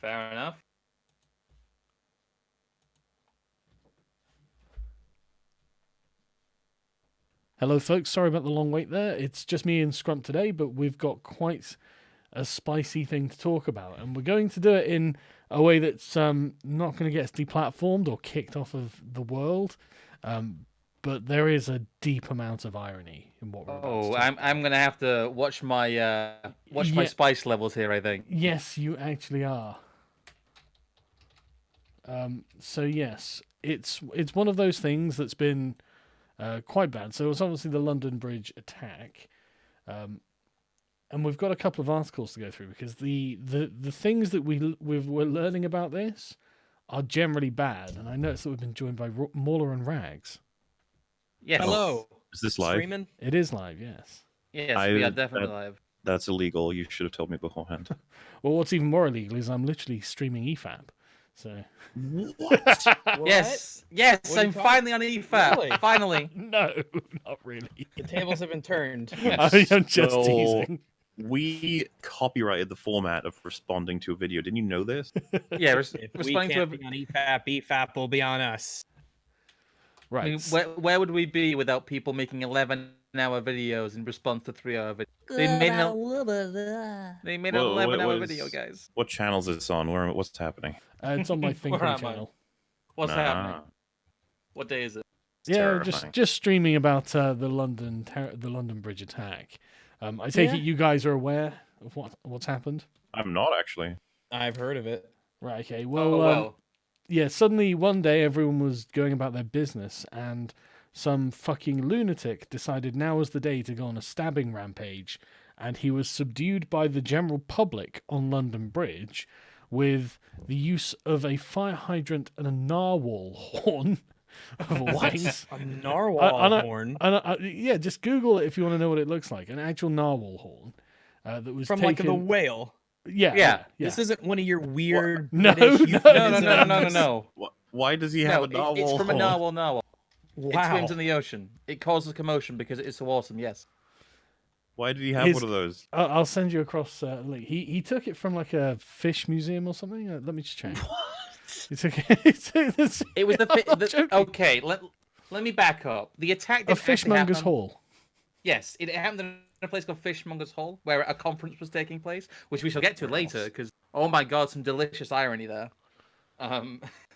Fair enough. Hello, folks. Sorry about the long wait there. It's just me and Scrump today, but we've got quite a spicy thing to talk about, and we're going to do it in a way that's not going to get us deplatformed or kicked off of the world. But there is a deep amount of irony in what we're about to Oh, talk I'm gonna have to watch my Yeah. spice levels here, I think. Yes, you actually are. So yes, it's one of those things that's been quite bad. So it's obviously the London Bridge attack, and we've got a couple of articles to go through because the things that we're learning about this are generally bad. And I noticed that we've been joined by Mauler and Rags. Yes. Hello. Is this live? Streaming? It is live, yes. Yes, I- we are definitely live. That's illegal. You should have told me beforehand. Well, what's even more illegal is I'm literally streaming EFAP. So What? Yes, What are you I'm talking- finally on EFAP. Really? Finally. no, not really. The tables have been turned. I'm just So- teasing. We copyrighted the format of responding to a video. Didn't you know this? Yeah, If we responding to can't be on EFAP will be on us. Right. I mean, where would we be without people making 11-hour videos in response to 3-hour videos? They made an 11-hour was- video, guys. What channel is this on? What's happening? It's on my thinking am I? channel. What's Nah, happening? What day is it? it's Yeah, terrifying. just streaming about the London Bridge attack. I take it you guys are aware of what's happened. I'm not actually. I've heard of it. Right. Okay. Oh, Well. well. Yeah. Suddenly, one day, everyone was going about their business, and some fucking lunatic decided now was the day to go on a stabbing rampage, and he was subdued by the general public on London Bridge with the use of a fire hydrant and a narwhal horn. Of all things. A narwhal horn Yeah, just Google it if you want to know what it looks like. An actual narwhal horn that was from taken... like the whale. Yeah. This isn't one of your weird. No, British no, No. Why does he have a No, novel? it's from a narwhal. It Wow. swims in the ocean. It causes commotion because it is so awesome. Yes. Why did he have one of those? I'll send you across a link. He took it from like a fish museum or something. Let me just check. He took it. It was joking. okay. Let me back up. The attack A didn't actually Fishmongers happen- Hall. Yes, it happened in a place called Fishmongers Hall, where a conference was taking place, which we shall get to later. Because oh my god, some delicious irony there.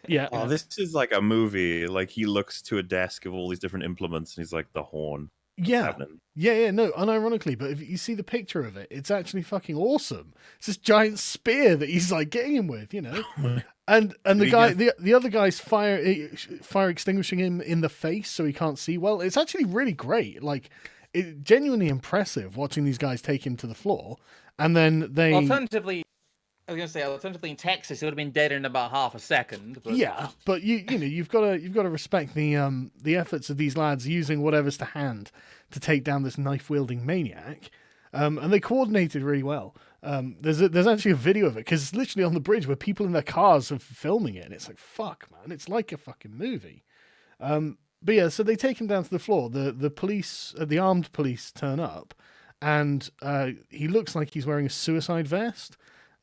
Yeah. Oh, this is like a movie. Like he looks to a desk of all these different implements, and he's like the horn. What's Yeah. happening? Yeah, no, unironically, but if you see the picture of it, it's actually fucking awesome. It's this giant spear that he's like getting him with, you know. And the he guy, the other guy's fire extinguishing him in the face so he can't see well. It's actually really great. Like, it genuinely impressive watching these guys take him to the floor, and then they. Alternatively, I was gonna say, alternatively in Texas, it would have been dead in about half a second. But... Yeah, but you know you've got to respect the efforts of these lads using whatever's to hand to take down this knife wielding maniac, and they coordinated really well. There's actually a video of it because it's literally on the bridge where people in their cars are filming it, and it's like fuck, man, it's like a fucking movie. But yeah, so they take him down to the floor. The police, the armed police, turn up, and he looks like he's wearing a suicide vest.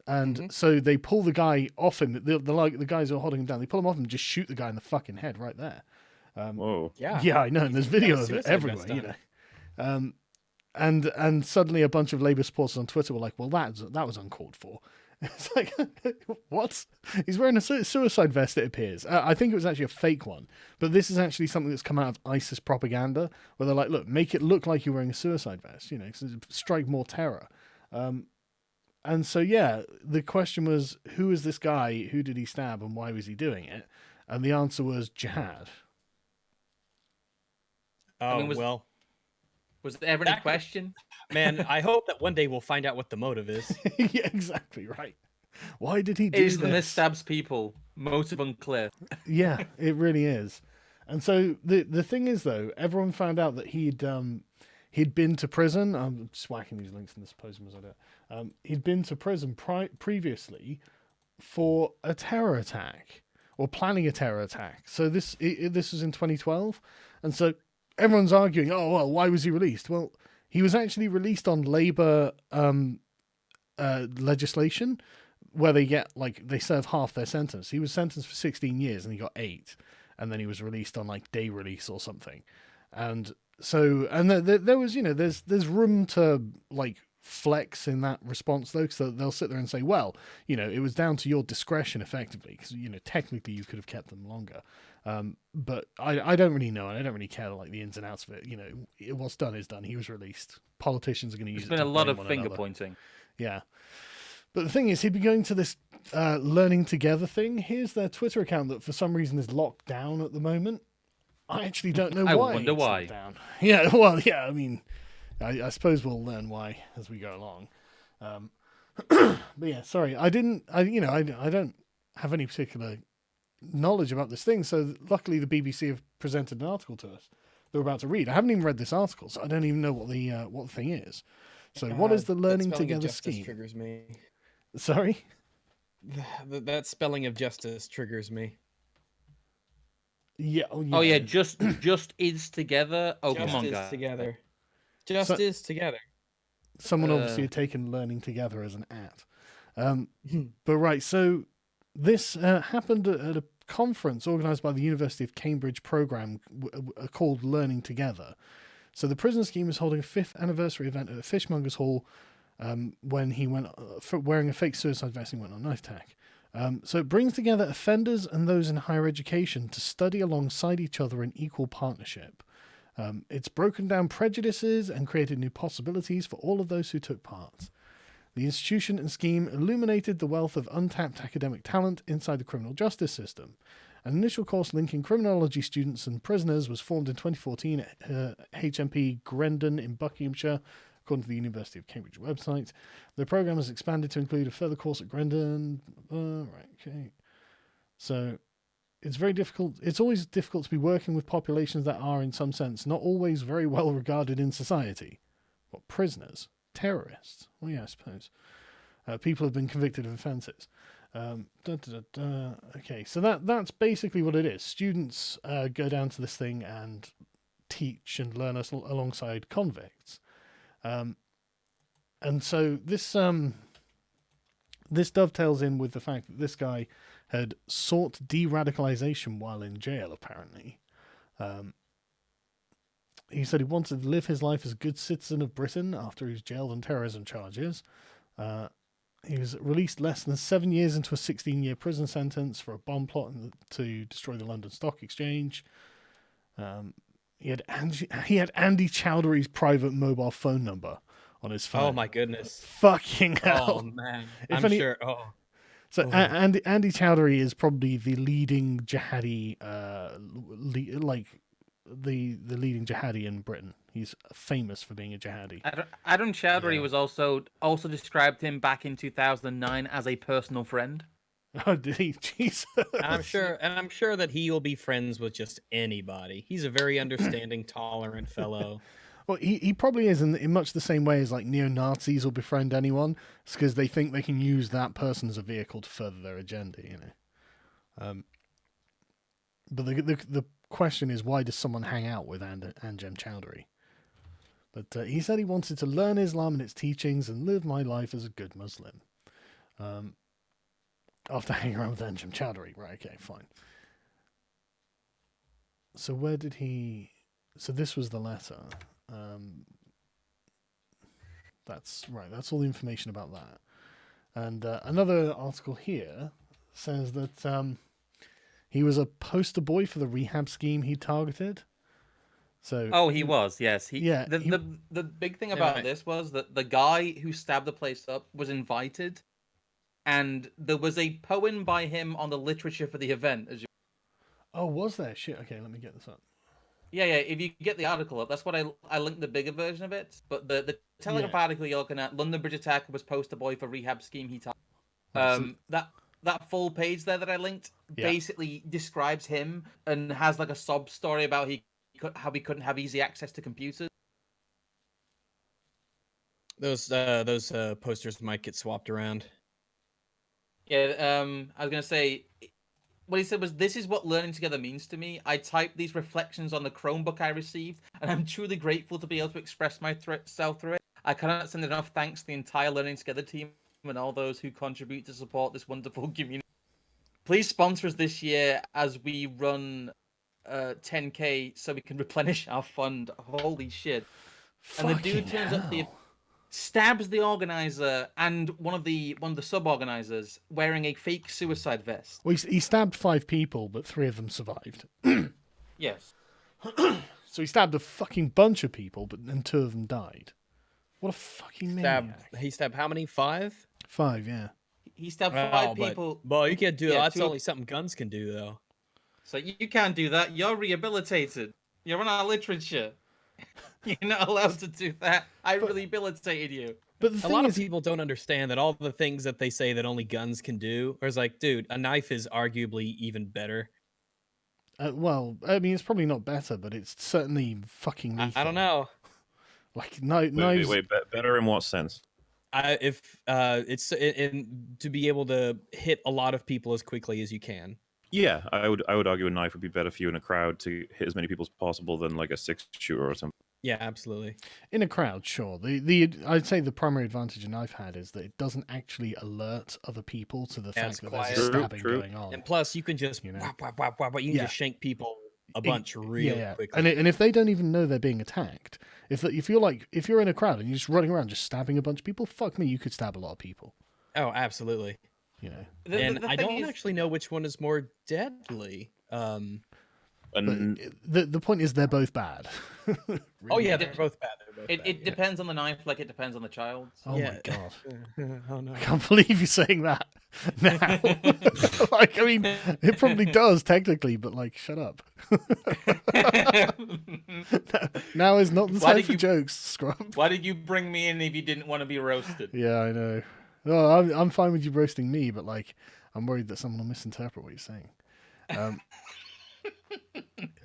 And so they pull the guy off him. The guys who are holding him down, they pull him off and just shoot the guy in the fucking head right there. Whoa. Yeah, I know. And there's video of it suicide everywhere, vest you know. And suddenly a bunch of Labour supporters on Twitter were like, "Well, that was uncalled for." It's like, what? He's wearing a suicide vest. It appears. I think it was actually a fake one, but this is actually something that's come out of ISIS propaganda, where they're like, "Look, make it look like you're wearing a suicide vest," you know, to strike more terror. And so, yeah, the question was, who is this guy? Who did he stab, and why was he doing it? And the answer was jihad. Oh, mean, well, Was there ever any Back- question? man, I hope that one day we'll find out what the motive is. Yeah, exactly right. Why did he do Is the this? myth stabs people? Motive unclear. Yeah, it really is. And so the thing is, though, everyone found out that he'd been to prison. I'm just whacking these links in this post as I do it. He'd been to prison previously for a terror attack or planning a terror attack. So this was in 2012, and so everyone's arguing, oh well, why was he released? Well, he was actually released on Labour legislation where they get like they serve half their sentence. He was sentenced for 16 years and he got 8, and then he was released on like day release or something. And so there was there's room to like flex in that response though, because they'll sit there and say, well, it was down to your discretion effectively, because technically you could have kept them longer. But I don't really know, and I don't really care like the ins and outs of it. What's done is done. He was released. Politicians are going to use it. There's been a lot of finger pointing. Yeah. But the thing is, he'd be going to this learning together thing. Here's their Twitter account that for some reason is locked down at the moment. I actually don't know why. I wonder why. Down. Yeah, well, yeah, I mean, I suppose we'll learn why as we go along. But yeah, sorry, I don't have any particular knowledge about this thing. So luckily, the BBC have presented an article to us that we're about to read. I haven't even read this article, so I don't even know what the thing is. So what is the learning together scheme? Triggers me. Sorry? That spelling of justice triggers me. Yeah. Oh yeah. Just is together. Oh come on, guys. Together. Justice together. Someone obviously had taken learning together as an at. But right, so this happened at a conference organised by the University of Cambridge program called Learning Together. So the prison scheme is holding a 5th anniversary event at Fishmongers Hall when he went wearing a fake suicide vest and went on knife attack. So it brings together offenders and those in higher education to study alongside each other in equal partnership. It's broken down prejudices and created new possibilities for all of those who took part. The institution and scheme illuminated the wealth of untapped academic talent inside the criminal justice system. An initial course linking criminology students and prisoners was formed in 2014 at HMP Grendon in Buckinghamshire, according to the University of Cambridge website. The program has expanded to include a further course at Grendon. Right, okay. So it's very difficult. It's always difficult to be working with populations that are, in some sense, not always very well regarded in society. What, prisoners? Terrorists? Well, yeah, I suppose. People have been convicted of offences. Okay, so that's basically what it is. Students go down to this thing and teach and learn us alongside convicts. And so this dovetails in with the fact that this guy had sought de-radicalization while in jail, apparently. He said he wanted to live his life as a good citizen of Britain after he was jailed on terrorism charges. He was released less than 7 years into a 16-year prison sentence for a bomb plot to destroy the London Stock Exchange. He had Andy Chowdhury's private mobile phone number on his phone. Oh my goodness! Fucking hell! Oh man! Sure. Oh. So Andy Chowdhury is probably the leading jihadi, the leading jihadi in Britain. He's famous for being a jihadi. Adam Chowdhury was also described him back in 2009 as a personal friend. Oh, did he? Jesus. I'm sure that he will be friends with just anybody. He's a very understanding, tolerant fellow. Well, he probably is in much the same way as like neo-Nazis will befriend anyone. It's because they think they can use that person as a vehicle to further their agenda, But the question is, why does someone hang out with Anjem Chowdhury? But he said he wanted to learn Islam and its teachings and live my life as a good Muslim. After hanging around with Anjem Chowdhury. Right, okay, fine. So where did he... So this was the letter. That's right, that's all the information about that. And another article here says that he was a poster boy for the rehab scheme he targeted. So he was, yes. The big thing about this was that the guy who stabbed the place up was invited, and there was a poem by him on the literature for the event. Oh, was there? Shit. Okay, let me get this up. Yeah. If you get the article up, that's what I linked the bigger version of it. But the Telegraph article you're looking at, London Bridge attack was poster boy for rehab scheme he targeted. That full page there that I linked basically describes him and has like a sob story about how he couldn't have easy access to computers. Those posters might get swapped around. Yeah, I was gonna say, what he said was, "This is what learning together means to me. I typed these reflections on the Chromebook I received, and I'm truly grateful to be able to express myself through it. I cannot send enough thanks to the entire Learning Together team and all those who contribute to support this wonderful community. Please sponsor us this year as we run 10K so we can replenish our fund. Holy shit. And the dude turns up stabs the organizer and one of the sub-organizers wearing a fake suicide vest. Well, he stabbed 5 people, but 3 of them survived. Yes. So he stabbed a fucking bunch of people, but then 2 of them died. What a fucking maniac. He stabbed how many? 5? 5, yeah. He stabbed 5 people. Well, you can't do that. Yeah, That's 2 only something guns can do, though. So you can't do that. You're rehabilitated. You're on our literature. You're not allowed to do that. I rehabilitated you. But the A thing lot is, of people don't understand that all the things that they say that only guns can do, or it's like, dude, a knife is arguably even better. well, I mean, it's probably not better, but it's certainly fucking lethal. I don't know. Like, knives... Wait, better in what sense? If it's to be able to hit a lot of people as quickly as you can. Yeah, I would argue a knife would be better for you in a crowd to hit as many people as possible than like a 6-shooter or something. Yeah, absolutely. In a crowd, sure. I'd say the primary advantage a knife had is that it doesn't actually alert other people to the fact that there's a stabbing going on. And plus, you can just whap, but you can just shank people a bunch really quickly. And if they don't even know they're being attacked, if you're in a crowd and you're just running around just stabbing a bunch of people, fuck me, you could stab a lot of people. Oh, absolutely. You know. And I don't actually know which one is more deadly. But the point is they're both bad. Really. Oh yeah, they're both bad. It depends on the knife, like it depends on the child. Oh my god! Oh no! I can't believe you're saying that now. Like, I mean, it probably does technically, but like, shut up. Now is not the time for jokes, Scrub. Why did you bring me in if you didn't want to be roasted? Yeah, I know. Oh, I'm fine with you roasting me, but like, I'm worried that someone will misinterpret what you're saying.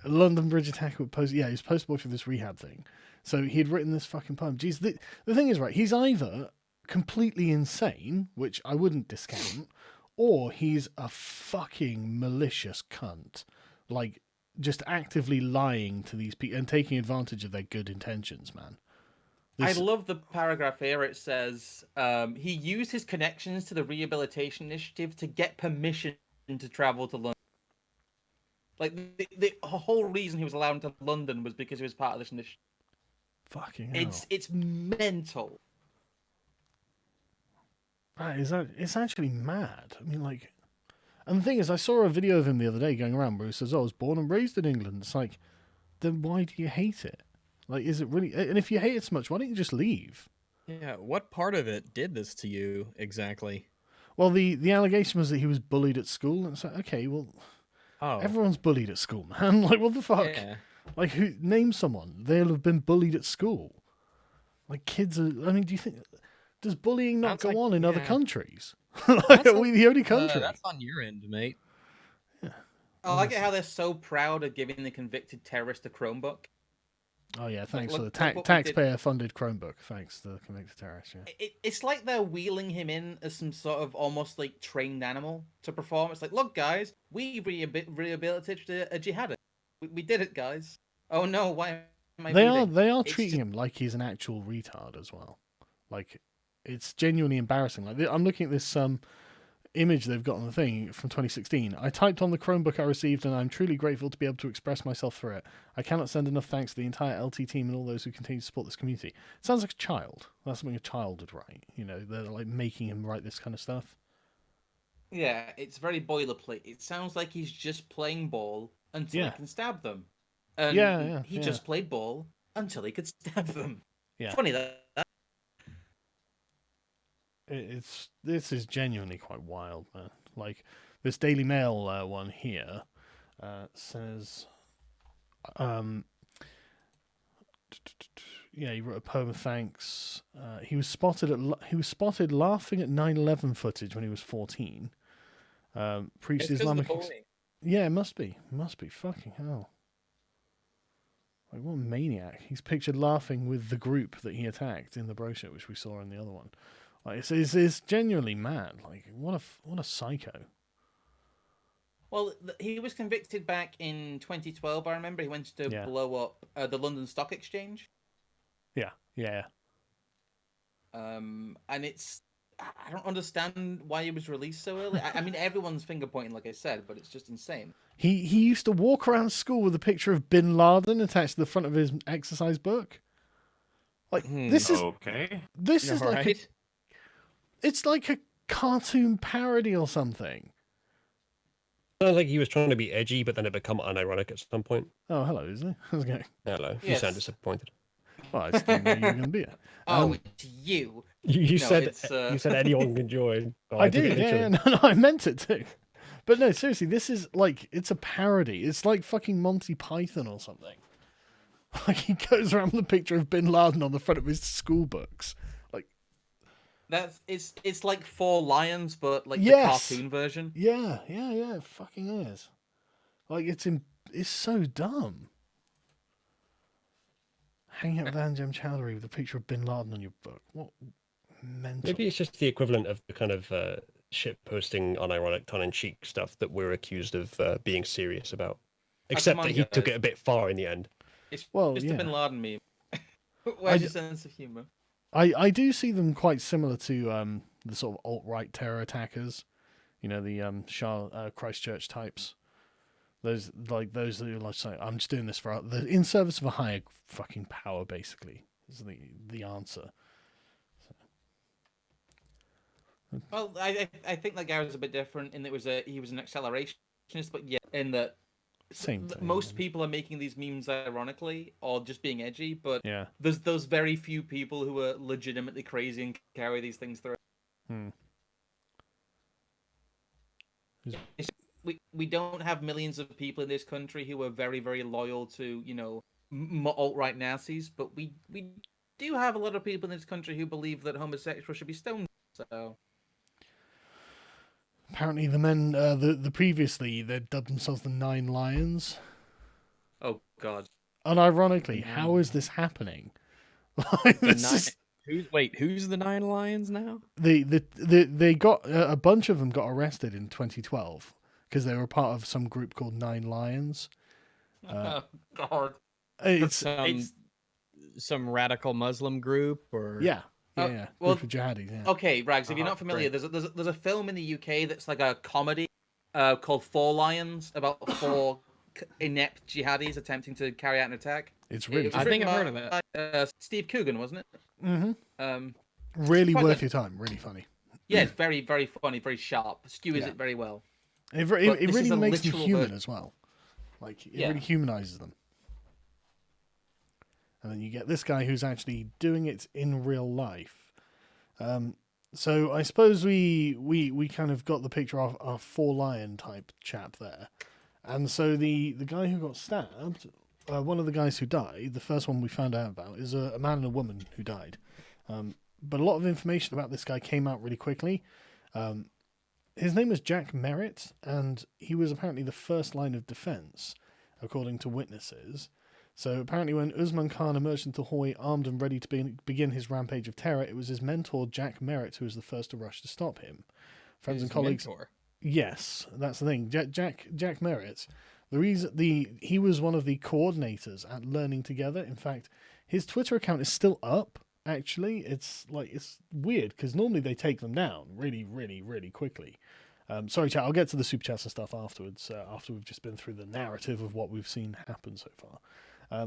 London Bridge attack would post. Yeah, he's poster boy for this rehab thing. So he had written this fucking poem. Jeez, the thing is, right, he's either completely insane, which I wouldn't discount, or he's a fucking malicious cunt. Like, just actively lying to these people and taking advantage of their good intentions, man. I love the paragraph here. It says he used his connections to the rehabilitation initiative to get permission to travel to London. Like, the whole reason he was allowed into London was because he was part of this initiative. Fucking hell. It's mental. Right, it's actually mad. I mean, like, and the thing is, I saw a video of him the other day going around where he says, "Oh, I was born and raised in England." It's like, then why do you hate it? Like, is it really? And if you hate it so much, why don't you just leave? Yeah, what part of it did this to you exactly? Well, the allegation was that he was bullied at school, and it's like, okay, well, everyone's bullied at school, man. Like, what the fuck? Yeah. Like, name someone? They'll have been bullied at school. Like, kids are. I mean, do you think does bullying not go on in other countries? Like, are we the only country? That's on your end, mate. Yeah. I like it how they're so proud of giving the convicted terrorist a Chromebook. Oh yeah, thanks for the taxpayer-funded Chromebook. Thanks to the convicted terrorist. Yeah. It's like they're wheeling him in as some sort of almost like trained animal to perform. It's like, look, guys, we rehabilitated a jihadist. We did it, guys. Oh no, why am I bleeding? They are treating him like he's an actual retard as well. Like, it's genuinely embarrassing. Like, I'm looking at this image they've got on the thing from 2016. I typed on the Chromebook I received, and I'm truly grateful to be able to express myself through it. I cannot send enough thanks to the entire LT team and all those who continue to support this community. It sounds like a child. That's something a child would write. You know, they're like making him write this kind of stuff. Yeah, it's very boilerplate. It sounds like he's just playing ball until he can stab them. And he just played ball until he could stab them. Yeah. Funny that. This is genuinely quite wild, man. Like, this Daily Mail one here says, he wrote a poem of thanks. He was spotted laughing at 9/11 footage when he was 14. Preached Islamic. Yeah, it must be fucking hell. Like, what a maniac! He's pictured laughing with the group that he attacked in the brochure, which we saw in the other one. Like, it's genuinely mad. Like, what a psycho. Well, he was convicted back in 2012. I remember he went to blow up the London Stock Exchange. Yeah. And it's I don't understand why it was released so early. I mean, everyone's finger pointing, like I said, but it's just insane. He used to walk around school with a picture of Bin Laden attached to the front of his exercise book. Like this is Okay. like it's like a cartoon parody or something. Sounds like he was trying to be edgy, but then it become unironic at some point. Oh, hello, is it? How's it going? Hello. You Yes. sound disappointed. Well, I just didn't know you were going to be here. Oh, it's you. You No, said it's, you said anyone can join. Oh, I took it did, yeah, literally. no, I meant it too. But no, seriously, this is like, it's a parody. It's like fucking Monty Python or something. Like, he goes around with a picture of Bin Laden on the front of his school books. Like, it's like Four Lions, but like Yes. the cartoon version. yeah, it fucking is. Like, it's so dumb. Hanging out with Anjem Chowdhury with a picture of Bin Laden on your book. What mental. Maybe it's just the equivalent of the kind of shit posting unironic tongue-in-cheek stuff that we're accused of being serious about. Except come that on, he took guys. it a bit far in the end. It's Well, just yeah. a Bin Laden meme. Where's your sense of humor? I do see them quite similar to the sort of alt-right terror attackers, you know, the Christchurch types. Those that are like saying, I'm just doing this for in service of a higher fucking power, basically, is the answer. Well, I think that guy was a bit different in that he was an accelerationist, but yeah, in that Same thing, most yeah. people are making these memes ironically or just being edgy, but Yeah. there's those very few people who are legitimately crazy and carry these things through. Hmm. We don't have millions of people in this country who are very, very loyal to, you know, alt-right Nazis, but we do have a lot of people in this country who believe that homosexuals should be stoned. So Apparently, the men, the previously, they dubbed themselves the Nine Lions. oh god. Unironically, how is this happening? Like, Who's the 9 Lions now? they got a bunch of them got arrested in 2012 because they were part of some group called Nine Lions. Oh god. It's Some radical Muslim group or yeah, Oh, group well, of jihadis. Yeah. Okay, Rags, if you're not familiar, great. there's a film in the UK that's like a comedy called Four Lions about four inept jihadis attempting to carry out an attack. It's really It was I think written I've heard of by, Steve Coogan, wasn't it? mm-hmm. Really quite worth good. your time. Really funny. Yeah, it's very, very funny, very sharp. Skewers Yeah. it very well. It But this really is a makes them literal human version. as well. Like, it Yeah. really humanizes them. And then you get this guy who's actually doing it in real life. So I suppose we kind of got the picture of our Four Lion type chap there. And so the guy who got stabbed, one of the guys who died, the first one we found out about, is a man and a woman who died. But a lot of information about this guy came out really quickly. His name was Jack Merritt, and he was apparently the first line of defense, according to witnesses. So apparently when Usman Khan emerged into the hallway armed and ready to begin his rampage of terror, it was his mentor, Jack Merritt, who was the first to rush to stop him. Friends and colleagues... Mentor. Yes, that's the thing. Jack Merritt, he was one of the coordinators at Learning Together. In fact, his Twitter account is still up. Actually, it's weird because normally they take them down really, really, really quickly. Sorry, chat. I'll get to the super chats and stuff afterwards. After we've just been through the narrative of what we've seen happen so far.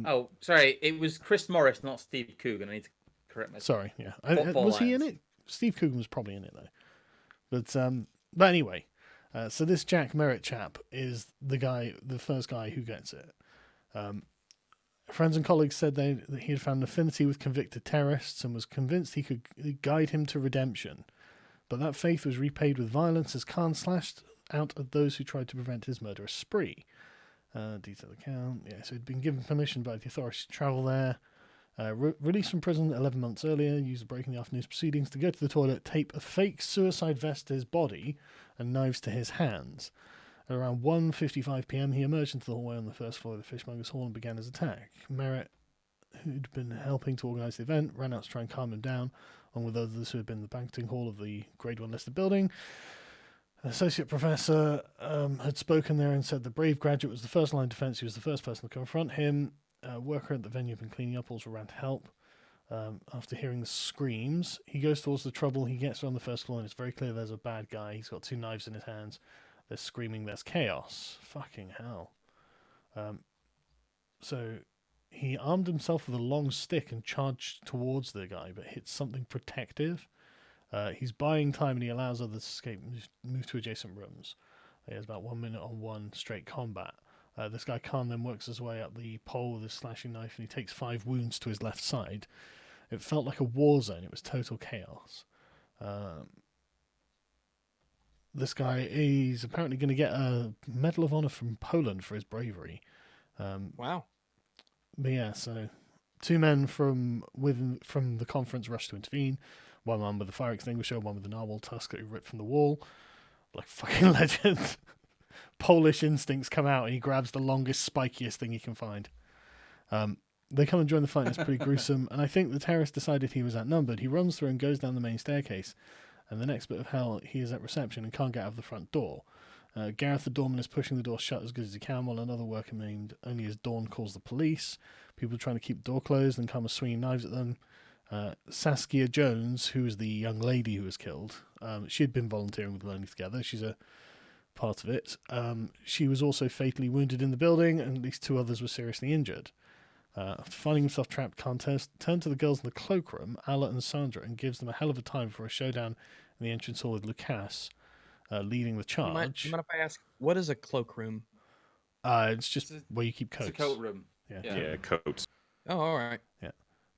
Oh, sorry, it was Chris Morris, not Steve Coogan. I need to correct myself. Sorry, yeah. Four Was he in Lions. it? Steve Coogan was probably in it though. But anyway, so this Jack Merritt chap is the first guy who gets it. Friends and colleagues said that he had found an affinity with convicted terrorists and was convinced he could guide him to redemption. But that faith was repaid with violence as Khan slashed out at those who tried to prevent his murderous spree. Detailed account. Yeah, so he'd been given permission by the authorities to travel there. Released from prison 11 months earlier, used a break in the afternoon's proceedings to go to the toilet, tape a fake suicide vest to his body, and knives to his hands. At around 1:55 p.m., he emerged into the hallway on the first floor of the Fishmongers Hall and began his attack. Merritt, who'd been helping to organise the event, ran out to try and calm him down, along with others who had been in the banqueting hall of the Grade 1 listed building. An associate professor had spoken there and said the brave graduate was the first line of defence. He was the first person to confront him. A worker at the venue had been cleaning up, also ran to help. After hearing the screams, he goes towards the trouble. He gets on the first floor, and it's very clear there's a bad guy. He's got 2 knives in his hands. They're screaming, "There's chaos!" Fucking hell. So he armed himself with a long stick and charged towards the guy, but hits something protective. He's buying time, and he allows others to escape and move to adjacent rooms. He has about 1 minute on 1 straight combat. This guy Khan then works his way up the pole with his slashing knife, and he takes 5 wounds to his left side. It felt like a war zone. It was total chaos. This guy is apparently going to get a Medal of Honor from Poland for his bravery. Wow. But yeah, so 2 men from the conference rush to intervene. 1 man with a fire extinguisher, 1 with a narwhal tusk that he ripped from the wall. Like fucking legend. Polish instincts come out, and he grabs the longest, spikiest thing he can find. They come and join the fight, and it's pretty gruesome. And I think the terrorist decided he was outnumbered. He runs through and goes down the main staircase. And the next bit of hell, he is at reception and can't get out of the front door. Gareth the doorman is pushing the door shut as good as he can, while another worker named Only as Dawn calls the police. People are trying to keep the door closed and come and swinging knives at them. Saskia Jones, who is the young lady who was killed, she had been volunteering with Learning Together. She's a part of it. She was also fatally wounded in the building, and at least 2 others were seriously injured. After finding himself trapped, Khan turns to the girls in the cloakroom, Alla and Sandra, and gives them a hell of a time for a showdown in the entrance hall with Lucas leading the charge. You mind if I ask, what is a cloakroom? It's just where you keep coats. It's a coat room. Yeah, coats. Oh, all right. Yeah.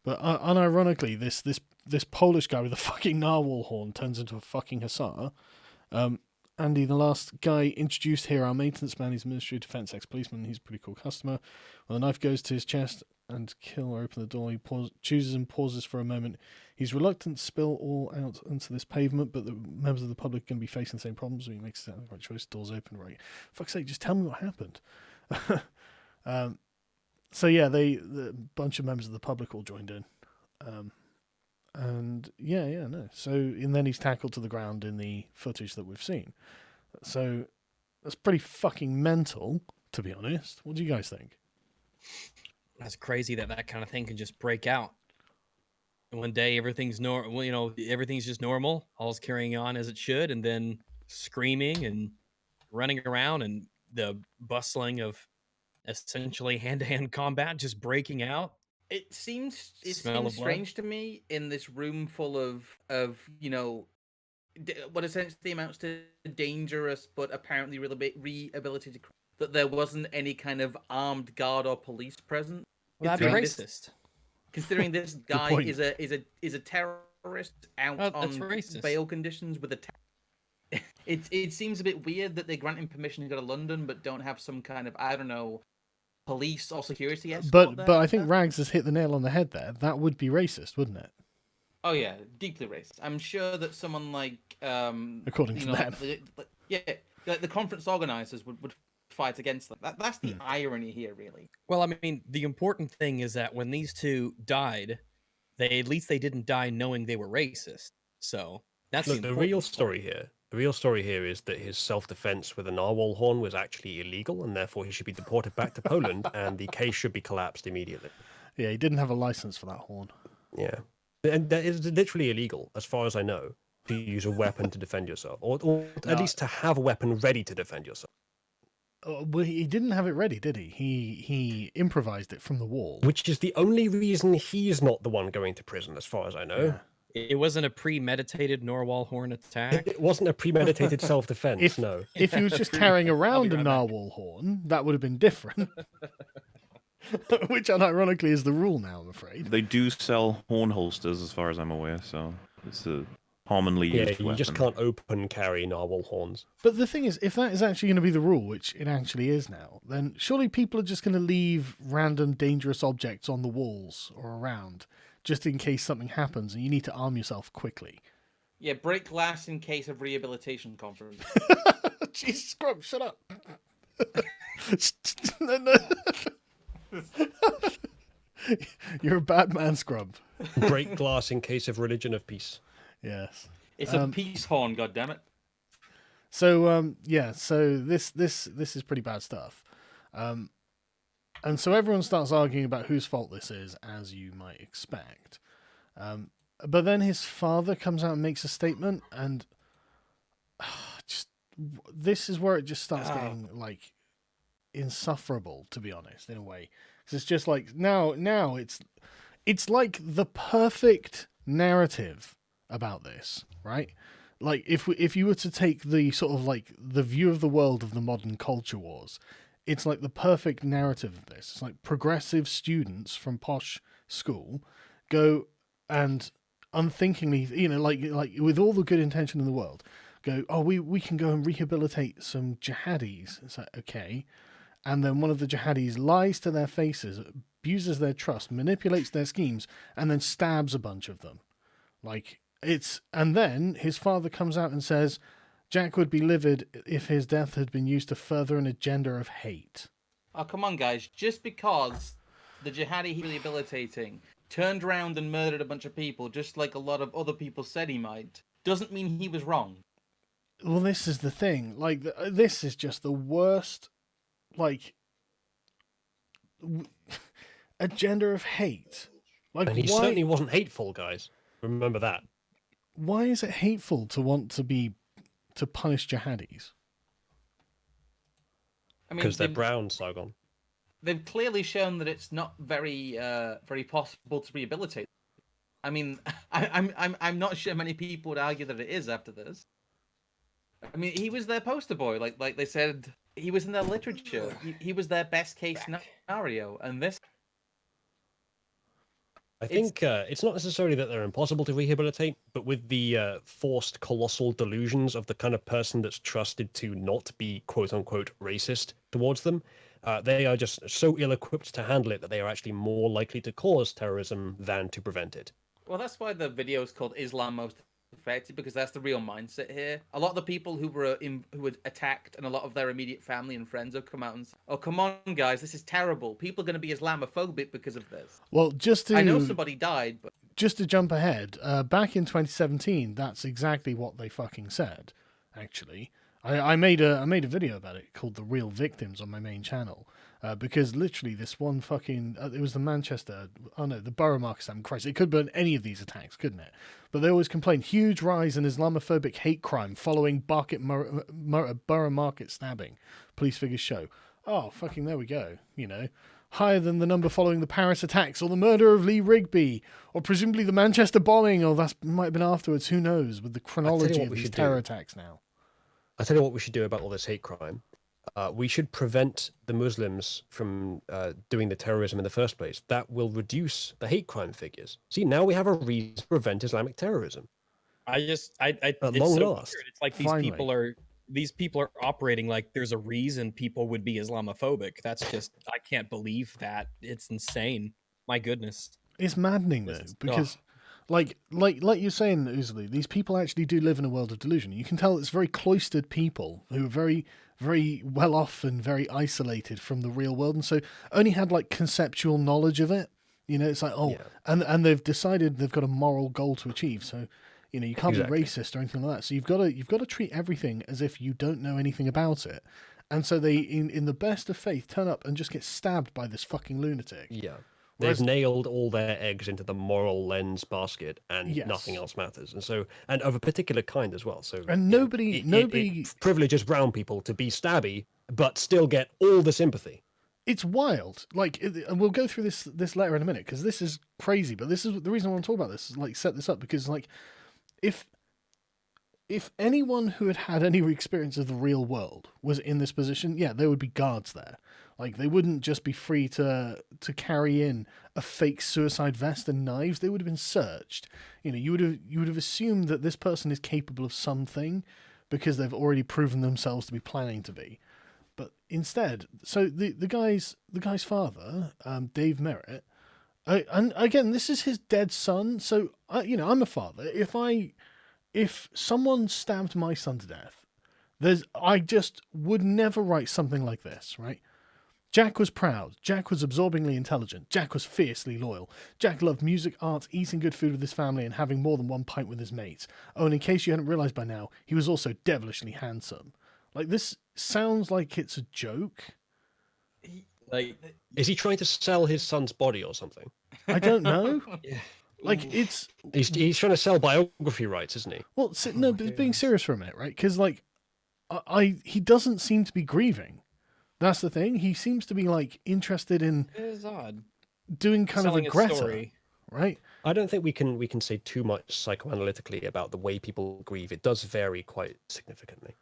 But unironically, this Polish guy with a fucking narwhal horn turns into a fucking hussar. Andy, the last guy introduced here, our maintenance man, he's Ministry of Defence ex-policeman. He's a pretty cool customer. When the knife goes to his chest and kill or open the door, he chooses and pauses for a moment. He's reluctant to spill all out onto this pavement, but the members of the public are going to be facing the same problems, so he makes the right choice. Doors open, right? Fuck's sake, just tell me what happened. So yeah, the bunch of members of the public all joined in. And So, and then he's tackled to the ground in the footage that we've seen. So that's pretty fucking mental, to be honest. What do you guys think? That's crazy that kind of thing can just break out. And one day everything's normal, everything's just normal. All's carrying on as it should, and then screaming and running around and the bustling of essentially hand-to-hand combat just breaking out. It seems Smell of strange to me in this room full of what essentially amounts to dangerous but apparently rehabilitated, that there wasn't any kind of armed guard or police present. Well, that'd be racist. Considering this guy is a terrorist out on racist. bail conditions with a it seems a bit weird that they grant him permission to go to London but don't have some kind of, I don't know, police or security escort. But I think Rags has hit the nail on the head there. That would be racist, wouldn't it? Oh yeah, deeply racist. I'm sure that someone like according to them, the conference organizers would fight against them. That's the irony here, really. Well, I mean, the important thing is that when these 2 died, at least they didn't die knowing they were racist. So that's the real story here. The real story here is that his self-defense with a narwhal horn was actually illegal, and therefore he should be deported back to Poland, and the case should be collapsed immediately. Yeah, he didn't have a license for that horn. Yeah, and that is literally illegal, as far as I know, to use a weapon to defend yourself, or at least to have a weapon ready to defend yourself. Well, he didn't have it ready, did he? He improvised it from the wall. Which is the only reason he's not the one going to prison, as far as I know. Yeah. It wasn't a premeditated narwhal horn attack. It wasn't a premeditated self-defense, no. If he was just carrying around a narwhal horn, that would have been different. Which, unironically, is the rule now, I'm afraid. They do sell horn holsters, as far as I'm aware, so it's a commonly used you just can't open carry narwhal horns. But the thing is, if that is actually going to be the rule, which it actually is now, then surely people are just going to leave random dangerous objects on the walls or around, just in case something happens and you need to arm yourself quickly. Yeah, break glass in case of rehabilitation conference. Jesus, Scrub, shut up. No. You're a bad man, Scrub. Break glass in case of religion of peace. Yes. It's a peace horn, goddammit. So so this is pretty bad stuff. And so everyone starts arguing about whose fault this is, as you might expect. But then his father comes out and makes a statement, and just this is where it just starts getting like insufferable, to be honest, in a way, because it's just like now it's like the perfect narrative about this, right? Like if you were to take the sort of like the view of the world of the modern culture wars, it's like the perfect narrative of this. It's like progressive students from posh school go and unthinkingly, like with all the good intention in the world, go, oh, we can go and rehabilitate some jihadis. It's like, okay. And then one of the jihadis lies to their faces, abuses their trust, manipulates their schemes, and then stabs a bunch of them. And then his father comes out and says, Jack would be livid if his death had been used to further an agenda of hate. Oh, come on, guys. Just because the jihadi he's rehabilitating turned around and murdered a bunch of people, just like a lot of other people said he might, doesn't mean he was wrong. Well, this is the thing. Like, this is just the worst, like, agenda of hate. Like, And he why, certainly wasn't hateful, guys. Remember that. Why is it hateful to want to punish jihadis? I mean, Because they're brown, Sargon. They've clearly shown that it's not very possible to rehabilitate. I mean, I'm not sure many people would argue that it is after this. I mean, he was their poster boy, like they said, he was in their literature. He was their best case scenario, and this. I think it's not necessarily that they're impossible to rehabilitate, but with the forced colossal delusions of the kind of person that's trusted to not be quote-unquote racist towards them, they are just so ill-equipped to handle it that they are actually more likely to cause terrorism than to prevent it. Well, that's why the video is called Islam Most Affected, because that's the real mindset here. A lot of the people who were attacked and a lot of their immediate family and friends have come out and said, oh, come on, guys, this is terrible. People are going to be Islamophobic because of this. Well, I know somebody died, but... Just to jump ahead, back in 2017, that's exactly what they fucking said, actually. I made a video about it called The Real Victims on my main channel, because literally this one fucking... it was the the Borough Market, Christ, it could have been any of these attacks, couldn't it? But they always complain, huge rise in Islamophobic hate crime following Borough Market stabbing. Police figures show. Oh, fucking there we go, higher than the number following the Paris attacks or the murder of Lee Rigby, or presumably the Manchester bombing, or that might have been afterwards, who knows, with the chronology of these terror attacks now. I'll tell you what we should do about all this hate crime. We should prevent the Muslims from doing the terrorism in the first place. That will reduce the hate crime figures. See, now we have a reason to prevent Islamic terrorism. It's long so last. weird. It's like Finally. these people are operating like there's a reason people would be Islamophobic. That's just, I can't believe that. It's insane. My goodness. It's maddening though, because like you're saying, Uzli, these people actually do live in a world of delusion. You can tell it's very cloistered people who are very, very well off and very isolated from the real world, and so only had like conceptual knowledge of it. It's like, and they've decided they've got a moral goal to achieve. So, you can't be racist or anything like that. So you've got to treat everything as if you don't know anything about it. And so they, in the best of faith, turn up and just get stabbed by this fucking lunatic. Yeah. They've nailed all their eggs into the moral lens basket, and nothing else matters. And of a particular kind as well. So, and nobody it privileges brown people to be stabby, but still get all the sympathy. It's wild. And we'll go through this letter in a minute, because this is crazy. But this is the reason I want to talk about this, is set this up, because if anyone who had any experience of the real world was in this position, there would be guards there. They wouldn't just be free to carry in a fake suicide vest and knives. They would have been searched. You would have assumed that this person is capable of something, because they've already proven themselves to be planning to be. But instead, so the guy's father, Dave Merritt, and again, this is his dead son. So I'm a father. If someone stabbed my son to death, I just would never write something like this, right? Jack was proud. Jack was absorbingly intelligent. Jack was fiercely loyal. Jack loved music, art, eating good food with his family, and having more than one pint with his mates. Oh, and in case you hadn't realised by now, he was also devilishly handsome. This sounds like it's a joke. Is he trying to sell his son's body or something? I don't know. Like, it's He's trying to sell biography rights, isn't he? well, no, but being serious for a minute, right? Because like, he doesn't seem to be grieving. That's the thing. He seems to be like interested in It is odd. doing kind Selling of his a Greta, story. right? I don't think we can say too much psychoanalytically about the way people grieve. It does vary quite significantly.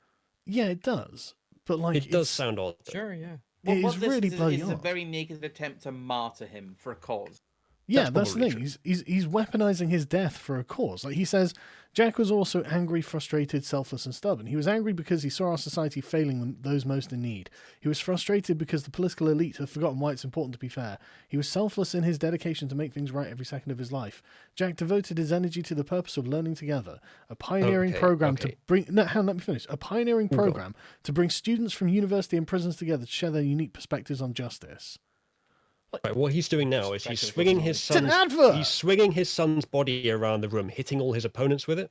Yeah, it does. But like, It does sound odd. Though. Sure, yeah. It What is this really bloody is a odd. very naked attempt to martyr him for a cause. Yeah, That's that's the probably thing. He's weaponizing his death for a cause. Like he says, Jack was also angry, frustrated, selfless, and stubborn. He was angry because he saw our society failing those most in need. He was frustrated because the political elite had forgotten why it's important to be fair. He was selfless in his dedication to make things right every second of his life. Jack devoted his energy to the purpose of learning together, a pioneering program to bring. No, hang on, let me finish. A pioneering program to bring students from university and prisons together to share their unique perspectives on justice. Right, what he's doing now is he's swinging his It's an son's advert! he's swinging his son's body around the room, hitting all his opponents with it.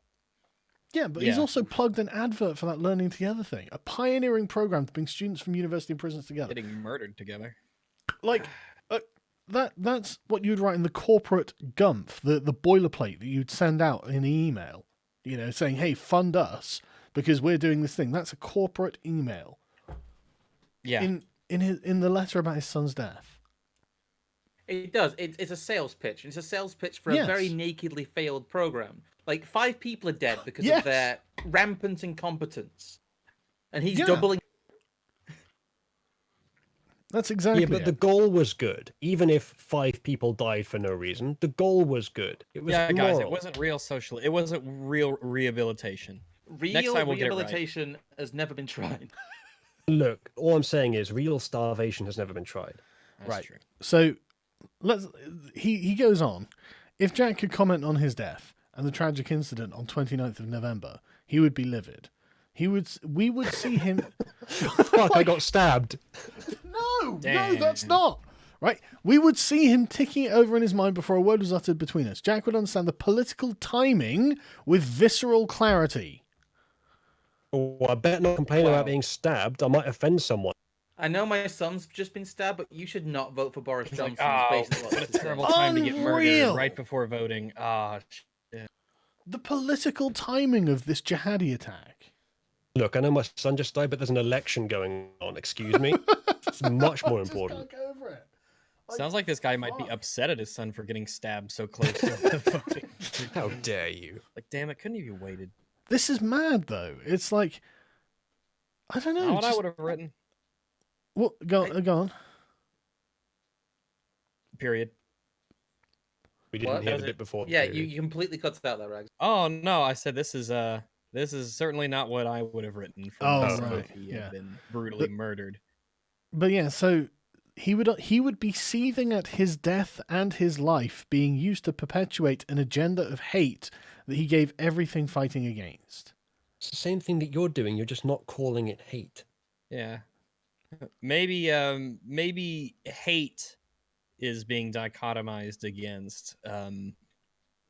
Yeah, but he's also plugged an advert for that Learning Together thing. A pioneering program to bring students from university and prisons together. Getting murdered together. Like, that's what you'd write in the corporate gumph, the boilerplate that you'd send out in an email, you know, saying, hey, fund us because we're doing this thing. That's a corporate email. Yeah. In the letter about his son's death. It does. It's a sales pitch. It's a sales pitch for a Yes. very nakedly failed program. Like 5 people are dead because Yes. of their rampant incompetence, and he's Yeah. doubling. That's exactly Yeah, but it. the goal was good. Even if 5 people died for no reason, the goal was good. It was Yeah, guys, it moral. wasn't real social. It wasn't real rehabilitation. Real Next time we'll get it right. rehabilitation has never been tried. Look, all I'm saying is real starvation has never been tried. That's true. So he goes on. If Jack could comment on his death and the tragic incident on 29th of November, he would be livid. We would see him. Fuck, I got stabbed. No, that's not. Right? We would see him ticking it over in his mind before a word was uttered between us. Jack would understand the political timing with visceral clarity. Oh, I better not complain about being stabbed. I might offend someone. I know my son's just been stabbed, but you should not vote for Boris He's Johnson. like, oh, is basically what a this is terrible saying. time to get Unreal. murdered right before voting. Ah, The political timing of this jihadi attack. Look, I know my son just died, but there's an election going on. Excuse me. It's much more important. Go over it. sounds like this guy might be upset at his son for getting stabbed so close to the voting. How dare you? Like, damn it, couldn't have you waited? This is mad, though. It's like, I don't know. Not what I just- would have written. What? Go on. Period. We didn't What? hear Was the it- bit before. Yeah, period. you completely cut out there, Rags. Oh no, I said this is certainly not what I would have written for Oh, my son right, if he yeah. had been brutally murdered. But yeah, so he would be seething at his death and his life being used to perpetuate an agenda of hate that he gave everything fighting against. It's the same thing that you're doing. You're just not calling it hate. Yeah. Maybe hate is being dichotomized against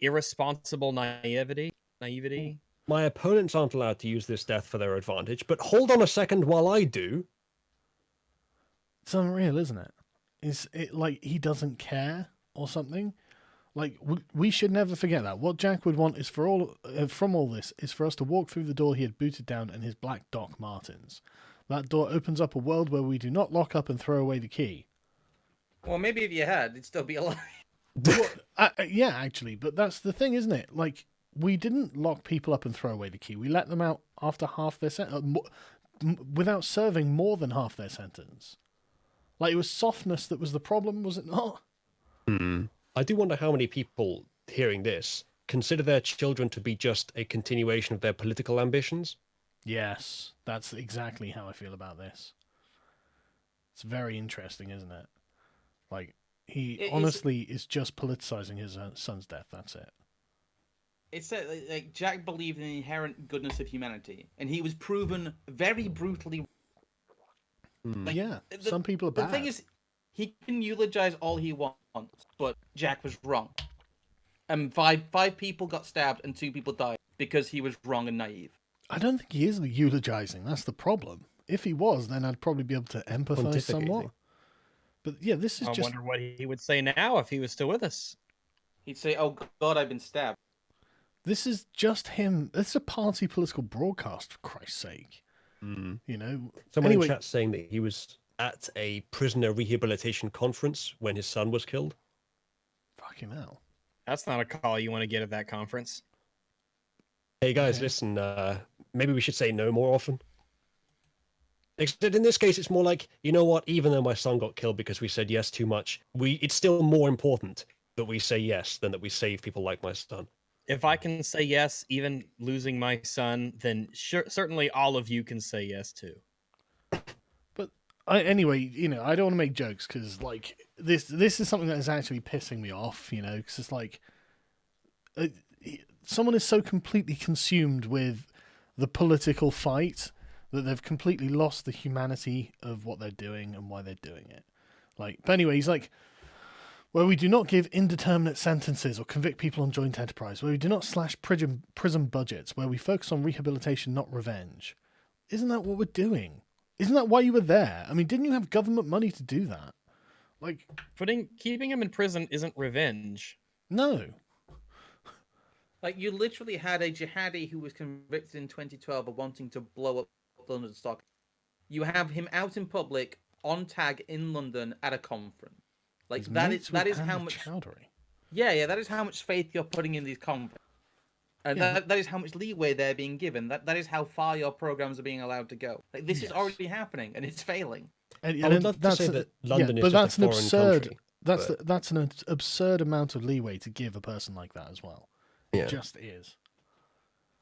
irresponsible naivety. My opponents aren't allowed to use this death for their advantage, but hold on a second while I do. It's unreal, isn't it? Is it like he doesn't care or something? Like we should never forget that. What Jack would want is for all from all this is for us to walk through the door he had booted down in his black Doc Martens. That door opens up a world where we do not lock up and throw away the key. Well, maybe if you had, you'd still be alive. Yeah, actually, but that's the thing, isn't it? Like, we didn't lock people up and throw away the key. We let them out after half their sentence, without serving more than half their sentence. Like, it was softness that was the problem, was it not? I do wonder how many people hearing this consider their children to be just a continuation of their political ambitions. Yes, that's exactly how I feel about this. It's very interesting, isn't it? Like, he honestly is just politicizing his son's death. That's it. It's like Jack believed in the inherent goodness of humanity, and he was proven very brutally. Like, Yeah, some people are bad. The thing is, he can eulogize all he wants, but Jack was wrong. And five people got stabbed and 2 people died because he was wrong and naive. I don't think he is eulogizing. That's the problem. If he was, then I'd probably be able to empathize somewhat. But yeah, this is I just... wonder what he would say now if he was still with us. He'd say, "Oh God, I've been stabbed." This is just him. This is a party political broadcast, for Christ's sake. Mm. You know. Someone Anyway, in chat saying that he was at a prisoner rehabilitation conference when his son was killed. fucking hell. That's not a call you want to get at that conference. Hey guys, Okay. listen. Maybe we should say no more often. Except in this case, it's more like, you know what? Even though my son got killed because we said yes too much, it's still more important that we say yes than that we save people like my son. If I can say yes, even losing my son, then certainly all of you can say yes too. But anyway, you know, I don't want to make jokes because like this is something that is actually pissing me off. You know, because it's like someone is so completely consumed with the political fight that they've completely lost the humanity of what they're doing and why they're doing it. Like, but anyway, he's like, where we do not give indeterminate sentences or convict people on joint enterprise, where we do not slash prison budgets, where we focus on rehabilitation, not revenge. Isn't that what we're doing? Isn't that why you were there? I mean, didn't you have government money to do that? Like, Keeping him in prison isn't revenge. no. Like, you literally had a jihadi who was convicted in 2012 of wanting to blow up London Stock. You have him out in public on tag in London at a conference. Like, He's that mates is with how Andy much. Chowdhury. Yeah, that is how much faith you're putting in these conferences. And Yeah. that is how much leeway they're being given. That is how far your programs are being allowed to go. Like, this is Yes. already happening, and it's failing. And I would love to say that London is but just that's a an foreign absurd. country. That's an absurd amount of leeway to give a person like that as well. Yeah. It just is.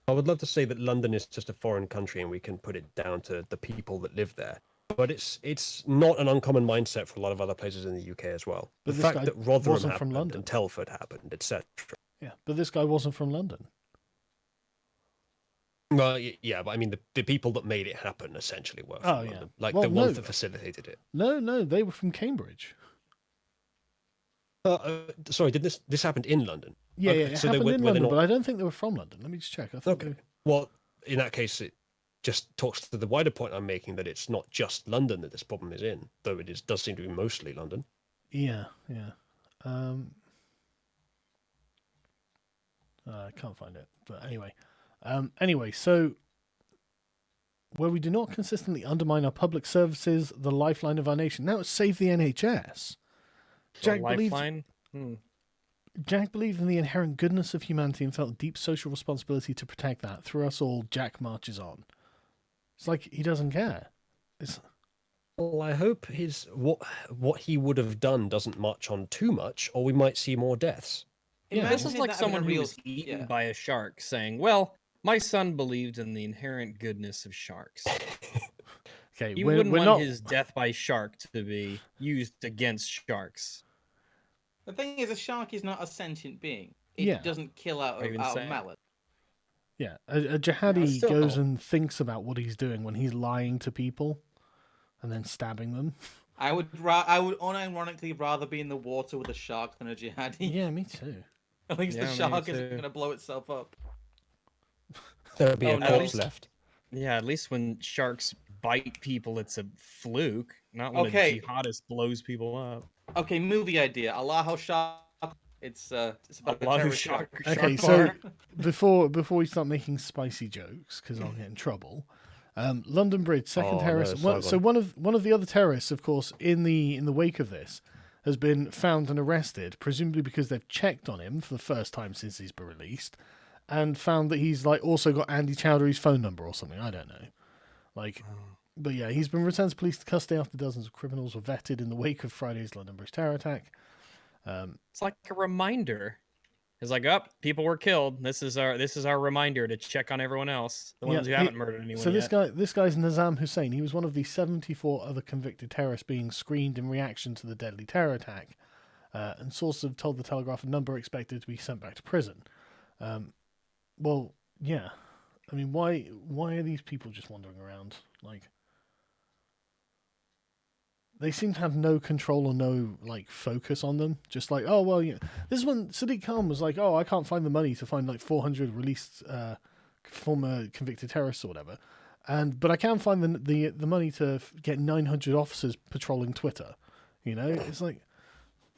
I would love to say that London is just a foreign country and we can put it down to the people that live there. But it's not an uncommon mindset for a lot of other places in the UK as well. But The this fact guy that Rotherham wasn't from happened London. and Telford happened, etc. Yeah, but this guy wasn't from London. Well, yeah, but I mean, the people that made it happen essentially were from Oh, yeah. London. Like, Well, the ones no. that facilitated it. No, they were from Cambridge. Sorry, did this happened in London? Yeah, Okay, yeah, it so happened in were they London, not- but I don't think they were from London. Let me just check. I think Okay. Well, in that case, it just talks to the wider point I'm making that it's not just London that this problem is in, though it does seem to be mostly London. Yeah. I can't find it, but anyway, so where we do not consistently undermine our public services, the lifeline of our nation. Now it's save the NHS. Jack Lifeline. believed in the inherent goodness of humanity and felt a deep social responsibility to protect that. Through us all, Jack marches on. It's like he doesn't care. Well, I hope what he would have done doesn't march on too much, or we might see more deaths. Yeah. This is Imagine like that having someone a who real- was eaten yeah. by a shark saying, "Well, my son believed in the inherent goodness of sharks." Okay, You we're wouldn't want not. his death by shark to be used against sharks. The thing is, a shark is not a sentient being. It Yeah. doesn't kill out Or even of say- malice. Yeah, a jihadi still- goes and thinks about what he's doing when he's lying to people, and then stabbing them. I would unironically rather be in the water with a shark than a jihadi. Yeah, me too. At least Yeah, the me shark isn't too. going to blow itself up. There'll be Oh, a no. corpse left. Yeah, at least when sharks bite people, it's a fluke, not when Okay. a jihadist blows people up. Okay, movie idea. Allahu Shark. It's about a Allahu terrorist Shark. shark. Okay, so before we start making spicy jokes, because I'll get in trouble. London Bridge, second Oh, terrorist. no, So one of the other terrorists, of course, in the wake of this, has been found and arrested, presumably because they've checked on him for the first time since he's been released, and found that he's like also got Andy Chowdhury's phone number or something. I don't know. But yeah, he's been returned to police custody after dozens of criminals were vetted in the wake of Friday's London Bridge terror attack. It's like a reminder. It's like, people were killed. This is our reminder to check on everyone else, the ones who haven't murdered anyone So yet. this guy's Nizam Hussain. He was one of the 74 other convicted terrorists being screened in reaction to the deadly terror attack. And sources have told the Telegraph a number are expected to be sent back to prison. Well, yeah. I mean, why are these people just wandering around? Like, they seem to have no control or no focus on them. Just like, oh well, yeah. This is when Sadiq Khan was like, oh, I can't find the money to find 400 released former convicted terrorists or whatever, but I can find the money to get 900 officers patrolling Twitter. You know, it's like,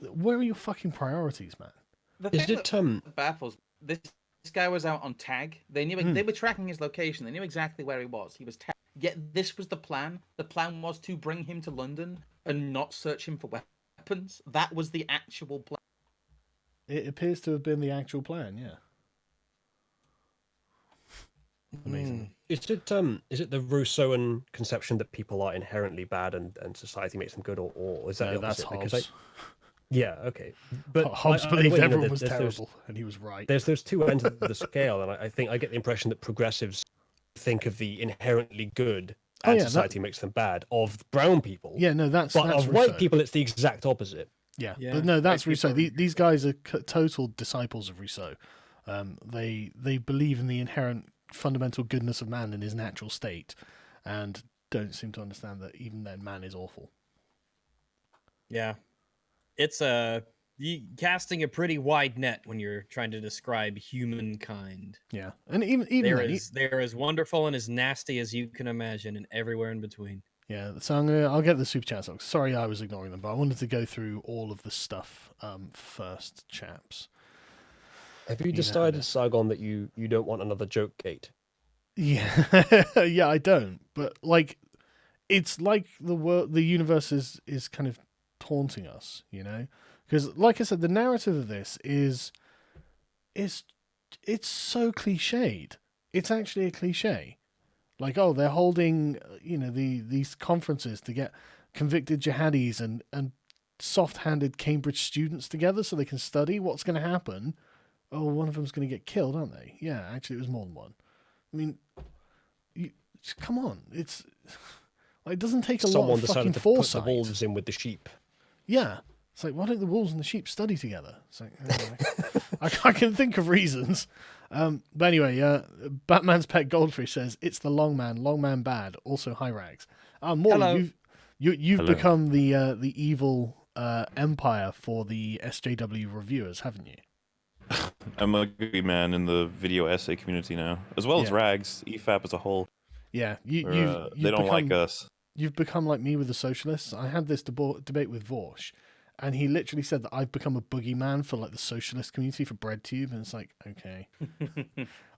where are your fucking priorities, man? The Is thing it that baffles this guy was out on tag. They knew Hmm. they were tracking his location. They knew exactly where he was. He was tagged. Yet this was the plan. The plan was to bring him to London and not search him for weapons. That was the actual plan. It appears to have been the actual plan, yeah. Amazing. Is it the Rousseauan conception that people are inherently bad and society makes them good, or is that No, the that's opposite? Hobbes. Yeah, okay. But Hobbes I believed think, everyone that was there's terrible, and he was right. There's those two ends of the scale, and I think I get the impression that progressives think of the inherently good Oh, and yeah, society makes them bad of brown people. Yeah, no, that's but that's of Rousseau. white people, it's the exact opposite. Yeah, Yeah, but no, that's white people Rousseau. are These guys are total disciples of Rousseau. They believe in the inherent fundamental goodness of man in his natural state, and don't seem to understand that even then man is awful. Yeah, it's casting a pretty wide net when you're trying to describe humankind. Yeah, and even They're as wonderful and as nasty as you can imagine, and everywhere in between. yeah. So I'll get the super chats. Sorry, I was ignoring them, but I wanted to go through all of the stuff first, chaps. Have you You know decided, this. Sargon, that you don't want another joke gate? Yeah, yeah, I don't. But like, it's like the universe is kind of taunting us, you know? Because, like I said, the narrative of this is it's so cliched. It's actually a cliche. Like, oh, they're holding, these conferences to get convicted jihadis and soft-handed Cambridge students together so they can study. What's going to happen? Oh, one of them's going to get killed, aren't they? Yeah, actually, it was more than one. I mean, come on, it doesn't take a lot Someone of fucking decided to put the foresight. wolves in with the sheep. Yeah, it's like, why don't the wolves and the sheep study together? It's like, anyway. I can think of reasons. But anyway, Batman's pet goldfish says it's the long man bad. Also high rags. Morley, Hello. you've Hello. become the evil empire for the SJW reviewers, haven't you? I'm a good man in the video essay community now, as well as Yeah. Rags, EFAP as a whole. Yeah, They don't like us. You've become like me with the socialists. I had this debate with Vorsh, and he literally said that I've become a boogeyman for like the socialist community for BreadTube, and it's like, okay,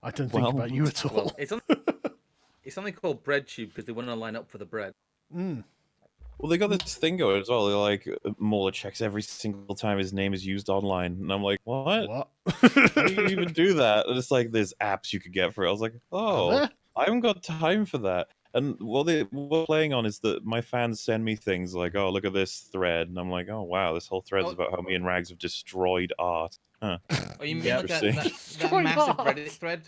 I don't think Well, about you at all. It's only called BreadTube because they want to line up for the bread. Mm. Well, they got this thing going as well. They're like, Mueller checks every single time his name is used online. And I'm like, what? What? How do you even do that? And it's like, there's apps you could get for it. I was like, oh, there? I haven't got time for that. And what we're playing on is that my fans send me things like, oh, look at this thread. And I'm like, oh, wow, this whole thread's Oh. about how me and Rags have destroyed art. Huh. Oh, you mean Yeah. like that Destroy massive art. Reddit thread?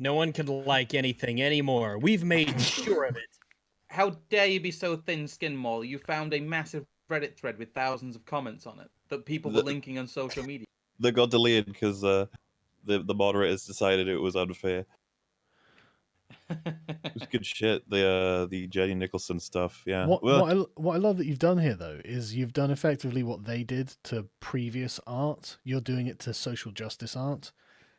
No one can like anything anymore. We've made sure of it. How dare you be so thin-skinned, Maul? You found a massive Reddit thread with thousands of comments on it that people were linking on social media. They got deleted because the moderators decided it was unfair. It was good shit. The Jenny Nicholson stuff, yeah. What Well, I love that you've done here though is you've done effectively what they did to previous art. You're doing it to social justice art.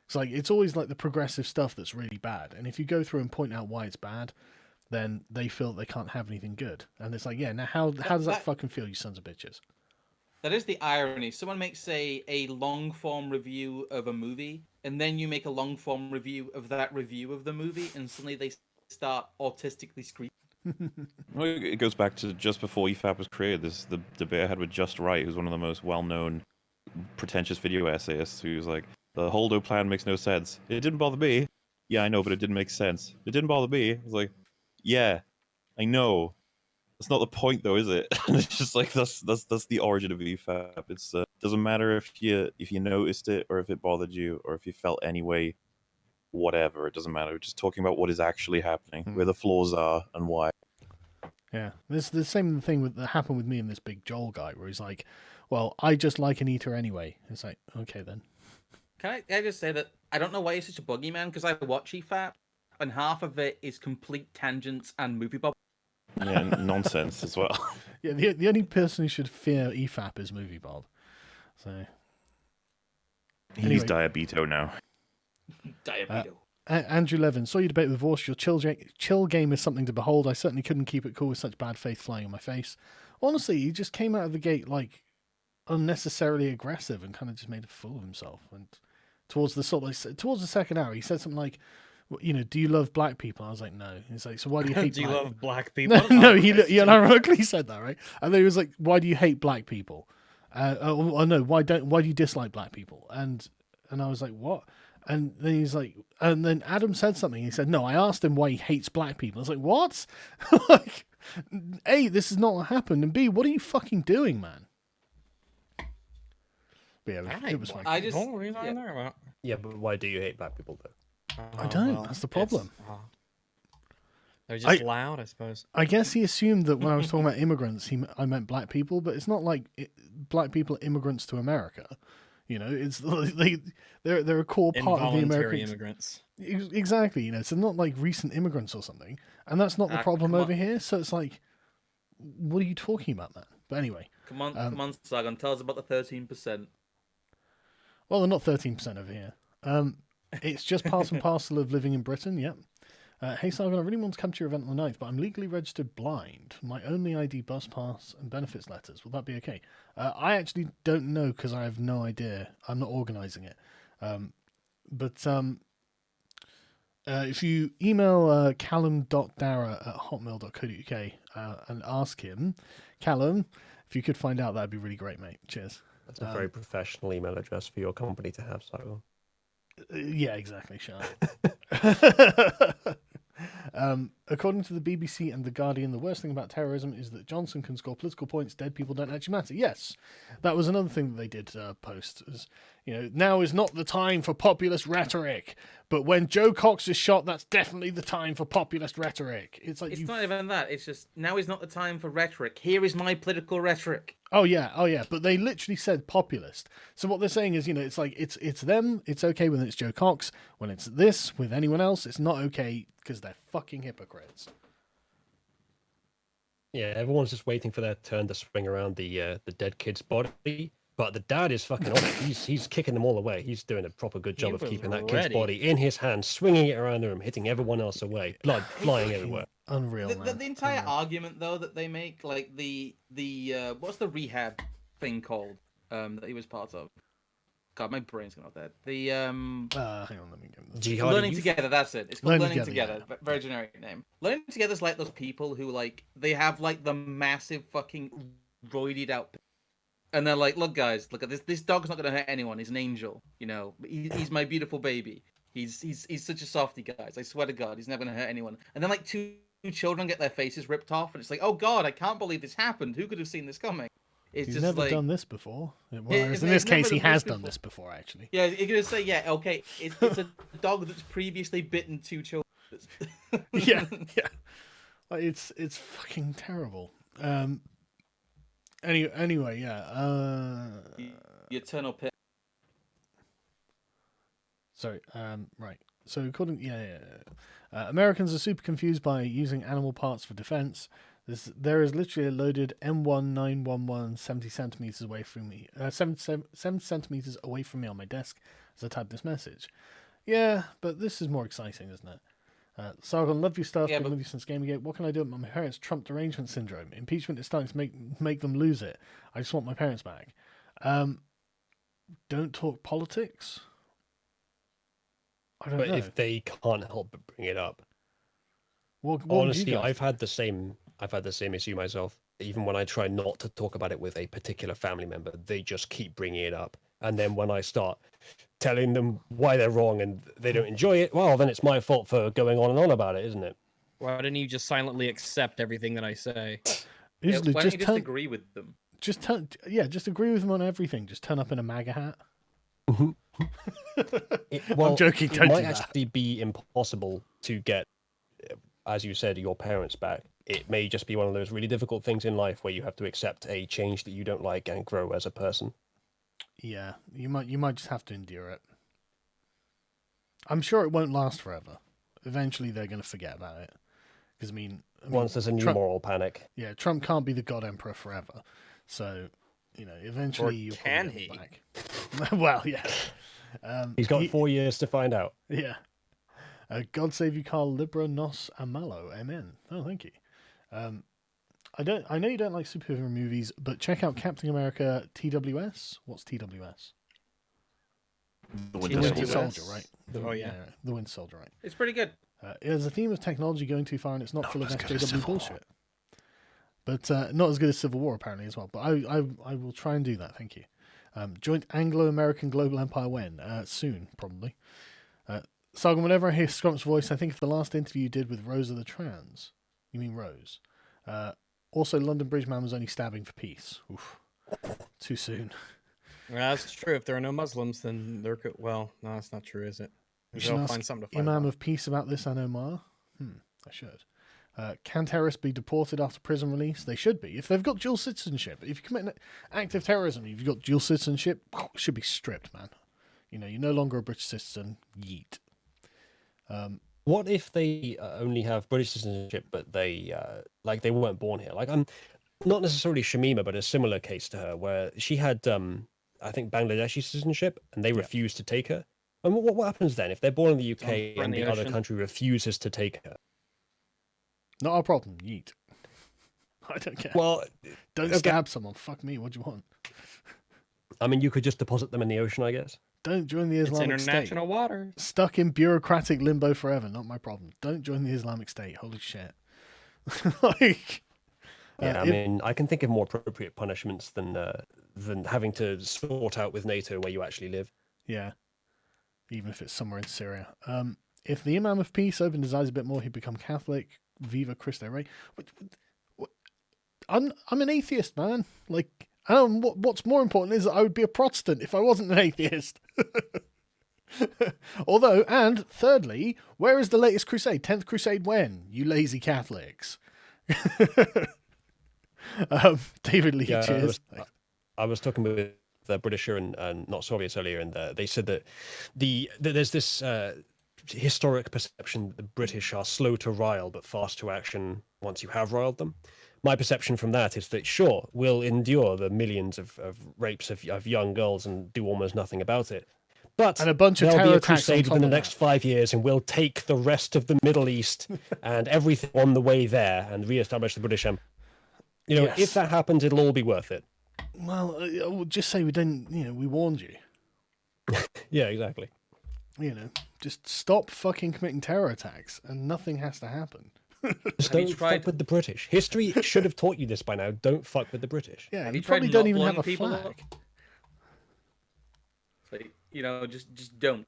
It's like it's always like the progressive stuff that's really bad, and if you go through and point out why it's bad, then they feel they can't have anything good. And it's like, yeah, now how does that fucking feel, you sons of bitches? That is the irony. Someone makes a long-form review of a movie, and then you make a long-form review of that review of the movie, and suddenly they start autistically screaming. well, it goes back to just before EFAP was created. This is the debate I had with Just Right, who's one of the most well-known, pretentious video essayists, who's like, the Holdo plan makes no sense. It didn't bother me. Yeah, I know, but it didn't make sense. It didn't bother me. It's like, yeah, I know. That's not the point, though, is it? It's just like that's the origin of EFAP. It's doesn't matter if you noticed it or if it bothered you or if you felt any way, whatever. It doesn't matter. We're just talking about what is actually happening, where the flaws are, and why. Yeah, there's the same thing that happened with me and this big Joel guy, where he's like, "Well, I just like Anita anyway." It's like, okay then. Can I just say that I don't know why he's such a boogeyman, because I watch EFAP, and half of it is complete tangents and movie bob. Yeah, nonsense as well. Yeah, the only person who should fear EFAP is Movie Bob. So He's Anyway. diabeto now. Diabeto. Andrew Levin, saw your debate with Vorst. Your chill game is something to behold. I certainly couldn't keep it cool with such bad faith flying in my face. Honestly, he just came out of the gate like, unnecessarily aggressive and kind of just made a fool of himself. And towards the second hour, he said something like, do you love black people? I was like, no. He's like, so why do you hate Do you black love black people? No, he unironically said that, right? And then he was like, why do you hate black people? No, why do you dislike black people? And I was like, what? And then he's like, and then Adam said something. He said, no, I asked him why he hates black people. I was like, what? Like, A, this is not what happened, and B, what are you fucking doing, man? But yeah, it was fine. Yeah, but why do you hate black people though? I don't. That's the problem. They're just loud, I suppose. I guess he assumed that when I was talking about immigrants, I meant black people, but it's not like black people are immigrants to America. It's they're a core part of the American immigrants. Exactly. So not like recent immigrants or something, and that's not the problem over here. So it's like, what are you talking about, man? But anyway, come on, Sargon, tell us about the 13%. Well, they're not 13% over here. It's just part and parcel of living in Britain. Yep. Hey, Sargon, I really want to come to your event on the 9th, but I'm legally registered blind. My only ID, bus pass, and benefits letters. Will that be okay? I actually don't know because I have no idea. I'm not organising it. But if you email callum.dara@hotmail.co.uk and ask him, Callum, if you could find out, that'd be really great, mate. Cheers. That's a very professional email address for your company to have, Sargon. Yeah, exactly, Sean. According to the BBC and The Guardian, the worst thing about terrorism is that Johnson can score political points. Dead people don't actually matter. Yes, that was another thing that they did post. Now is not the time for populist rhetoric. But when Joe Cox is shot, that's definitely the time for populist rhetoric. It's like it's not even that. It's just now is not the time for rhetoric. Here is my political rhetoric. Oh yeah. But they literally said populist. So what they're saying is, it's like it's them. It's okay when it's Joe Cox. When it's this with anyone else, it's not okay because they're fucking hypocrites. Yeah, everyone's just waiting for their turn to swing around the dead kid's body. But the dad is fucking on it. He's kicking them all away. He's doing a proper good job of keeping that kid's body in his hands, swinging it around the room, hitting everyone else away, blood flying everywhere. Unreal. The entire argument though that they make, like the what's the rehab thing called that he was part of? God, my brain's gone off there. The hang on, let me get Learning Together. That's it. It's called Learning Together. Yeah. Very generic name. Learning Together is like those people who they have like the massive fucking roided out. And they're like, look, guys, look at this. This dog's not going to hurt anyone. He's an angel, He's my beautiful baby. He's such a softy, guys. I swear to God, he's never going to hurt anyone. And then like two children get their faces ripped off, and it's like, oh God, I can't believe this happened. Who could have seen this coming? He's just never done this before. Whereas in this case, he has done this before, actually. Yeah, you're going to say, yeah, okay, it's a dog that's previously bitten two children. yeah. Like, it's fucking terrible. Anyway, yeah. The eternal pit. Sorry. Right. So according, Americans are super confused by using animal parts for defense. There is literally a loaded M1911 70 centimeters away from me, 7 centimeters away from me on my desk as I type this message. Yeah, but this is more exciting, isn't it? Sargon, love your stuff. Been with you since Gamergate. What can I do? My parents' Trump derangement syndrome. Impeachment is starting to make them lose it. I just want my parents back. Don't talk politics. I don't know. But if they can't help but bring it up, what honestly, I've had the same issue myself. Even when I try not to talk about it with a particular family member, they just keep bringing it up. And then when I start telling them why they're wrong and they don't enjoy it, well, then it's my fault for going on and on about it, isn't it? Why didn't you just silently accept everything that I say? Why don't you just agree with them? Just agree with them on everything. Just turn up in a MAGA hat. I'm joking. It might actually be impossible to get, as you said, your parents back. It may just be one of those really difficult things in life where you have to accept a change that you don't like and grow as a person. Yeah, you might just have to endure it. I'm sure it won't last forever. Eventually, they're going to forget about it. Because I mean, once there's a new moral panic. Yeah, Trump can't be the God Emperor forever. So, eventually you can he? Back. Well, yeah. He's got 4 years to find out. Yeah. God save you, Carl Libra Nos Amalo. Amen. Oh, thank you. I know you don't like superhero movies, but check out Captain America TWS. What's TWS? The The Winter Winter Soldier. Soldier, right? Oh, yeah. The Winter Soldier, right? It's pretty good. It has a theme of technology going too far, and it's not full of as good as SJW Civil War. bullshit. But not as good as Civil War apparently as well. But I will try and do that. Thank you. Joint Anglo-American global empire when? Soon, probably. Sargon, whenever I hear Scrump's voice, I think of the last interview you did with Rosa the Trans. You mean Rose? Also, London Bridge Man was only stabbing for peace. Oof. Too soon. That's true. If there are no Muslims, then they're good. Well, no, that's not true, is it? You They'll should find ask something to fight Imam about. of Peace about this, Anomar. I should. Can terrorists be deported after prison release? They should be. If they've got dual citizenship. If you commit an act of terrorism, if you've got dual citizenship, should be stripped, man. You know, you're no longer a British citizen. Yeet. What if they only have British citizenship, but they like they weren't born here? Like I'm not necessarily Shamima, but a similar case to her where she had I think Bangladeshi citizenship, and they refused to take her. And what happens then if they're born in the UK burn and the the other ocean. country refuses to take her? Not our problem. Yeet. I don't care. Well, Don't stab someone. Fuck me. What do you want? I mean, you could just deposit them in the ocean, I guess. Don't join the It's Islamic State. international water. Stuck in bureaucratic limbo forever. Not my problem. Don't join the Islamic State. Holy shit. Like, Yeah, I mean, I can think of more appropriate punishments than having to sort out with NATO where you actually live. yeah. Even if it's somewhere in Syria. If the Imam of Peace opened his eyes a bit more, he'd become Catholic. Viva Christo Rey. I'm an atheist, man. Like, what's more important is that I would be a Protestant if I wasn't an atheist. Although, and thirdly, where is the latest crusade? 10th crusade when? You lazy Catholics. David Lee, Yeah, cheers. I was talking with the Britisher and not Soviets earlier, and they said that there's this historic perception that the British are slow to rile but fast to action once you have riled them. My perception from that is that, sure, we'll endure the millions of rapes of young girls and do almost nothing about it. But And a bunch of there'll terror be a attacks on crusade top within the of next 5 years, and we'll take the rest of the Middle East and everything on the way there and re-establish the British Empire. You know, Yes. if that happens, it'll all be worth it. Well, I would just say we didn't, we warned you. Yeah, exactly. Just stop fucking committing terror attacks and nothing has to happen. Just Have you don't tried- fuck with the British. History should have taught you this by now. Don't fuck with the British. Yeah, Have you you tried probably don't not even have blowing a people flag. up? Like, just don't.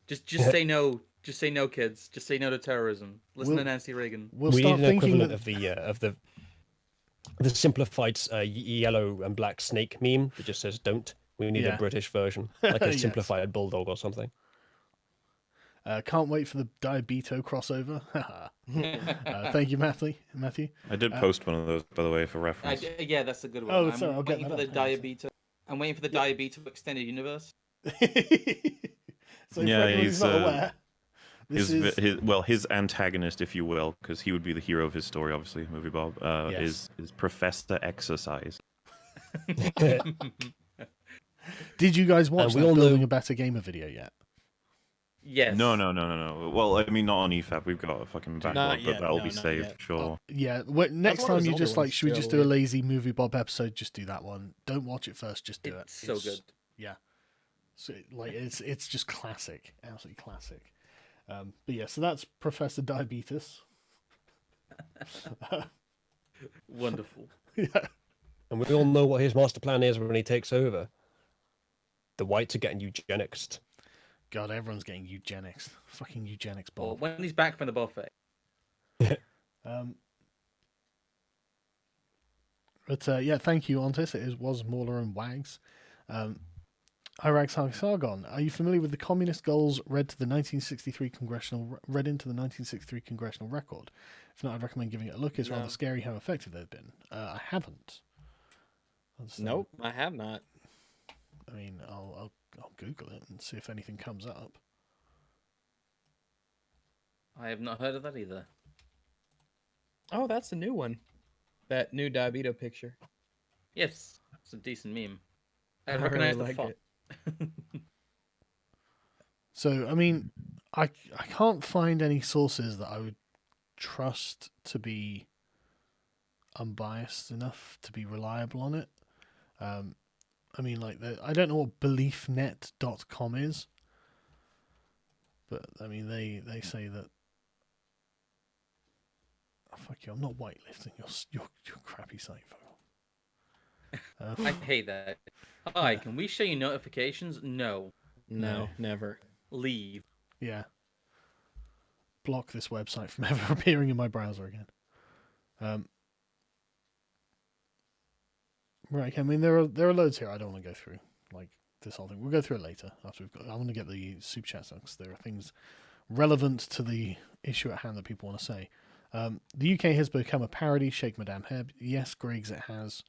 Just say no. Just say no, kids. Just say no to terrorism. Listen We'll- to Nancy Reagan. We'll We start need an thinking equivalent that of the simplified yellow and black snake meme that just says "don't." We need Yeah. a British version, like a Yes. simplified bulldog or something. Can't wait for the Diabito crossover. Thank you, Matthew. I did post one of those, by the way, for reference. Yeah, that's a good one. Oh, I'm sorry, I'll get waiting for that the up. Hang on a Diabito. I'm waiting for the Diabito extended universe. So for anyone who's not aware, this is his antagonist, if you will, because he would be the hero of his story, obviously, movie Bob, Yes. is Professor Exercise. Did you guys watch And we that all Building know- a Better Gamer video yet? Yes. No. Well, I mean, not on EFAP. We've got a fucking backlog, yet, but that'll no, be not saved, yet. sure. Yeah. Next one of time his you older just like, ones should we just still, do a yeah. lazy movie Bob episode? Just do that one. Don't watch it first. Just do it. It's so good. Yeah. So it's just classic, absolutely classic. But yeah, so that's Professor Diabetes. Wonderful. Yeah. And we all know what his master plan is when he takes over. The whites are getting eugenics. God, everyone's getting eugenics. Fucking eugenics, Well, Bob. when he's back from the buffet. But yeah, thank you, Ontis. It was Mauler and Wags. Iraq Sargon, are you familiar with the communist goals read into the 1963 congressional record? If not, I'd recommend giving it a look. It's rather No. scary how effective they've been. I haven't. Nope, I have not. I mean, I'll Google it and see if anything comes up. I have not heard of that either. Oh, that's a new one. That new Diabito picture. Yes, it's a decent meme. I I really recognize the like font. it. So, I mean, I can't find any sources that I would trust to be unbiased enough to be reliable on it. I mean, like, I don't know what beliefnet.com is, but I mean, they say that. Oh, fuck you! I'm not whitelisting your crappy site, I hate that. Hi, can we show you notifications? No. No, never. Leave. Yeah. Block this website from ever appearing in my browser again. Right. I mean, there are loads here. I don't want to go through like this whole thing. We'll go through it later after we've got. I want to get the super chats on because there are things relevant to the issue at hand that people want to say. The UK has become a parody. Shake Madame Heb. Yes, Griggs, it has.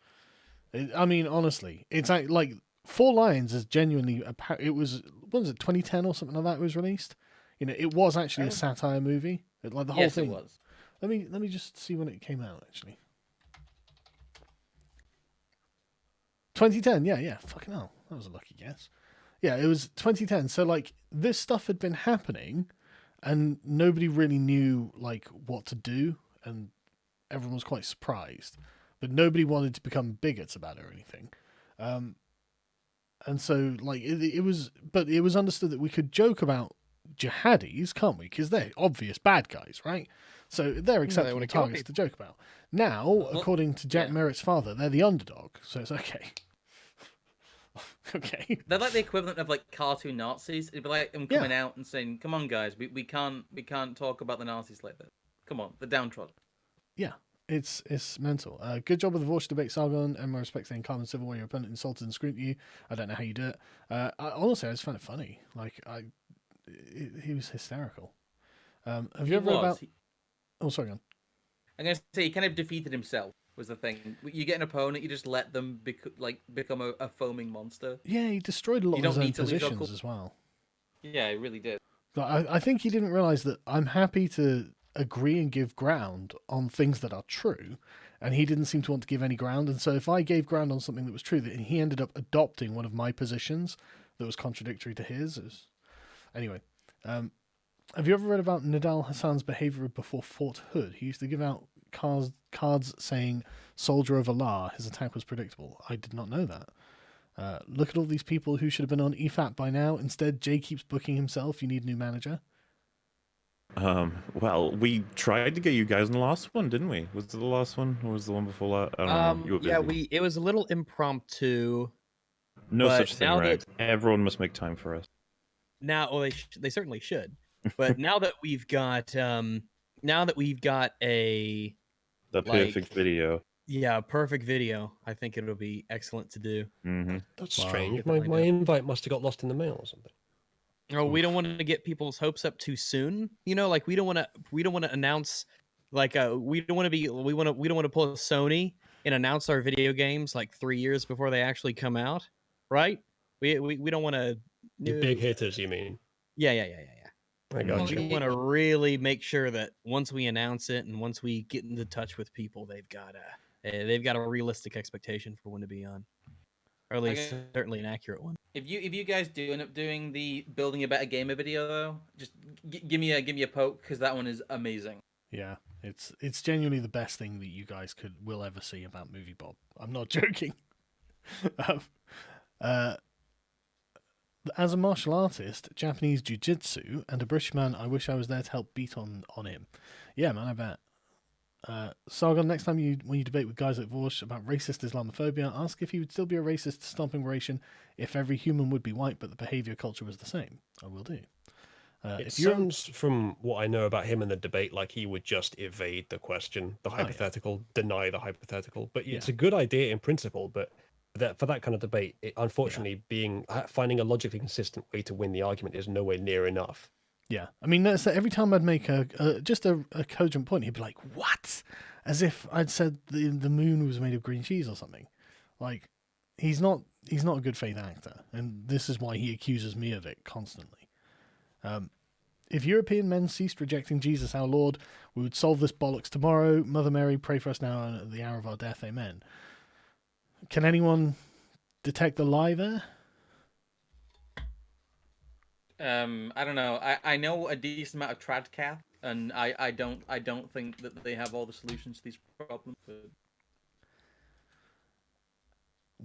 I mean, honestly, it's like Four Lions is genuinely it was, what was it, 2010 or something like that? It was released. You know, it was actually a satire movie. Like the whole thing. It was. Let me just see when it came out. Actually, 2010. Yeah. Fucking hell, that was a lucky guess. Yeah, it was 2010. So like this stuff had been happening, and nobody really knew like what to do, and everyone was quite surprised, but nobody wanted to become bigots about it or anything. And so like it was understood that we could joke about jihadis, can't we? Because they're obvious bad guys, right? So they're acceptable targets to joke about. Now, according to Jack Merritt's father, they're the underdog, so it's okay. Okay. They're like the equivalent of like cartoon Nazis. It'd be like them coming out and saying, "Come on, guys, we can't talk about the Nazis like that. Come on, the downtrodden." Yeah, it's mental. Good job with the Vorsh debate, Sargon, and my respect saying calm and civil when your opponent insulted and screamed at you. I don't know how you do it. Honestly, I just found it funny. Like he was hysterical. Have you ever read about? Oh, sorry, on. I'm gonna say he kind of defeated himself. Was the thing. You get an opponent, you just let them become a foaming monster. Yeah, he destroyed a lot of his own positions as well. Yeah, he really did. I think he didn't realize that I'm happy to agree and give ground on things that are true, and he didn't seem to want to give any ground. And so if I gave ground on something that was true, that he ended up adopting one of my positions that was contradictory to his. Anyway, have you ever read about Nidal Hassan's behavior before Fort Hood? He used to give out cards saying "Soldier of Allah." His attack was predictable. I did not know that. Look at all these people who should have been on EFAP by now. Instead, Jay keeps booking himself. You need a new manager. Well, we tried to get you guys in the last one, didn't we? Was it the last one, or was the one before that? I don't know. Yeah, it was a little impromptu. No such thing, right? Everyone must make time for us. Now, they certainly should. But now that we've got a the perfect video. Yeah, perfect video. I think it'll be excellent to do. Mm-hmm. That's strange. My invite must have got lost in the mail or something. Oh, we don't want to get people's hopes up too soon. You know, like we don't want to announce we don't want to pull a Sony and announce our video games like 3 years before they actually come out, right? We don't want to. The big hitters, you mean? Yeah. I got you. We want to really make sure that once we announce it and once we get into touch with people, they've got a realistic expectation for when to be on, or at least certainly an accurate one. If you guys do end up doing the building a better gamer video though, just give me a poke because that one is amazing. Yeah, it's genuinely the best thing that you guys will ever see about Movie Bob. I'm not joking. As a martial artist, Japanese jiu-jitsu, and a British man, I wish I was there to help beat on him. Yeah, man, I bet. Sargon, next time when you debate with guys at Vorsh about racist Islamophobia, ask if he would still be a racist stomping Ration if every human would be white but the behaviour culture was the same. I will do. It sounds, from what I know about him in the debate, like he would just evade the question, the hypothetical, deny the hypothetical. But it's a good idea in principle, but for that kind of debate, unfortunately, finding a logically consistent way to win the argument is nowhere near enough. Yeah, I mean, that's every time I'd make a cogent point, he'd be like, "What?" As if I'd said the moon was made of green cheese or something. Like, he's not a good faith actor, and this is why he accuses me of it constantly. If European men ceased rejecting Jesus our Lord, we would solve this bollocks tomorrow. Mother Mary, pray for us now and at the hour of our death. Amen. Can anyone detect the lie there? I don't know. I know a decent amount of tradcath, and I don't think that they have all the solutions to these problems. But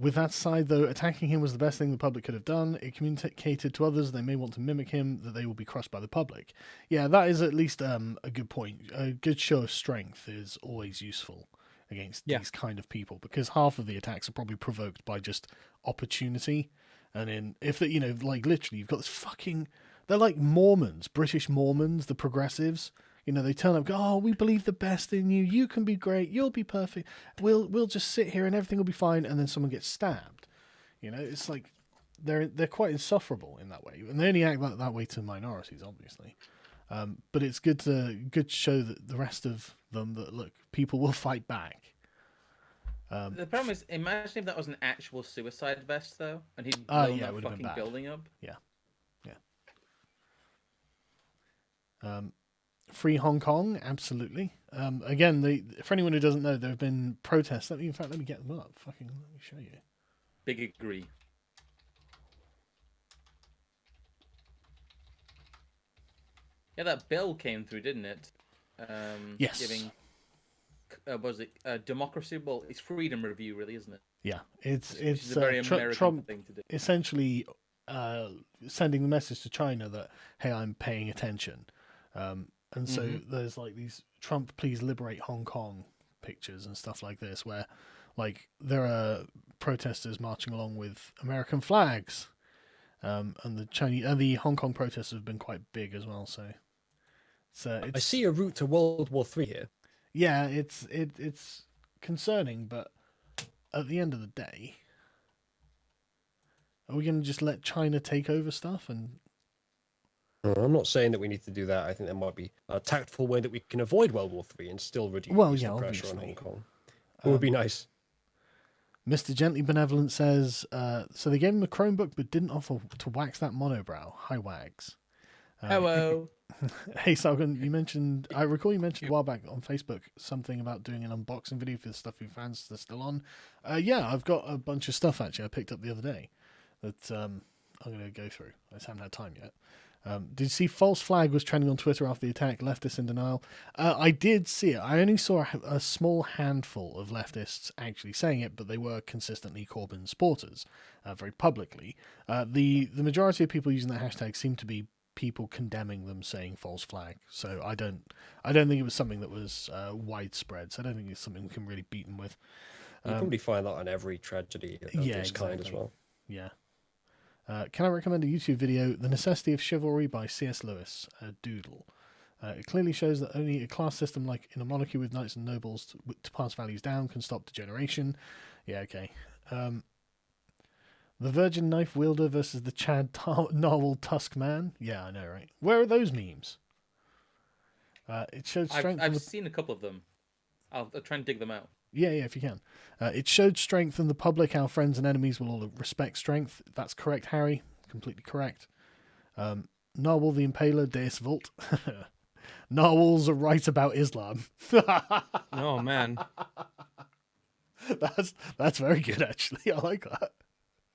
With that aside, though, attacking him was the best thing the public could have done. It communicated to others they may want to mimic him, that they will be crushed by the public. Yeah, that is at least a good point. A good show of strength is always useful against these kind of people, because half of the attacks are probably provoked by just opportunity. And if they, like literally, you've got this fucking, they're like Mormons, British Mormons, the progressives. They turn up, go, oh, we believe the best in you. You can be great. You'll be perfect. We'll just sit here and everything will be fine. And then someone gets stabbed. It's like they're quite insufferable in that way, and they only act that way to minorities, obviously. But it's good to show that the rest of them that look, people will fight back. The problem is, imagine if that was an actual suicide vest, though, and he'd blown that fucking building up. Yeah. Free Hong Kong, absolutely. Again, for anyone who doesn't know, there have been protests. Let me get them up. Let me show you. Big agree. Yeah, that bill came through, didn't it? Yes. Giving, was it democracy? Well, it's freedom review, really, isn't it? Yeah, it's a very American Trump thing to do. Essentially, sending the message to China that, hey, I'm paying attention. And so there's like these Trump, please liberate Hong Kong pictures and stuff like this, where like there are protesters marching along with American flags, and the Hong Kong protests have been quite big as well. So I see a route to World War III here. Yeah, it's concerning, but at the end of the day, are we going to just let China take over stuff? And I'm not saying that we need to do that. I think there might be a tactful way that we can avoid World War III and still reduce the pressure on Hong Kong. It would be nice. Mr. Gently Benevolent says, so they gave him a Chromebook but didn't offer to wax that monobrow. Hi, wags. Hello. Hey, Salgan, I recall you mentioned a while back on Facebook something about doing an unboxing video for the stuff your fans are still on. Yeah, I've got a bunch of stuff, actually, I picked up the other day that I'm going to go through. I just haven't had time yet. Did you see false flag was trending on Twitter after the attack? Leftists in denial. I did see it. I only saw a small handful of leftists actually saying it, but they were consistently Corbyn supporters, very publicly. The majority of people using that hashtag seem to be people condemning them, saying false flag. So I don't think it was something that was widespread. So I don't think it's something we can really beat them with. You probably find that on every tragedy of this kind as well. Yeah. Can I recommend a YouTube video, The Necessity of Chivalry by C.S. Lewis, Doodle? It clearly shows that only a class system like in a monarchy with knights and nobles to pass values down can stop degeneration. Yeah, okay. The Virgin Knife Wielder versus the Chad Narwhal Tusk Man. Yeah, I know, right? Where are those memes? It showed strength. I've seen a couple of them. I'll try and dig them out. Yeah, if you can. It showed strength in the public. Our friends and enemies will all respect strength. That's correct, Harry. Completely correct. Narwhal the Impaler, Deus Vult. Narwhals are right about Islam. Oh, man. That's very good, actually. I like that.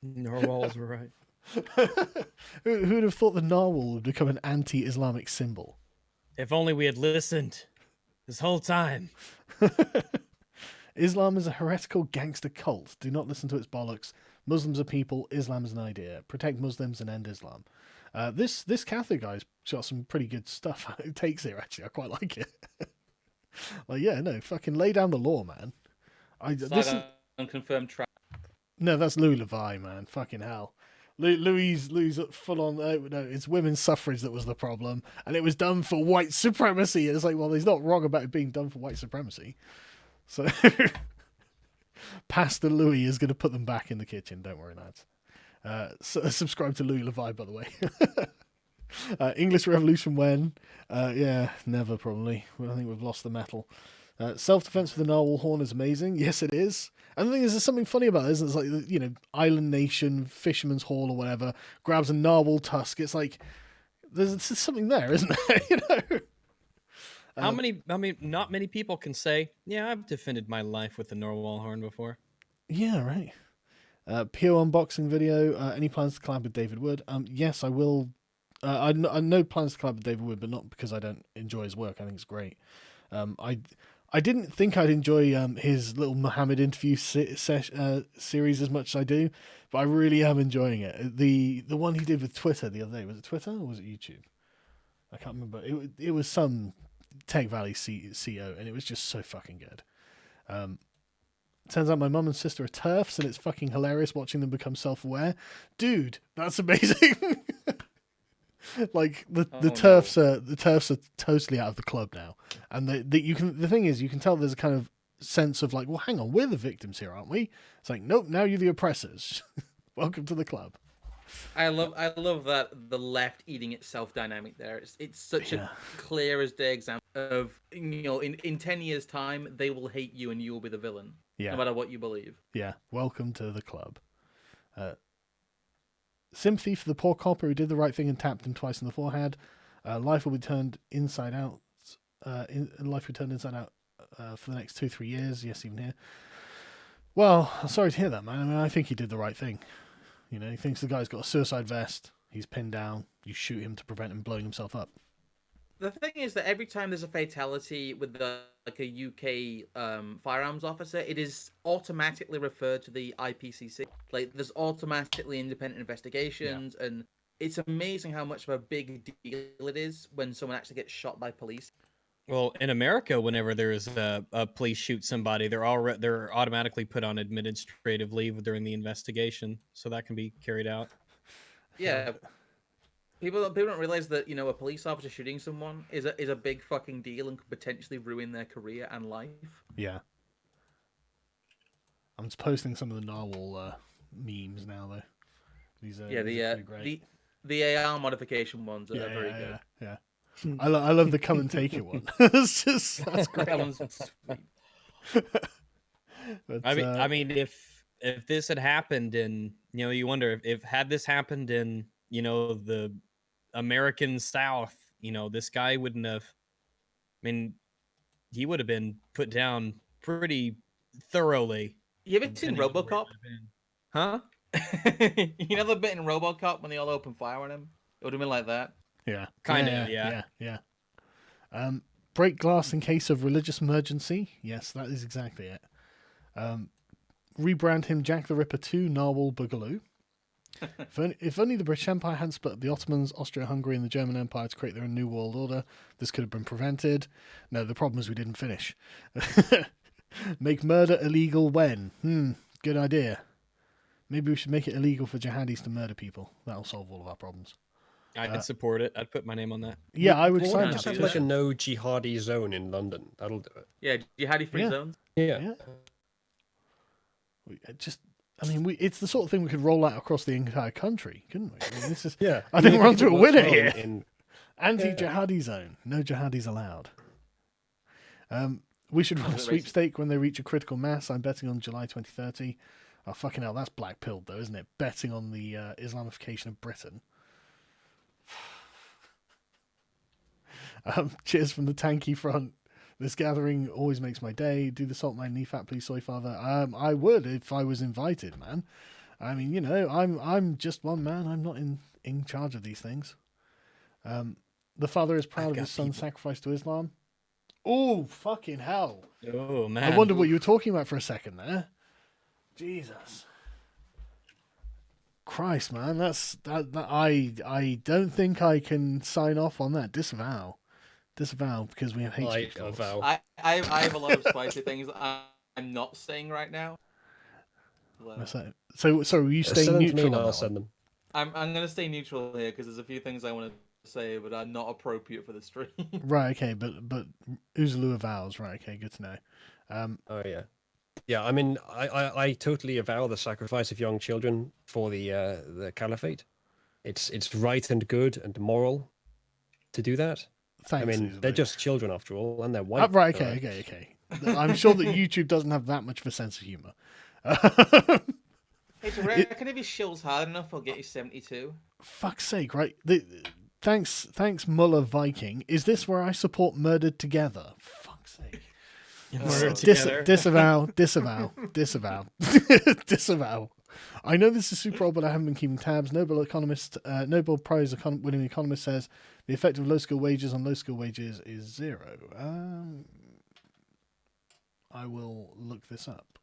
Narwhals were right. Who'd have thought the narwhal would become an anti-Islamic symbol? If only we had listened this whole time. Islam is a heretical gangster cult. Do not listen to its bollocks. Muslims are people. Islam is an idea. Protect Muslims and end Islam. This Catholic guy's got some pretty good stuff. It takes here, actually. I quite like it. Like, yeah, no, fucking lay down the law, man. This is unconfirmed track. No, that's Louis Levi, man. Fucking hell. Louis full on. No, it's women's suffrage that was the problem, and it was done for white supremacy. It's like, well, he's not wrong about it being done for white supremacy. So, Pastor Louis is going to put them back in the kitchen. Don't worry, lads. So subscribe to Louis Levi, by the way. English Revolution when? Yeah, never probably. I think we've lost the metal. Self-defense with the narwhal horn is amazing. Yes, it is. And the thing is, there's something funny about this. It's like, Island Nation, Fisherman's Hall or whatever, grabs a narwhal tusk. It's like, there's something there, isn't there? Not many people can say, yeah, I've defended my life with the narwhal horn before. Yeah, right. PO unboxing video. Any plans to collab with David Wood? Yes, I will. I know plans to collab with David Wood, but not because I don't enjoy his work. I think it's great. I didn't think I'd enjoy his little Muhammad interview series as much as I do, but I really am enjoying it. The one he did with Twitter the other day, was it Twitter or was it YouTube? I can't remember. It was some Tech Valley CEO, and it was just so fucking good. Turns out my mum and sister are TERFs, and it's fucking hilarious watching them become self-aware. Dude, that's amazing. Like the TERFs are totally out of the club now, and the thing is, you can tell there's a kind of sense of like, well, hang on, we're the victims here, aren't we? It's like, nope, now you're the oppressors. Welcome to the club. I love that the left eating itself dynamic there. It's such a clear as day example of, you know, in 10 years time they will hate you and you will be the villain, no matter what you believe. Yeah, welcome to the club. Sympathy for the poor copper who did the right thing and tapped him twice in the forehead. Life will be turned inside out. Life will be turned inside out for the next 2-3 years. Yes, even here. Well, I'm sorry to hear that, man. I mean, I think he did the right thing. You know, he thinks the guy's got a suicide vest. He's pinned down. You shoot him to prevent him blowing himself up. The thing is that every time there's a fatality with a UK firearms officer, it is automatically referred to the IPCC. Like, there's automatically independent investigations, and it's amazing how much of a big deal it is when someone actually gets shot by police. Well, in America, whenever there's a police shoot somebody, they're automatically put on administrative leave during the investigation, so that can be carried out. Yeah. People don't realize that, you know, a police officer shooting someone is a big fucking deal and could potentially ruin their career and life. Yeah. I'm just posting some of the narwhal memes now, though. These are great. The AR modification ones are very good. Yeah. I love the come and take it one. That's great. That one's sweet. But, I mean, if this had happened in, you know, you wonder if had this happened in, you know, the American South, you know, this guy wouldn't have. I mean, he would have been put down pretty thoroughly. You ever seen RoboCop? Huh? You know the bit in RoboCop when they all open fire on him? It would have been like that. Yeah. Kind of, yeah. Break glass in case of religious emergency. Yes, that is exactly it. Rebrand him Jack the Ripper 2, Narwhal Boogaloo. If only the British Empire hadn't split up the Ottomans, Austria-Hungary, and the German Empire to create their own new world order, this could have been prevented. No, the problem is we didn't finish. Make murder illegal when? Good idea. Maybe we should make it illegal for jihadis to murder people. That'll solve all of our problems. I'd support it. I'd put my name on that. Yeah, I would sign just that. have like a no jihadi zone in London. That'll do it. Yeah, jihadi-free zones. Yeah. It's the sort of thing we could roll out across the entire country, couldn't we? I mean, this is. Yeah. I think we're onto a winner here. In... Anti-jihadi zone. No jihadis allowed. We should run a sweepstake when they reach a critical mass. I'm betting on July 2030. Oh, fucking hell, that's black-pilled, though, isn't it? Betting on the Islamification of Britain. Cheers from the tanky front. This gathering always makes my day. Do the salt mine knee fat, please, soy father. I would if I was invited, man. I mean, you know, I'm just one man. I'm not in charge of these things. The father is proud of his son's sacrifice to Islam. Oh, fucking hell. Oh, man. I wonder what you were talking about for a second there. Jesus. Christ, man. I don't think I can sign off on that. Disavow, because we have hate speech laws. I have a lot of spicy things I'm not saying right now. So are you staying neutral? I'll send them. I'm going to stay neutral here because there's a few things I want to say, but are not appropriate for the stream. Right. Okay. But Uzulu avows. Right. Okay. Good to know. Oh yeah. Yeah. I mean, I totally avow the sacrifice of young children for the caliphate. It's right and good and moral to do that. Thanks, I mean, Uzulu. they're just children after all, and they're white. Right. Okay. I'm sure that YouTube doesn't have that much of a sense of humor. Hey, do you reckon if he shills hard enough, he'll get you 72? Fuck's sake, right? Thanks, Muller Viking. Is this where I support Murdered Together? Fuck's sake. Disavow. Disavow. I know this is super old, but I haven't been keeping tabs. Nobel Prize winning economist says the effect of low skill wages on low skill wages is 0. I will look this up.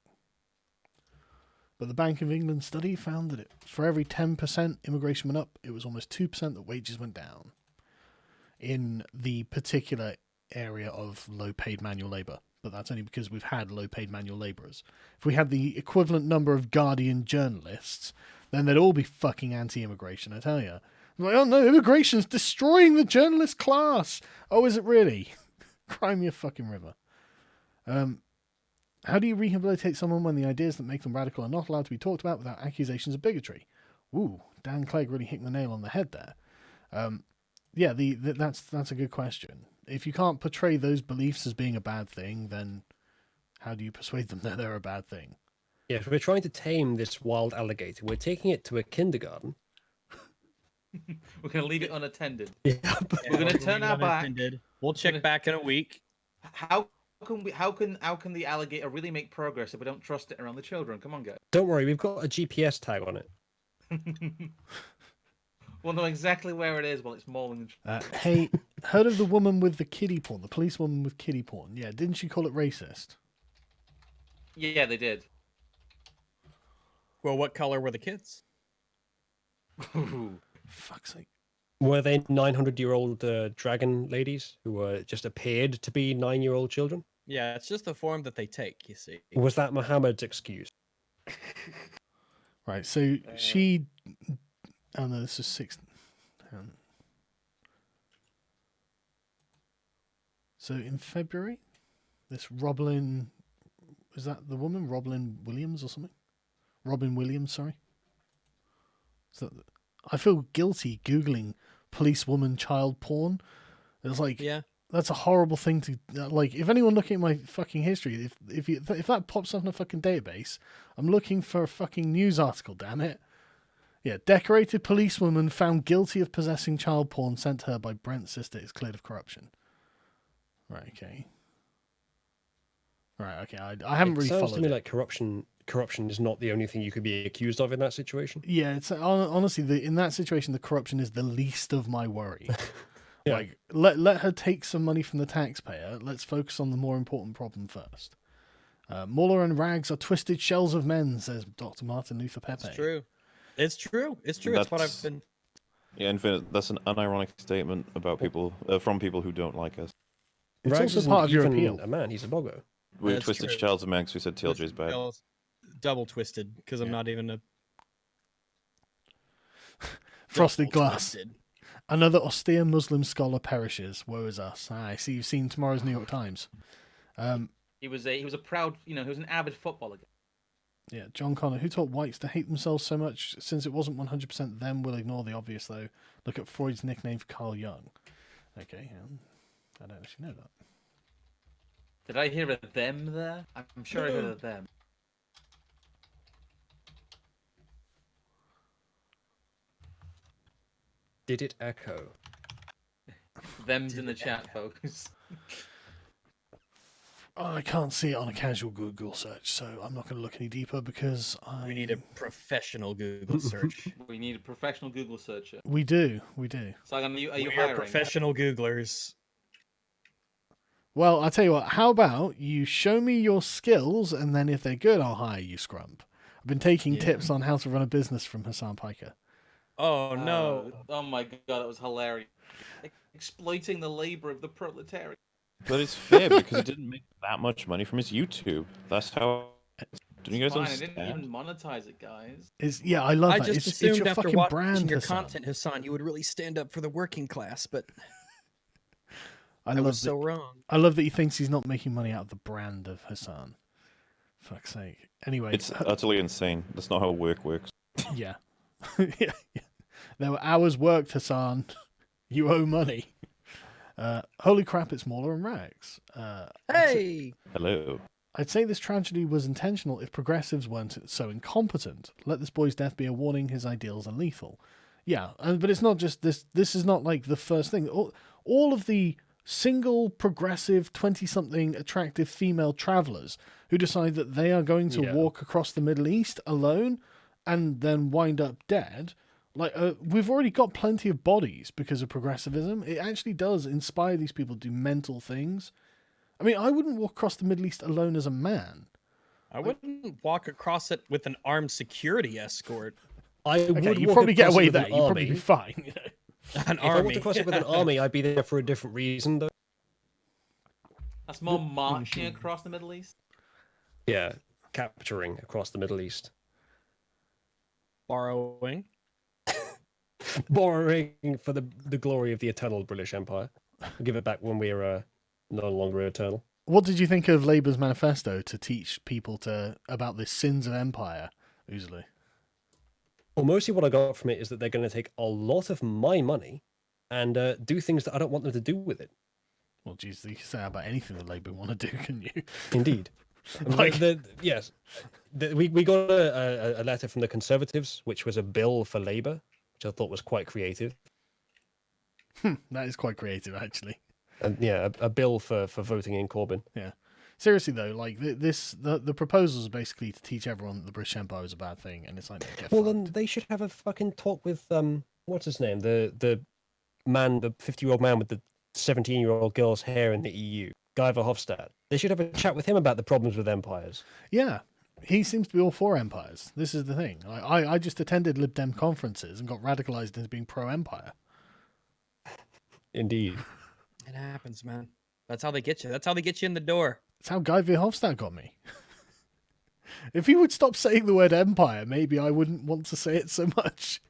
But the Bank of England study found that for every 10% immigration went up, it was almost 2% that wages went down in the particular area of low-paid manual labour. But that's only because we've had low-paid manual labourers. If we had the equivalent number of Guardian journalists, then they'd all be fucking anti-immigration, I tell you. Like, oh no, immigration's destroying the journalist class. Oh, is it really? Cry me a fucking river. How do you rehabilitate someone when the ideas that make them radical are not allowed to be talked about without accusations of bigotry? Ooh, Dan Clegg really hit the nail on the head there. That's a good question. If you can't portray those beliefs as being a bad thing, then how do you persuade them that they're a bad thing? Yeah, if we're trying to tame this wild alligator, we're taking it to a kindergarten. We're going to leave it unattended. Yeah, We're going to turn our back. We'll check back in a week. How can the alligator really make progress if we don't trust it around the children? Come on, guys. Don't worry, we've got a GPS tag on it. We'll know exactly where it is while it's mauling. Hey, heard of the woman with the kiddie porn, the policewoman with kiddie porn? Yeah, didn't she call it racist? Yeah, they did. Well, what color were the kids? Fuck's sake. Were they 900-year-old dragon ladies who just appeared to be 9-year-old children? Yeah, it's just the form that they take, you see. Was that Muhammad's excuse? Right, so she... Oh no, this is 6... So in February, this Roblin... Is that the woman? Roblin Williams or something? Robin Williams, sorry. So I feel guilty Googling policewoman child porn. It's like, yeah, that's a horrible thing to... Like, if anyone looking at my fucking history, if that pops up in a fucking database, I'm looking for a fucking news article, damn it. Yeah, decorated policewoman found guilty of possessing child porn sent to her by Brent's sister is cleared of corruption. Right, okay. Right, okay. I haven't really followed it. Sounds to me like corruption is not the only thing you could be accused of in that situation. Yeah, it's honestly, in that situation, the corruption is the least of my worry. Yeah. Like, let her take some money from the taxpayer. Let's focus on the more important problem first. Muller and rags are twisted shells of men, says Dr. Martin Luther Pepe. It's true. It's true. It's true. That's what I've been... Yeah, Infinite, that's an unironic statement about people, from people who don't like us. It's also part of your appeal. A man, he's a boggo. We're twisted shells of men who said TLJ's bad. Double twisted, because I'm not even a... Frosted glass. Twisted. Another austere Muslim scholar perishes. Woe is us. I see you've seen tomorrow's New York Times. He was a proud, he was an avid footballer. Yeah, John Connor. Who taught whites to hate themselves so much? Since it wasn't 100% them, we'll ignore the obvious, though. Look at Freud's nickname for Carl Jung. Okay, I don't actually know that. Did I hear a them there? I'm sure I heard a them. Did it echo? Them's in the chat, folks. I can't see it on a casual Google search, so I'm not going to look any deeper because We need a professional Google search. We need a professional Google searcher. We do. So are you we hiring? are professional Googlers. Well, I'll tell you what, how about you show me your skills, and then if they're good, I'll hire you, Scrump. I've been taking tips on how to run a business from Hassan Piker. Oh, no. Oh, my God, that was hilarious. Exploiting the labor of the proletariat. But it's fair because he didn't make that much money from his YouTube. That's how... Didn't you guys understand? I didn't even monetize it, guys. I love that. I just it's assumed your after fucking watching brand, your Hassan. content, Hassan, you would really stand up for the working class, but... I was so wrong. I love that he thinks he's not making money out of the brand of Hassan. Fuck's sake. Anyway. It's utterly insane. That's not how work works. Yeah. Yeah. There were hours worked, Hassan. You owe money. Holy crap, it's Mauler and Rags. Hey! Hello. I'd say this tragedy was intentional if progressives weren't so incompetent. Let this boy's death be a warning his ideals are lethal. Yeah, but it's not just this. This is not like the first thing. All of the single progressive 20-something attractive female travelers who decide that they are going to walk across the Middle East alone and then wind up dead. Like, we've already got plenty of bodies because of progressivism. It actually does inspire these people to do mental things. I mean, I wouldn't walk across the Middle East alone as a man. I wouldn't walk across it with an armed security escort. I Okay, would you walk probably get across it away with an there. You'd probably be army. fine. You know? An If I army. walked across it with an army, I'd be there for a different reason, though. That's more marching across the Middle East. Yeah, capturing across the Middle East. Borrowing. Borrowing for the glory of the eternal British Empire. We'll give it back when we're no longer eternal. What did you think of Labour's manifesto to teach people about the sins of empire, Oozly? Well, mostly what I got from it is that they're going to take a lot of my money and do things that I don't want them to do with it. Well, geez, you can say about anything that Labour want to do, can you? Indeed. Like- Yes. We got a letter from the Conservatives, which was a bill for Labour, which I thought was quite creative. That is quite creative, actually. And yeah, a bill for voting in Corbyn. Yeah. Seriously though, like the proposals are basically to teach everyone that the British Empire is a bad thing, and it's like, no, get Well, fucked. then they should have a fucking talk with what's his name, the man, the 50-year-old man with the 17-year-old girl's hair in the EU, Guy Verhofstadt. They should have a chat with him about the problems with empires. Yeah, he seems to be all for empires. This is the thing. I just attended Lib Dem conferences and got radicalized into being pro-empire. Indeed. It happens, man. That's how they get you. That's how they get you in the door. It's how Guy Verhofstadt got me. If he would stop saying the word empire, maybe I wouldn't want to say it so much.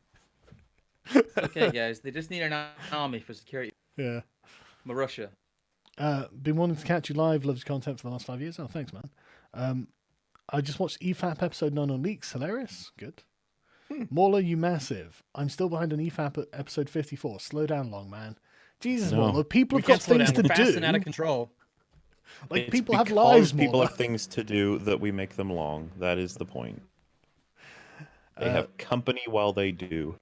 Okay, guys, they just need an army for security. Yeah. Russia. Been wanting to catch you live, loves content for the last 5 years. Oh, thanks, man. I just watched EFAP episode 9 on leaks. Hilarious. Good. Mauler, you massive. I'm still behind on EFAP at episode 54. Slow down, long man. Jesus, No. Mauler, people We have got can't slow things down. to We're fast and out of do. control. Like, It's people have because lives, people Mauler. have things to do that we make them long. That is the point. They have company while they do.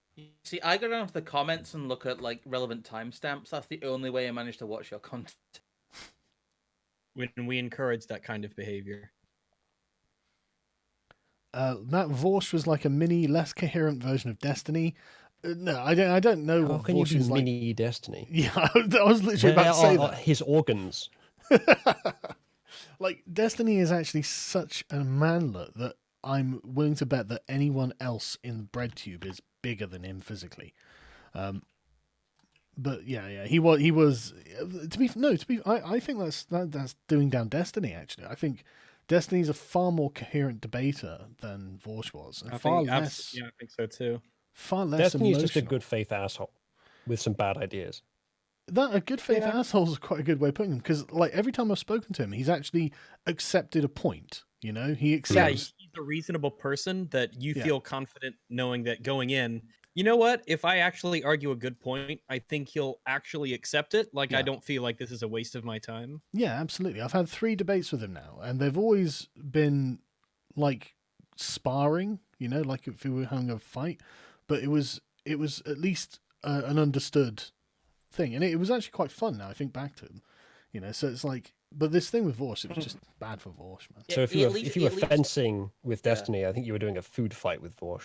See, I go down to the comments and look at like relevant timestamps. That's the only way I manage to watch your content. When we encourage that kind of behavior. That Vorsh was like a mini, less coherent version of Destiny. No, I don't know How what can you Vorsh do is like. mini Destiny? Yeah, I was literally about to say that. His organs. Like, Destiny is actually such a manlet that I'm willing to bet that anyone else in the bread tube is bigger than him physically. But yeah, he was. I think that's doing down Destiny. Actually, I think Destiny's a far more coherent debater than Vorsh was, and I far think, less. yeah, I think so too. Far less Destiny is emotional. just a good faith asshole with some bad ideas. That a good faith asshole is quite a good way of putting him, because like every time I've spoken to him, he's actually accepted a point. You know, he Yeah, accepts. he's a reasonable person that you Yeah. feel confident knowing that going in, you know what? If I actually argue a good point, I think he'll actually accept it. Like, Yeah. I don't feel like this is a waste of my time. Yeah, absolutely. I've had 3 debates with him now, and they've always been like sparring. You know, like if we were having a fight, but it was at least an understood thing, and it was actually quite fun. Now I think back to him, you know. So it's like, but this thing with Vorsh, it was just bad for Vorsh, man. Yeah, So if you at were, least- if you were at least- fencing with Destiny, I think you were doing a food fight with Vorsh.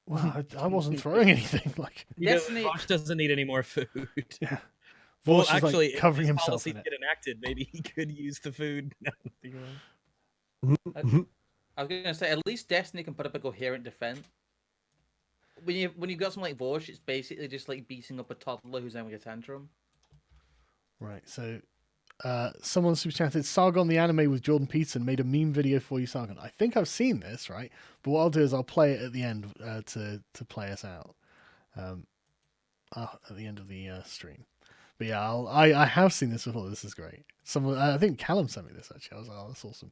Well, I wasn't throwing anything. Like, Destiny- Josh doesn't need any more food. yeah, Well, Vorsh is actually, like covering if his himself policies in it. get enacted, maybe he could use the food. I was gonna say, at least Destiny can put up a coherent defense. When you've got something like Vorsh, it's basically just like beating up a toddler who's having a tantrum. Right. So, someone super chatted. Sargon the anime with Jordan Peterson made a meme video for you, Sargon. I think I've seen this, right? But what I'll do is I'll play it at the end to play us out. At the end of the stream. But yeah, I have seen this before. This is great. Someone, I think Callum sent me this actually. I was like, oh, that's awesome.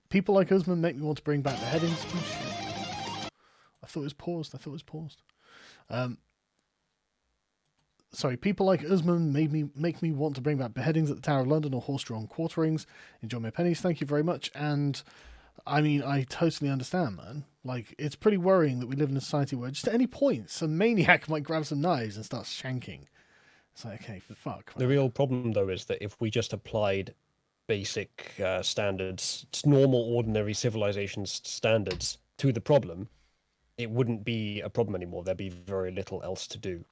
People like Usman make me want to bring back the headings. Oh, shit. I thought it was paused. Sorry, people like Usman make me want to bring back beheadings at the Tower of London or horse-drawn quarterings. Enjoy my pennies. Thank you very much. And I mean, I totally understand, man. Like, it's pretty worrying that we live in a society where just at any point, some maniac might grab some knives and start shanking. It's like, okay, fuck. The real problem, though, is that if we just applied basic standards, normal, ordinary civilization standards to the problem, it wouldn't be a problem anymore. There'd be very little else to do.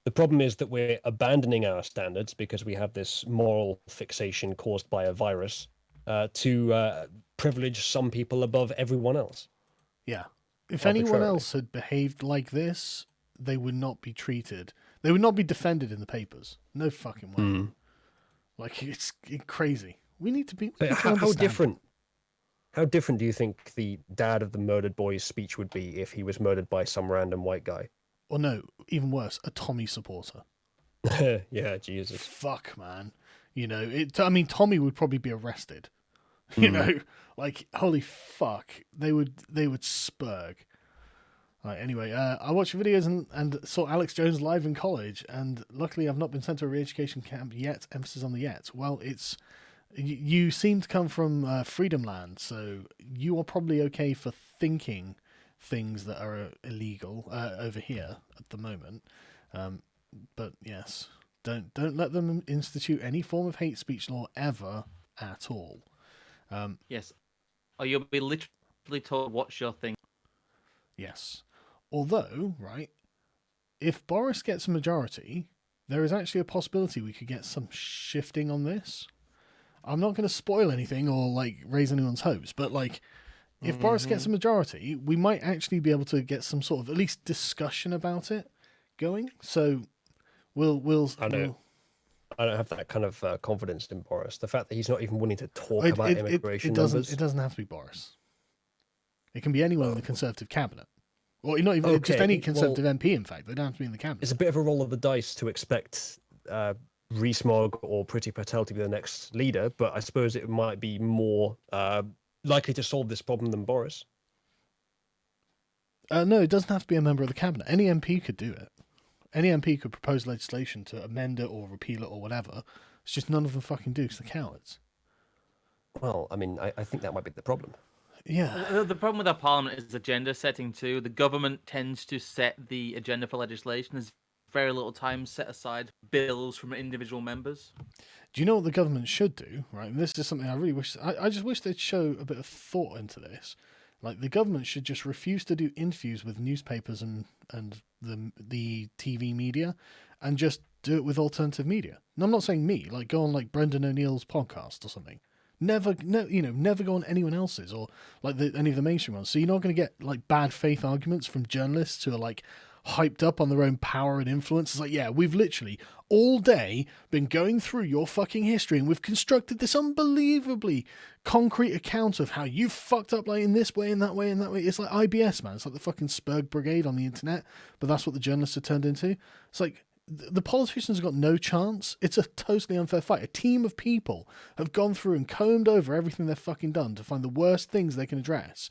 The problem is that we're abandoning our standards because we have this moral fixation caused by a virus to privilege some people above everyone else. Yeah. If anyone Arbitrarily. else had behaved like this, they would not be treated. They would not be defended in the papers. No fucking way. Mm. Like, it's crazy. We need to be. But need to how understand. different? How different do you think the dad of the murdered boy's speech would be if he was murdered by some random white guy? Or no, even worse, a Tommy supporter. Yeah, Jesus. Fuck, man. You know, I mean, Tommy would probably be arrested. You know, like, holy fuck, they would spurg. Right, anyway, I watched videos and saw Alex Jones live in college, and luckily I've not been sent to a re-education camp yet. Emphasis on the yet. Well, it's you seem to come from Freedom Land, so you are probably okay for thinking things that are illegal over here at the moment. But yes, don't let them institute any form of hate speech law ever at all. Yes, or you'll be literally told what's your thing. Yes. Although, right, if Boris gets a majority, there is actually a possibility we could get some shifting on this. I'm not going to spoil anything or like raise anyone's hopes, but like, if Boris gets a majority, we might actually be able to get some sort of at least discussion about it going. So we'll I don't have that kind of confidence in Boris. The fact that he's not even willing to talk about immigration numbers. It doesn't have to be Boris. It can be anyone in the Conservative cabinet. Or not even just any Conservative MP, in fact. They don't have to be in the cabinet. It's a bit of a roll of the dice to expect Rees-Mogg or Priti Patel to be the next leader, but I suppose it might be more likely to solve this problem than Boris. No, it doesn't have to be a member of the cabinet. Any MP could do it. Any MP could propose legislation to amend it or repeal it or whatever. It's just none of them fucking do because they're cowards. Well, I mean, I think that might be the problem. Yeah. The problem with our parliament is agenda setting too. The government tends to set the agenda for legislation. There's very little time set aside for bills from individual members. Do you know what the government should do? Right, and this is something I really wish. I just wish they'd show a bit of thought into this. Like, the government should just refuse to do interviews with newspapers and the TV media, and just do it with alternative media. And I'm not saying me. Like, go on like Brendan O'Neill's podcast or something. Never go on anyone else's or like any of the mainstream ones. So you're not going to get like bad faith arguments from journalists who are like hyped up on their own power and influence. It's like, yeah, we've literally all day been going through your fucking history and we've constructed this unbelievably concrete account of how you fucked up like in this way and that way and that way. It's like IBS, man. It's like the fucking Spurg Brigade on the internet, but that's what the journalists have turned into. It's like the politicians have got no chance. It's a totally unfair fight. A team of people have gone through and combed over everything they've fucking done to find the worst things they can address.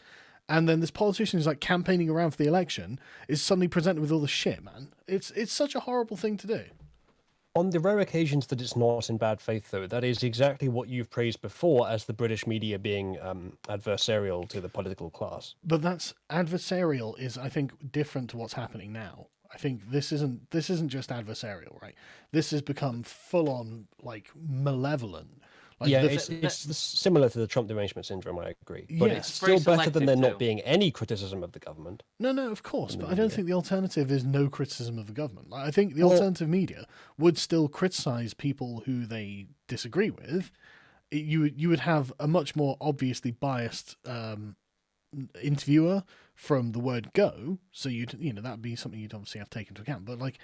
And then this politician who's like campaigning around for the election is suddenly presented with all the shit, man. It's such a horrible thing to do. On the rare occasions that it's not in bad faith, though, that is exactly what you've praised before as the British media being adversarial to the political class. But that's adversarial is, I think, different to what's happening now. I think this isn't just adversarial, right? This has become full on like malevolent. Like yeah, it's similar to the Trump derangement syndrome. I agree, but Yeah. it's still Very better than there selective not being any criticism of the government. No, of course, In the but I don't media. think the alternative is no criticism of the government. Like, I think the alternative media would still criticize people who they disagree with. You would have a much more obviously biased interviewer from the word go, so that'd be something you'd obviously have to take into account. But like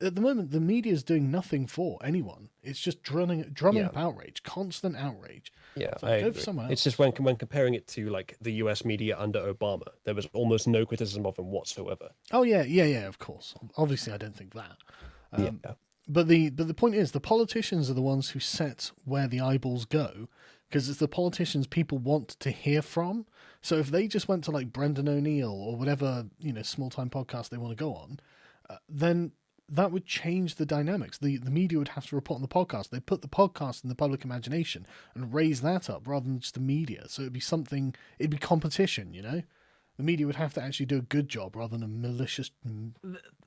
at the moment, the media is doing nothing for anyone. It's just drumming up outrage, constant outrage. Yeah, It's like, I go agree. for someone It's else. just when comparing it to like the U.S. media under Obama, there was almost no criticism of him whatsoever. Oh yeah, of course. Obviously, I don't think that. Yeah. But the point is, the politicians are the ones who set where the eyeballs go, because it's the politicians people want to hear from. So if they just went to like Brendan O'Neill or whatever small time podcast they want to go on, then that would change the dynamics. The media would have to report on the podcast. They put the podcast in the public imagination and raise that up rather than just the media. So it'd be competition. The media would have to actually do a good job rather than a malicious,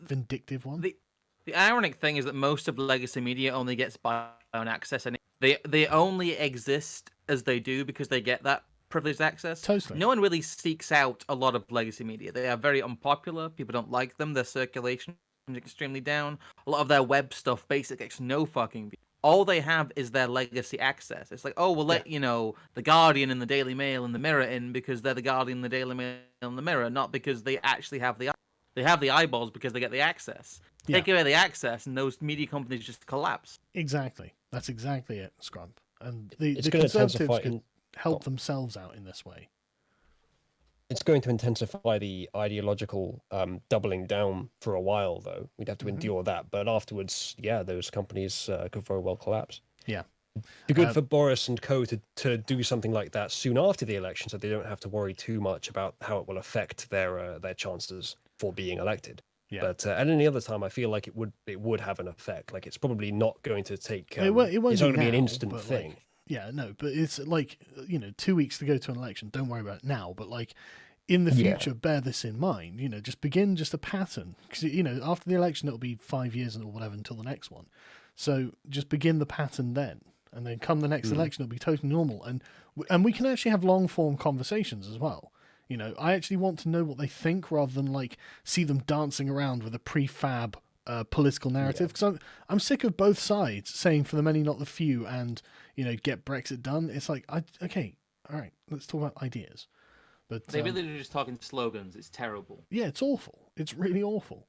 vindictive one. The ironic thing is that most of legacy media only gets bio-own access, and they only exist as they do because they get that privileged access. Totally. No one really seeks out a lot of legacy media. They are very unpopular. People don't like them. Their circulation extremely down. A lot of their web stuff basically gets no fucking view. All they have is their legacy access. It's like, oh, we'll let the Guardian and the Daily Mail and the Mirror in because they're the Guardian, the Daily Mail, and the Mirror, not because they actually have they have the eyeballs because they get the access. Take away the access, and those media companies just collapse. Exactly. That's exactly it, Scrump. And the It's going to Conservatives intensify could help themselves out in this way. It's going to intensify the ideological doubling down for a while, though. We'd have to endure that. But afterwards, those companies could very well collapse. Yeah. Be good for Boris and co to do something like that soon after the election, so they don't have to worry too much about how it will affect their chances for being elected. Yeah. But at any other time, I feel like it would have an effect. Like, it's probably not going to take. It won't it's not going to be an instant thing. Like, yeah, no, but it's like 2 weeks to go to an election. Don't worry about it now, but like in the future, bear this in mind. Just begin just a pattern because after the election it'll be 5 years or whatever until the next one. So just begin the pattern then. And then come the next election, it'll be totally normal. And we can actually have long form conversations as well. I actually want to know what they think rather than like see them dancing around with a prefab political narrative. Because I'm sick of both sides saying for the many, not the few, and get Brexit done. It's like, okay, all right, let's talk about ideas. But they really are just talking slogans. It's terrible. Yeah, it's awful. It's really awful.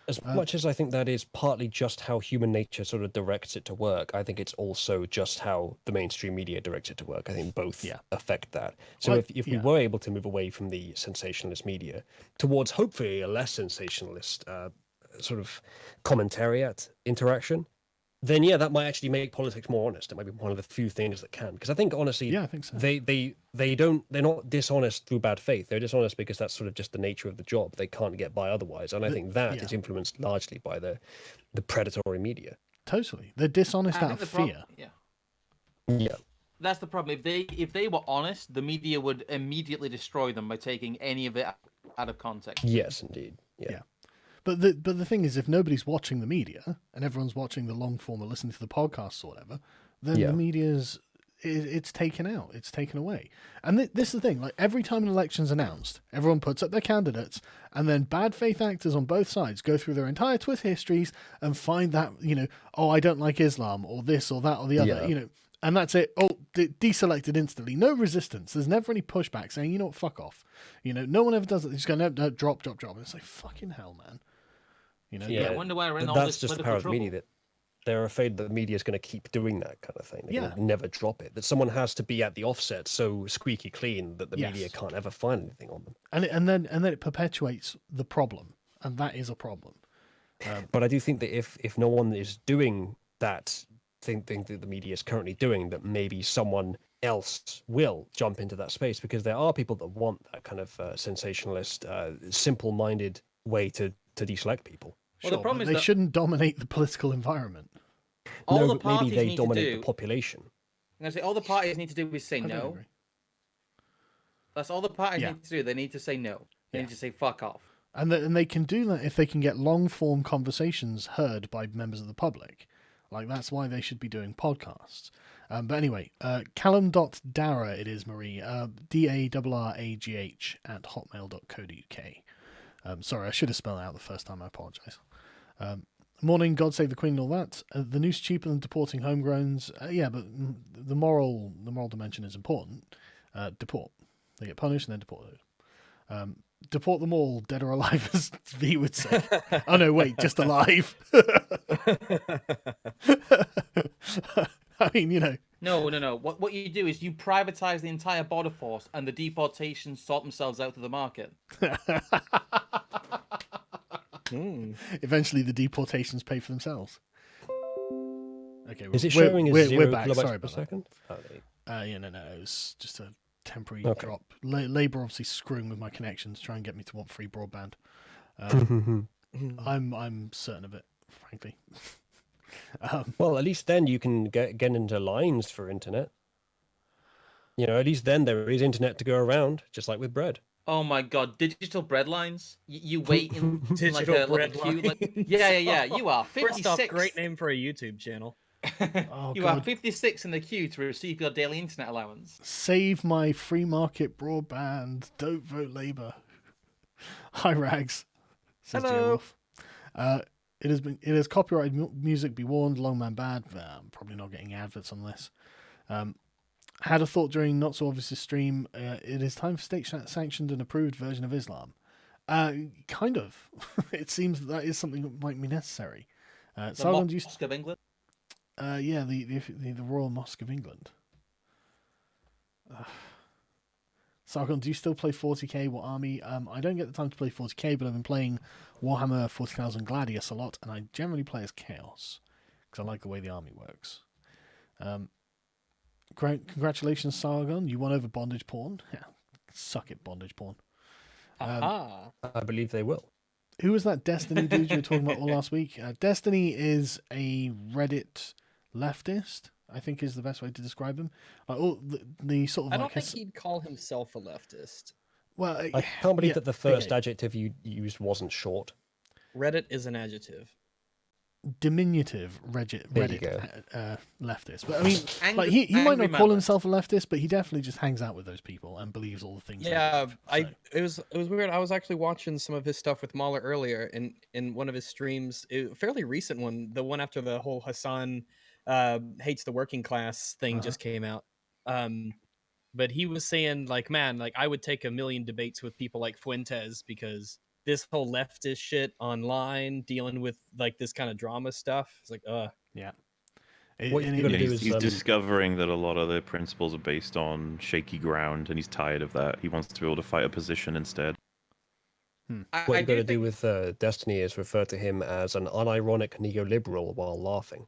As much as I think that is partly just how human nature sort of directs it to work, I think it's also just how the mainstream media directs it to work. I think both affect that. So if we were able to move away from the sensationalist media towards hopefully a less sensationalist sort of commentariat interaction, then that might actually make politics more honest. It might be one of the few things that can. Because I think honestly, I think so. they're not dishonest through bad faith. They're dishonest because that's sort of just the nature of the job. They can't get by otherwise. And I think that is influenced largely by the predatory media. Totally. They're dishonest out of fear. Yeah. That's the problem. If they were honest, the media would immediately destroy them by taking any of it out of context. Yes, indeed. Yeah. But the thing is, if nobody's watching the media and everyone's watching the long form or listening to the podcasts or whatever, then the media's it's taken out, it's taken away. And this is the thing: like every time an election's announced, everyone puts up their candidates, and then bad faith actors on both sides go through their entire Twitter histories and find that oh, I don't like Islam or this or that or the other, and that's it. Oh, deselected instantly. No resistance. There's never any pushback saying, what, fuck off. No one ever does it. They just go, no, drop. And it's like, fucking hell, man. I wonder why we're in all that's this just the political power of trouble. media, that they're afraid that the media is going to keep doing that kind of thing. They're going to never drop it. That someone has to be at the offset so squeaky clean that the media can't ever find anything on them. And then it perpetuates the problem, and that is a problem. But I do think that if no one is doing that thing that the media is currently doing, that maybe someone else will jump into that space, because there are people that want that kind of sensationalist, simple-minded way to deselect people. Well, the problem is they shouldn't dominate the political environment. All the but maybe parties they need dominate to do, the population. I'm going to say all the parties need to do is say I don't no. agree. That's all the parties need to do. They need to say no. They need to say fuck off. And they can do that if they can get long-form conversations heard by members of the public. Like, that's why they should be doing podcasts. But anyway, Callum.Darragh, it is, Marie, DARRAGH @hotmail.co.uk. Sorry, I should have spelled it out the first time. I apologise. Morning, God save the Queen and all that. The noose cheaper than deporting homegrowns. But the moral dimension is important. Deport. They get punished and then deported. Deport them all, dead or alive, as V would say. Oh no, wait, just alive. I mean, No. What you do is you privatize the entire border force, and the deportations sort themselves out to the market. Eventually, the deportations pay for themselves. Okay, is it showing as 0 we're back. kilobytes Sorry per about second? that. No. It was just a temporary drop. Labour obviously screwing with my connections, trying to get me to want free broadband. I'm certain of it, frankly. Well, at least then you can get into lines for internet. At least then there is internet to go around, just like with bread. Oh my God, digital bread lines. You wait in Digital bread queue. lines. Yeah. You are 56. First off, great name for a YouTube channel. You are 56 in the queue to receive your daily internet allowance. Save my free market broadband. Don't vote Labour. Hi, Rags. Says Hello. Wolf. It has copyrighted music. Be warned, long man bad. I'm probably not getting adverts on this. Had a thought during Not So Obvious stream. It is time for state-sanctioned and approved version of Islam. Kind of. It seems that is something that might be necessary. Sargon, Mosque of England? Yeah, the Royal Mosque of England. Sargon, do you still play 40k? What army? I don't get the time to play 40k, but I've been playing Warhammer 40,000 Gladius a lot, and I generally play as Chaos, because I like the way the army works. Congratulations, Sargon. You won over bondage porn. Yeah, suck it, bondage porn. Aha. I believe they will. Who was that Destiny dude you were talking about all last week? Destiny is a Reddit leftist, I think is the best way to describe him. Like all the sort of. I don't think he'd call himself a leftist. Well, I can't believe that the first adjective you used wasn't short. Reddit is an adjective. Diminutive Reddit leftist, but I mean, like he might angry not call man. himself a leftist, but he definitely just hangs out with those people and believes all the things. Yeah, they believe, it was weird. I was actually watching some of his stuff with Mahler earlier, and in one of his streams, a fairly recent one, the one after the whole Hassan hates the working class thing just came out. But he was saying like, man, like I would take a million debates with people like Fuentes because this whole leftist shit online dealing with like this kind of drama stuff. It's like, yeah. What you gotta do is He's discovering that a lot of their principles are based on shaky ground, and he's tired of that. He wants to be able to fight a position instead. What you got to do with Destiny is refer to him as an unironic neoliberal while laughing.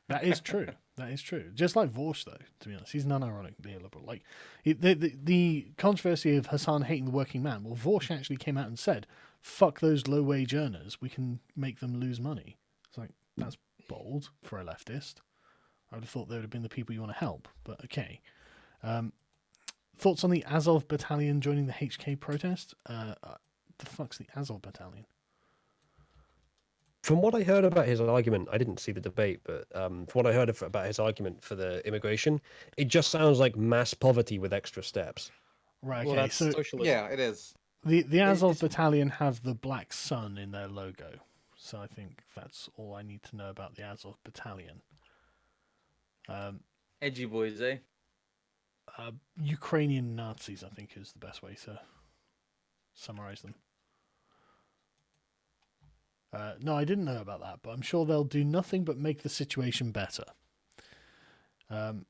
That is true. That is true. Just like Vorsh, though, to be honest, he's an unironic neoliberal. Like the controversy of Hassan hating the working man. Well, Vorsh actually came out and said, "Fuck those low-wage earners. We can make them lose money." It's like that's bold for a leftist. I would have thought they would have been the people you want to help, but okay. Thoughts on the Azov Battalion joining the HK protest? The fuck's the Azov Battalion? From what I heard about his argument, I didn't see the debate, but from what I heard about his argument for the immigration, it just sounds like mass poverty with extra steps. Right, okay. well, that's So socialism. Yeah, it is. the Azov Battalion have the black sun in their logo. So I think that's all I need to know about the Azov Battalion. Edgy boys, eh? Ukrainian Nazis, I think, is the best way to summarize them. No, I didn't know about that, but I'm sure they'll do nothing but make the situation better. And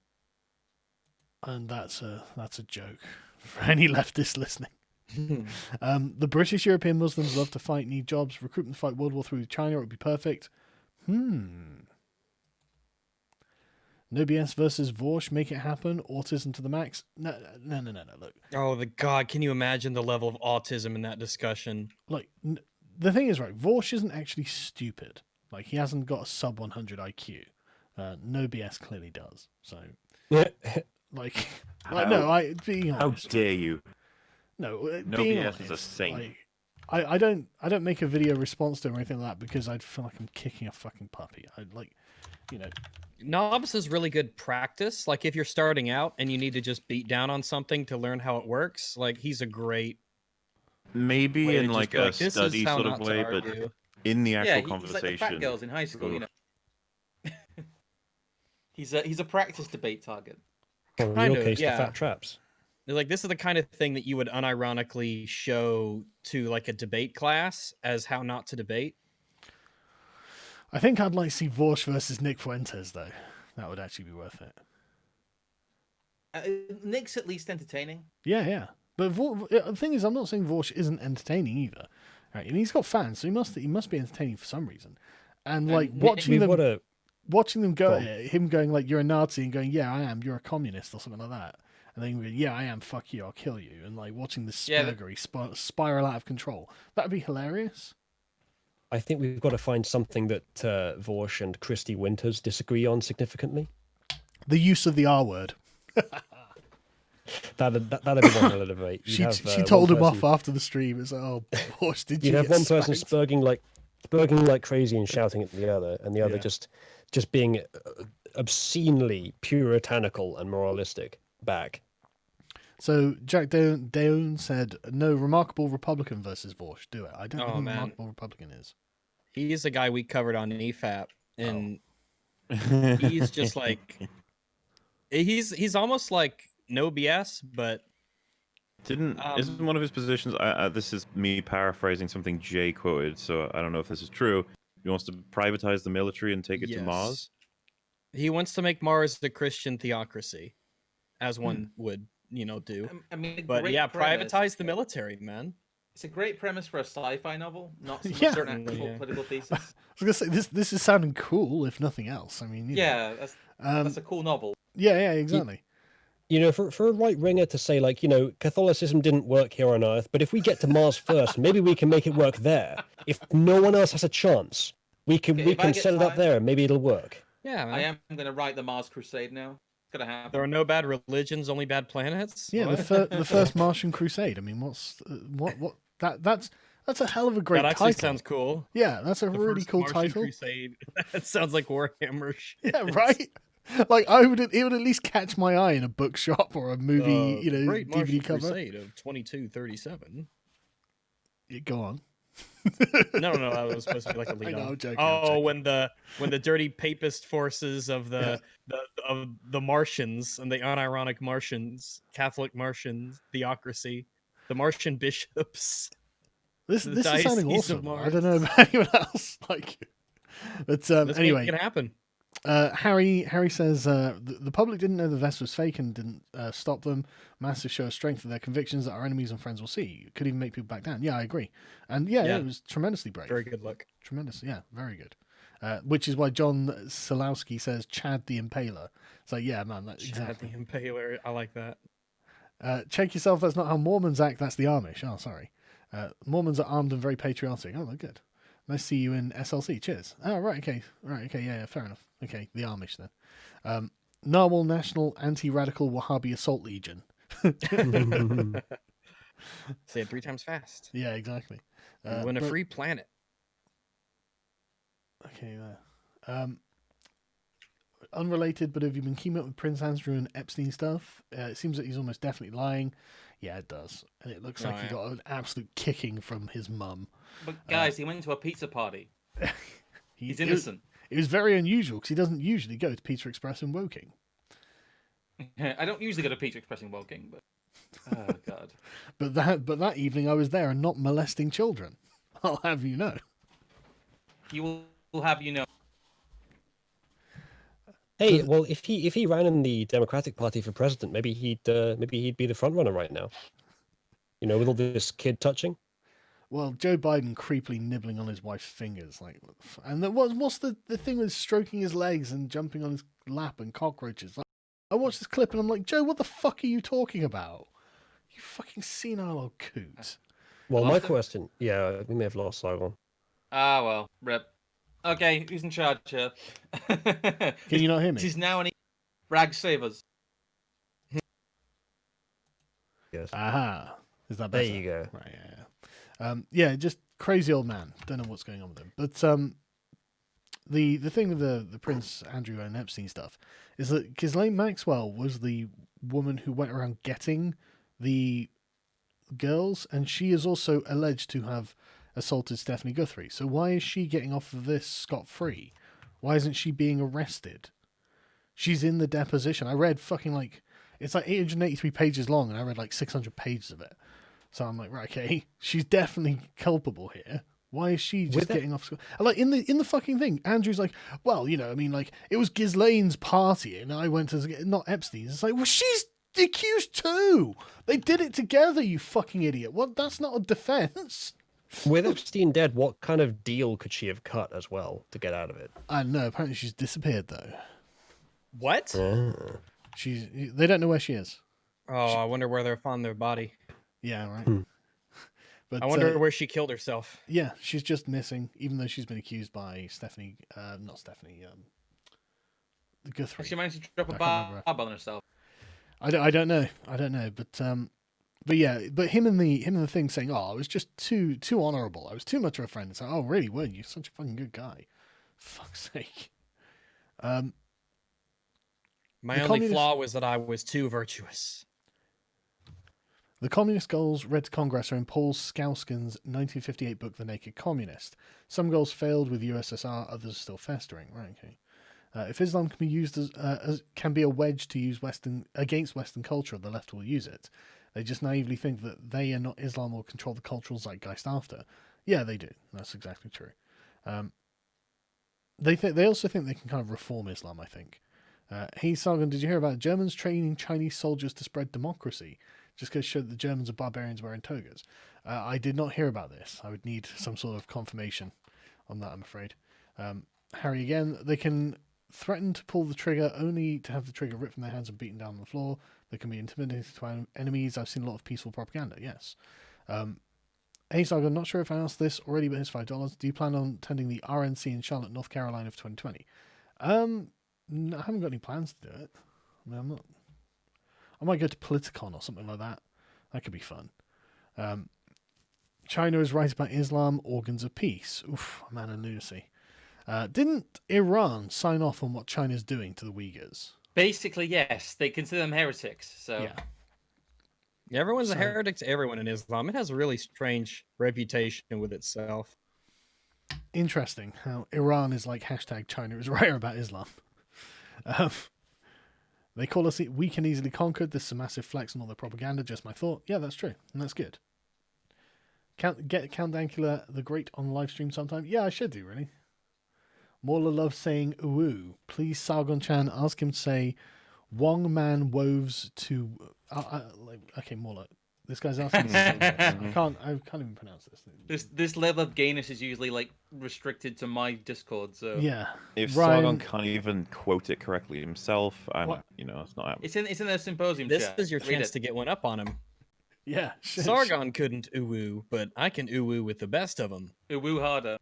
that's a joke for any leftist listening. The British European Muslims love to fight, need jobs, recruitment to fight World War III with China, it would be perfect. No BS versus Vorsh, make it happen. Autism to the max. No. Look, Oh, the God! Can you imagine the level of autism in that discussion? like the thing is, right? Vorsh isn't actually stupid. Like he hasn't got a sub 100 IQ. No BS clearly does. So, like no, being honest. How dare you? No, No being BS honest, is a saint. Like, I don't make a video response to him or anything like that because I'd feel like I'm kicking a fucking puppy. I'd like, you know. Knobs is really good practice. Like if you're starting out and you need to just beat down on something to learn how it works, like he's a great Maybe way to in just like be a like, "This is study how sort not of to way, but argue." in the actual Yeah, he's like the conversation. fat girls in high school, you know. Oof. He's a practice debate target. Or in Kind your of, case, yeah. the fat traps. They're like, this is the kind of thing that you would unironically show to like a debate class as how not to debate. I think I'd like to see Vorsh versus Nick Fuentes though. That would actually be worth it. Nick's at least entertaining. Yeah. But the thing is, I'm not saying Vorsh isn't entertaining either. Right? And he's got fans, so he must be entertaining for some reason. And like watching them go at it, him going like you're a Nazi and going yeah I am, you're a communist or something like that, and then going yeah I am, fuck you, I'll kill you, and like watching this spurgery spiral out of control. That'd be hilarious. I think we've got to find something that Vorsh and Christy Winters disagree on significantly. The use of the R word. That'd be one hell of a debate. She told him off after the stream. It's like, oh, Vorsh, did you? You'd have get one person spanked? spurging like crazy and shouting at the other, and the other just being obscenely puritanical and moralistic back. So Jack Daon said, no, remarkable Republican versus Vorsh. Do it. I don't know who man. remarkable Republican is. He's a guy we covered on EFAP, and he's just like he's almost like no BS, but Isn't one of his positions? This is me paraphrasing something Jay quoted, so I don't know if this is true. He wants to privatize the military and take it to Mars. He wants to make Mars the Christian theocracy, as one would, do. I mean, But great yeah, premise. privatize the military, man. It's a great premise for a sci-fi novel, not some Yeah. certain actual political thesis. I was gonna say this is sounding cool, if nothing else. I mean, you know. Yeah, that's a cool novel. Yeah, exactly. For a right winger to say, like, Catholicism didn't work here on Earth, but if we get to Mars first, maybe we can make it work there. If no one else has a chance, we can set it up there, and maybe it'll work. Yeah, man. I am going to write the Mars Crusade now. It's going to happen. There are no bad religions, only bad planets. Yeah, the first Martian Crusade. I mean, that's a hell of a great That actually title. sounds cool. Yeah, that's a The really first cool Martian title. Crusade. That sounds like Warhammer shit. Yeah, right. Like it would at least catch my eye in a bookshop or a movie, Great DVD Martian cover. Crusade of 2237. Go on. No, that was supposed to be like a lead I know, on. I'm joking, when the dirty papist forces of the Martians and the unironic Martians, Catholic Martians, theocracy, the Martian bishops. This The is sounding Diocese of awesome. I don't know Mars. about anyone else. But Let's anyway, make it happen. Harry says the public didn't know the vest was fake and didn't stop them. Massive show of strength of their convictions that our enemies and friends will see. Could even make people back down. Yeah, I agree. And yeah, it was tremendously brave. Very good look. Tremendous. Yeah, very good. Which is why John Solowski says Chad the Impaler. It's like, yeah, man, that's exactly. Chad the Impaler. I like that. Check yourself. That's not how Mormons act. That's the Amish. Oh, sorry. Mormons are armed and very patriotic. Oh, good. Nice to see you in SLC. Cheers. Oh, right. Okay. Yeah, fair enough. Okay, the Amish then. Narwhal National Anti-Radical Wahhabi Assault Legion. Say it 3 times fast. Yeah, exactly. We win a free planet. Okay, there. Unrelated, but have you been keeping up with Prince Andrew and Epstein stuff? It seems that he's almost definitely lying. Yeah, it does. And it looks like he got an absolute kicking from his mum. But guys, he went to a pizza party. He's innocent. It was very unusual because he doesn't usually go to Pizza Express in Woking. I don't usually go to Pizza Express in Woking, but oh god. But that evening I was there and not molesting children. I'll have you know. You will have you know. Hey, well, if he ran in the Democratic Party for president, maybe he'd be the front runner right now. With all this kid touching. Well, Joe Biden creepily nibbling on his wife's fingers, and what's the thing with stroking his legs and jumping on his lap and cockroaches? I watched this clip and I'm like, Joe, what the fuck are you talking about? You fucking senile old coot. Well, my question, yeah, we may have lost Sargon. Ah, well, rip. Okay, who's in charge here? Can you not hear me? He's now an rag savers. Yes. Aha. Is that better? There you go. Right, yeah, just crazy old man. Don't know what's going on with him. But the thing with the Prince Andrew and Epstein stuff is that Ghislaine Maxwell was the woman who went around getting the girls, and she is also alleged to have assaulted Stephanie Guthrie. So why is she getting off of this scot-free? Why isn't she being arrested? She's in the deposition. I read it's like 883 pages long, and I read like 600 pages of it. So I'm like, right, okay, she's definitely culpable here. Why is she just getting off? Like in the fucking thing, Andrew's like, well, it was Ghislaine's party, and I went to not Epstein's. It's like, well, she's accused too. They did it together. You fucking idiot. What? That's not a defense. With Epstein dead, what kind of deal could she have cut as well to get out of it? I don't know. Apparently, she's disappeared though. What? They don't know where she is. Oh, I wonder where they found their body. Yeah, right. But I wonder where she killed herself. Yeah, she's just missing, even though she's been accused by Stephanie, Guthrie. She managed to drop a barb on herself. I don't know, but yeah, but him and the thing saying, oh, I was just too honourable. I was too much of a friend. It's like, oh, really? Weren't you? Such a fucking good guy. Fuck's sake. My only flaw was that I was too virtuous. The communist goals read to Congress are in Paul Skowskin's 1958 book, The Naked Communist. Some goals failed with USSR, others are still festering. Right, okay. If Islam can be used as can be a wedge to use against Western culture, the left will use it. They just naively think that they and not Islam will control the cultural zeitgeist after. Yeah, they do. That's exactly true. They also think they can kind of reform Islam, I think. Hey, Sargon, did you hear about Germans training Chinese soldiers to spread democracy? Just because showed the Germans are barbarians wearing togas. I did not hear about this. I would need some sort of confirmation on that, I'm afraid. Harry, again, they can threaten to pull the trigger only to have the trigger ripped from their hands and beaten down on the floor. They can be intimidating to enemies. I've seen a lot of peaceful propaganda, yes. Hey, Sargon, I'm not sure if I asked this already, but here's $5. Do you plan on attending the RNC in Charlotte, North Carolina for 2020? No, I haven't got any plans to do it. I mean, I might go to Politicon or something like that. That could be fun. China is right about Islam, organs of peace. Oof, man of lunacy. Didn't Iran sign off on what China's doing to the Uyghurs? Basically, yes. They consider them heretics. So Yeah. Everyone's a heretic to everyone in Islam. It has a really strange reputation with itself. Interesting how Iran is like hashtag China is right about Islam. They call us weak and easily conquered. This is a massive flex on all their propaganda. Just my thought. Yeah, that's true. And that's good. Get Count Dankula the Great on live stream sometime. Yeah, I should do, really. Morla loves saying ooh. Please, Sargon-chan, ask him to say Wong Man Woves to... okay, Morla. This guy's asking me. I can't even pronounce this. This level of gayness is usually like restricted to my Discord. So yeah, If Ryan, Sargon can't even quote it correctly himself, it's not happening. it's in the symposium. This chat. is your Read chance it. to get one up on him. yeah. Sargon couldn't ooh, but I can ooh with the best of them. Woo harder.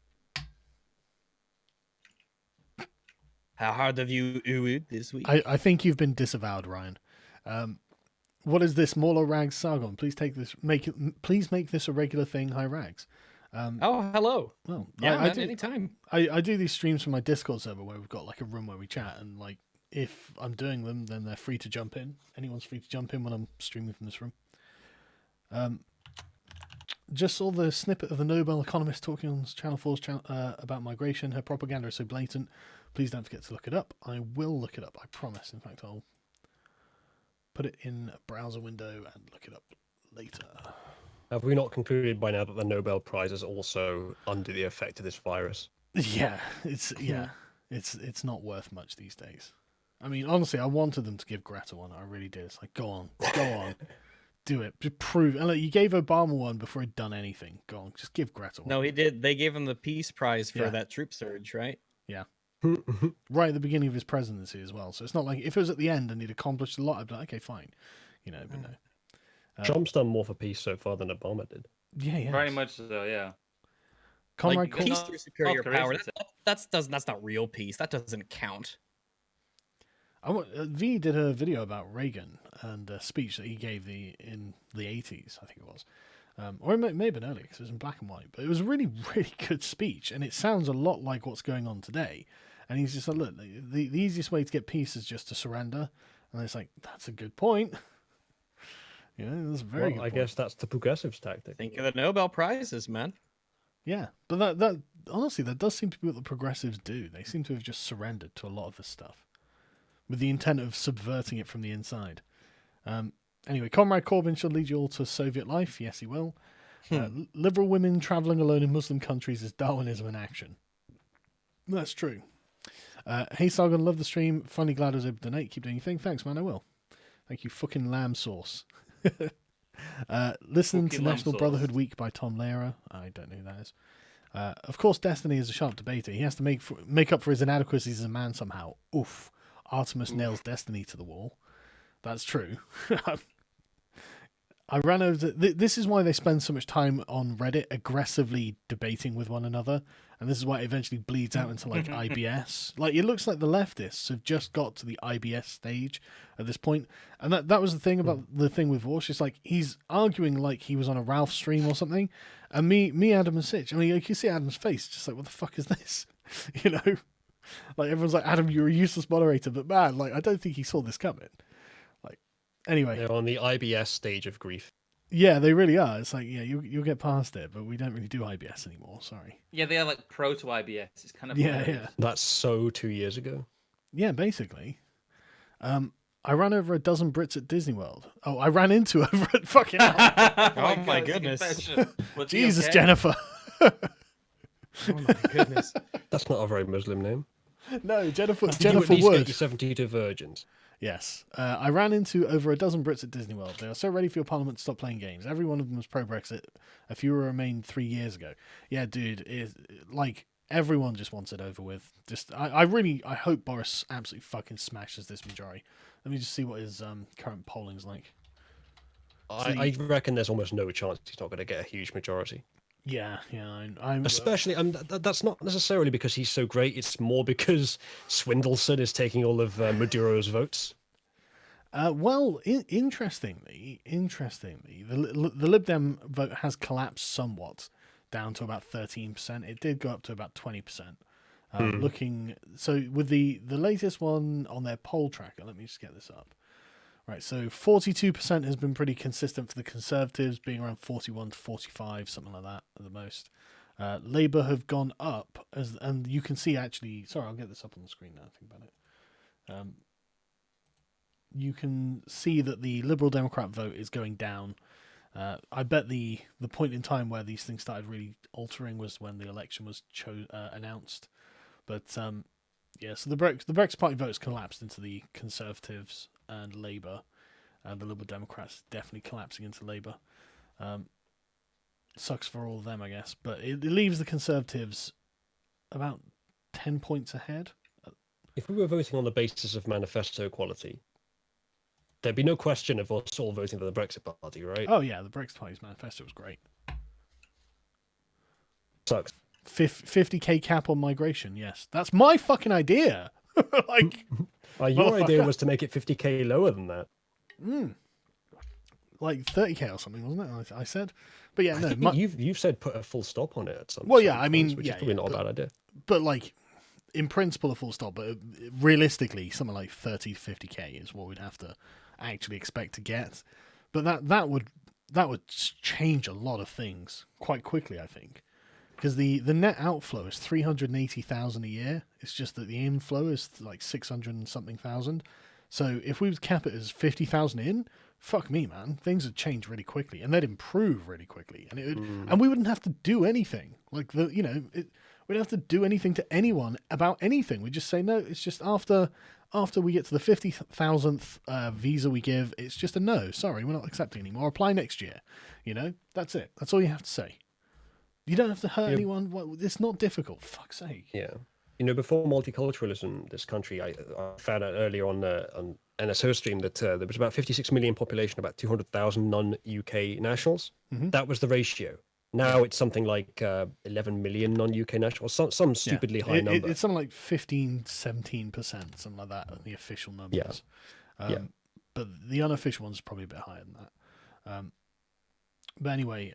How hard have you oohed this week? I think you've been disavowed, Ryan. What is this, Morla Rags Sargon? Please please make this a regular thing. Hi, Rags. Oh, hello. Well, Yeah, I do, anytime. I do these streams from my Discord server where we've got like a room where we chat, and like if I'm doing them, then they're free to jump in. Anyone's free to jump in when I'm streaming from this room. Just saw the snippet of the Nobel economist talking on Channel 4's about migration. Her propaganda is so blatant. Please don't forget to look it up. I will look it up, I promise. In fact, I'll put it in a browser window and look it up later. Have we not concluded by now that the Nobel Prize is also under the effect of this virus? Yeah, it's not worth much these days. I mean, honestly, I wanted them to give Greta one. I really did. It's like, go on, do it. Just prove. And like, you gave Obama one before he'd done anything. Go on, just give Greta one. No, he did. They gave him the Peace Prize for Yeah. that troop surge, right? Yeah. Right at the beginning of his presidency as well. So it's not like if it was at the end and he'd accomplished a lot, I'd be like, okay, fine. But no. Trump's done more for peace so far than Obama did. Yeah. Very much so. Yeah. Comrade Like, Peace North- through superior North Korea's power. is- That's not real peace. That doesn't count. V did a video about Reagan and a speech that he gave in the 80s, I think it was. Or it may have been earlier because it was in black and white. But it was a really, really good speech. And it sounds a lot like what's going on today. And he's just like, look, the easiest way to get peace is just to surrender. And it's like, that's a good point. That's a very good I point. guess that's the progressives' tactic. Think of the Nobel Prizes, man. Yeah, but that honestly, that does seem to be what the progressives do. They seem to have just surrendered to a lot of this stuff with the intent of subverting it from the inside. Anyway, Comrade Corbyn shall lead you all to Soviet life. Yes, he will. Liberal women travelling alone in Muslim countries is Darwinism in action. That's true. Hey, Sargon, love the stream. Finally glad I was able to donate. Keep doing your thing. Thanks, man. I will. Thank you, fucking lamb sauce. Listen to National Brotherhood Week by Tom Lehrer. I don't know who that is. Of course, Destiny is a sharp debater. He has to make up for his inadequacies as a man somehow. Oof. Artemis nails Destiny to the wall. That's true. I ran over this is why they spend so much time on Reddit aggressively debating with one another, and this is why it eventually bleeds out into like IBS. Like, it looks like the leftists have just got to the IBS stage at this point, and that was the thing about the thing with Vorsh. It's like he's arguing like he was on a Ralph stream or something, and me, Adam and Sitch. I mean, you can see Adam's face, just like, what the fuck is this? Like, everyone's like, Adam, you're a useless moderator, but man, like, I don't think he saw this coming. Like, anyway. They're on the IBS stage of grief. Yeah, they really are. It's like, yeah, you'll get past it, but we don't really do IBS anymore. Sorry. Yeah, they are like pro to IBS. It's kind of Yeah, hilarious. That's so 2 years ago. Yeah, basically. I ran over a dozen Brits at Disney World. Oh, I ran into over at fucking hell. Oh my God, it's a goodness. confession. Was he Jesus, okay? Jennifer. Oh my goodness. That's not a very Muslim name. No, Jennifer Did you at Jennifer least get Wood. your 72 virgins? Yes. I ran into over a dozen Brits at Disney World. They are so ready for your parliament to stop playing games. Every one of them was pro-Brexit. A few were remained 3 years ago. Yeah, dude, like, everyone just wants it over with. Just, I hope Boris absolutely fucking smashes this majority. Let me just see what his current polling's like. I reckon there's almost no chance he's not going to get a huge majority. Yeah, I'm Especially, that's not necessarily because he's so great. It's more because Swindleson is taking all of Maduro's votes. Well, interestingly, the Lib Dem vote has collapsed somewhat, down to about 13%. It did go up to about 20%. Looking so with the latest one on their poll tracker. Let me just get this up. Right, so 42% has been pretty consistent for the Conservatives, being around 41 to 45, something like that at the most. Labour have gone up, and you can see actually. Sorry, I'll get this up on the screen now. Think about it. You can see that the Liberal Democrat vote is going down. I bet the point in time where these things started really altering was when the election was announced. But yeah, so the Brexit Party votes collapsed into the Conservatives and Labour, and the Liberal Democrats definitely collapsing into Labour. Sucks for all of them, I guess, but it leaves the Conservatives about 10 points ahead. If we were voting on the basis of manifesto quality, there'd be no question of us all voting for the Brexit Party, right? Oh yeah, the Brexit Party's manifesto was great. Sucks. 50k cap on migration, yes. That's my fucking idea. Like, your idea was to make it 50k lower than that. Like 30k or something, wasn't it? I said. But yeah, no. I think you've said put a full stop on it at some Well, certain yeah, I mean, points, which yeah, is probably yeah, not a bad idea. But like, in principle, a full stop. But realistically, something like 30 to 50k is what we'd have to actually expect to get. But that would change a lot of things quite quickly, I think. Because the net outflow is 380,000 a year. It's just that the inflow is like 600 and something thousand. So if we would cap it as 50,000 in, fuck me, man, things would change really quickly, and they'd improve really quickly, and and we wouldn't have to do anything. Like we don't have to do anything to anyone about anything. We just say no. It's just after we get to the 50,000th visa we give, it's just a no. Sorry, we're not accepting anymore. Apply next year. That's it. That's all you have to say. You don't have to hurt anyone. It's not difficult. Fuck's sake. Yeah. Before multiculturalism, this country, I found out earlier on NSO stream that there was about 56 million population, about 200,000 non-UK nationals. Mm-hmm. That was the ratio. Now it's something like 11 million non-UK nationals, some stupidly high number. It's something like 15-17%, something like that, the official numbers. Yeah. But the unofficial one's probably a bit higher than that. But anyway,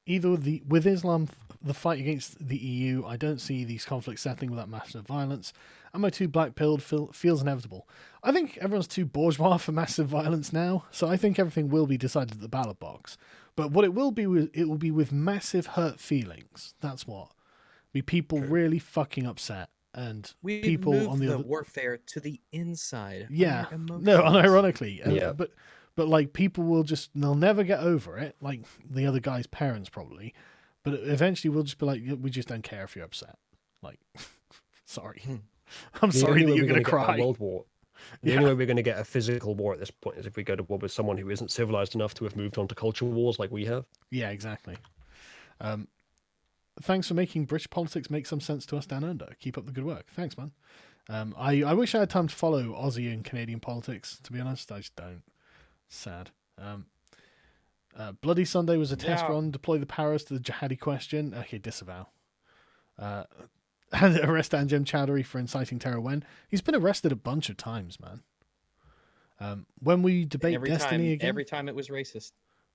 either with Islam, the fight against the EU, I don't see these conflicts settling without massive violence. Am I too black-pilled? Feels inevitable. I think everyone's too bourgeois for massive violence now, so I think everything will be decided at the ballot box. But what it will be with massive hurt feelings. That's what. Be people really fucking upset, and We've people moved on the other warfare to the inside. Yeah, on our no, emotions. unironically, but like people will they'll never get over it. Like the other guy's parents probably, but eventually we'll just be like, we just don't care if you're upset. Like, sorry, I'm sorry that you're gonna cry. A world war. The only way we're going to get a physical war at this point is if we go to war with someone who isn't civilized enough to have moved on to cultural wars like we have. Yeah, exactly. Thanks for making British politics make some sense to us down under. Keep up the good work. Thanks, man. I wish I had time to follow Aussie and Canadian politics, to be honest. I just don't. Sad. Bloody Sunday was a test run. Deploy the powers to the jihadi question. Okay, disavow. Arrest Anjem Chowdhury for inciting terror when? He's been arrested a bunch of times, man. When we debate Destiny again? Every time it was racist.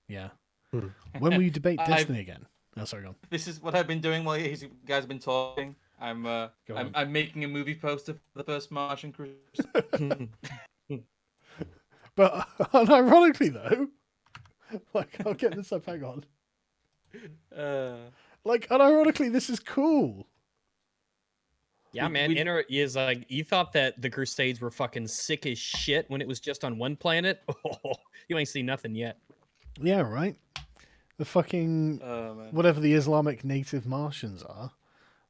Yeah. When will you debate Destiny again? Oh, sorry, go on. This is what I've been doing while you guys have been talking. I'm making a movie poster for the first Martian Crusade. But unironically, though, Like, I'll get this up. Hang on. Like, unironically, this is cool. Yeah, man. Is like, you thought that the Crusades were fucking sick as shit when it was just on one planet? Oh, you ain't seen nothing yet. Yeah, right. The fucking whatever the Islamic native Martians are,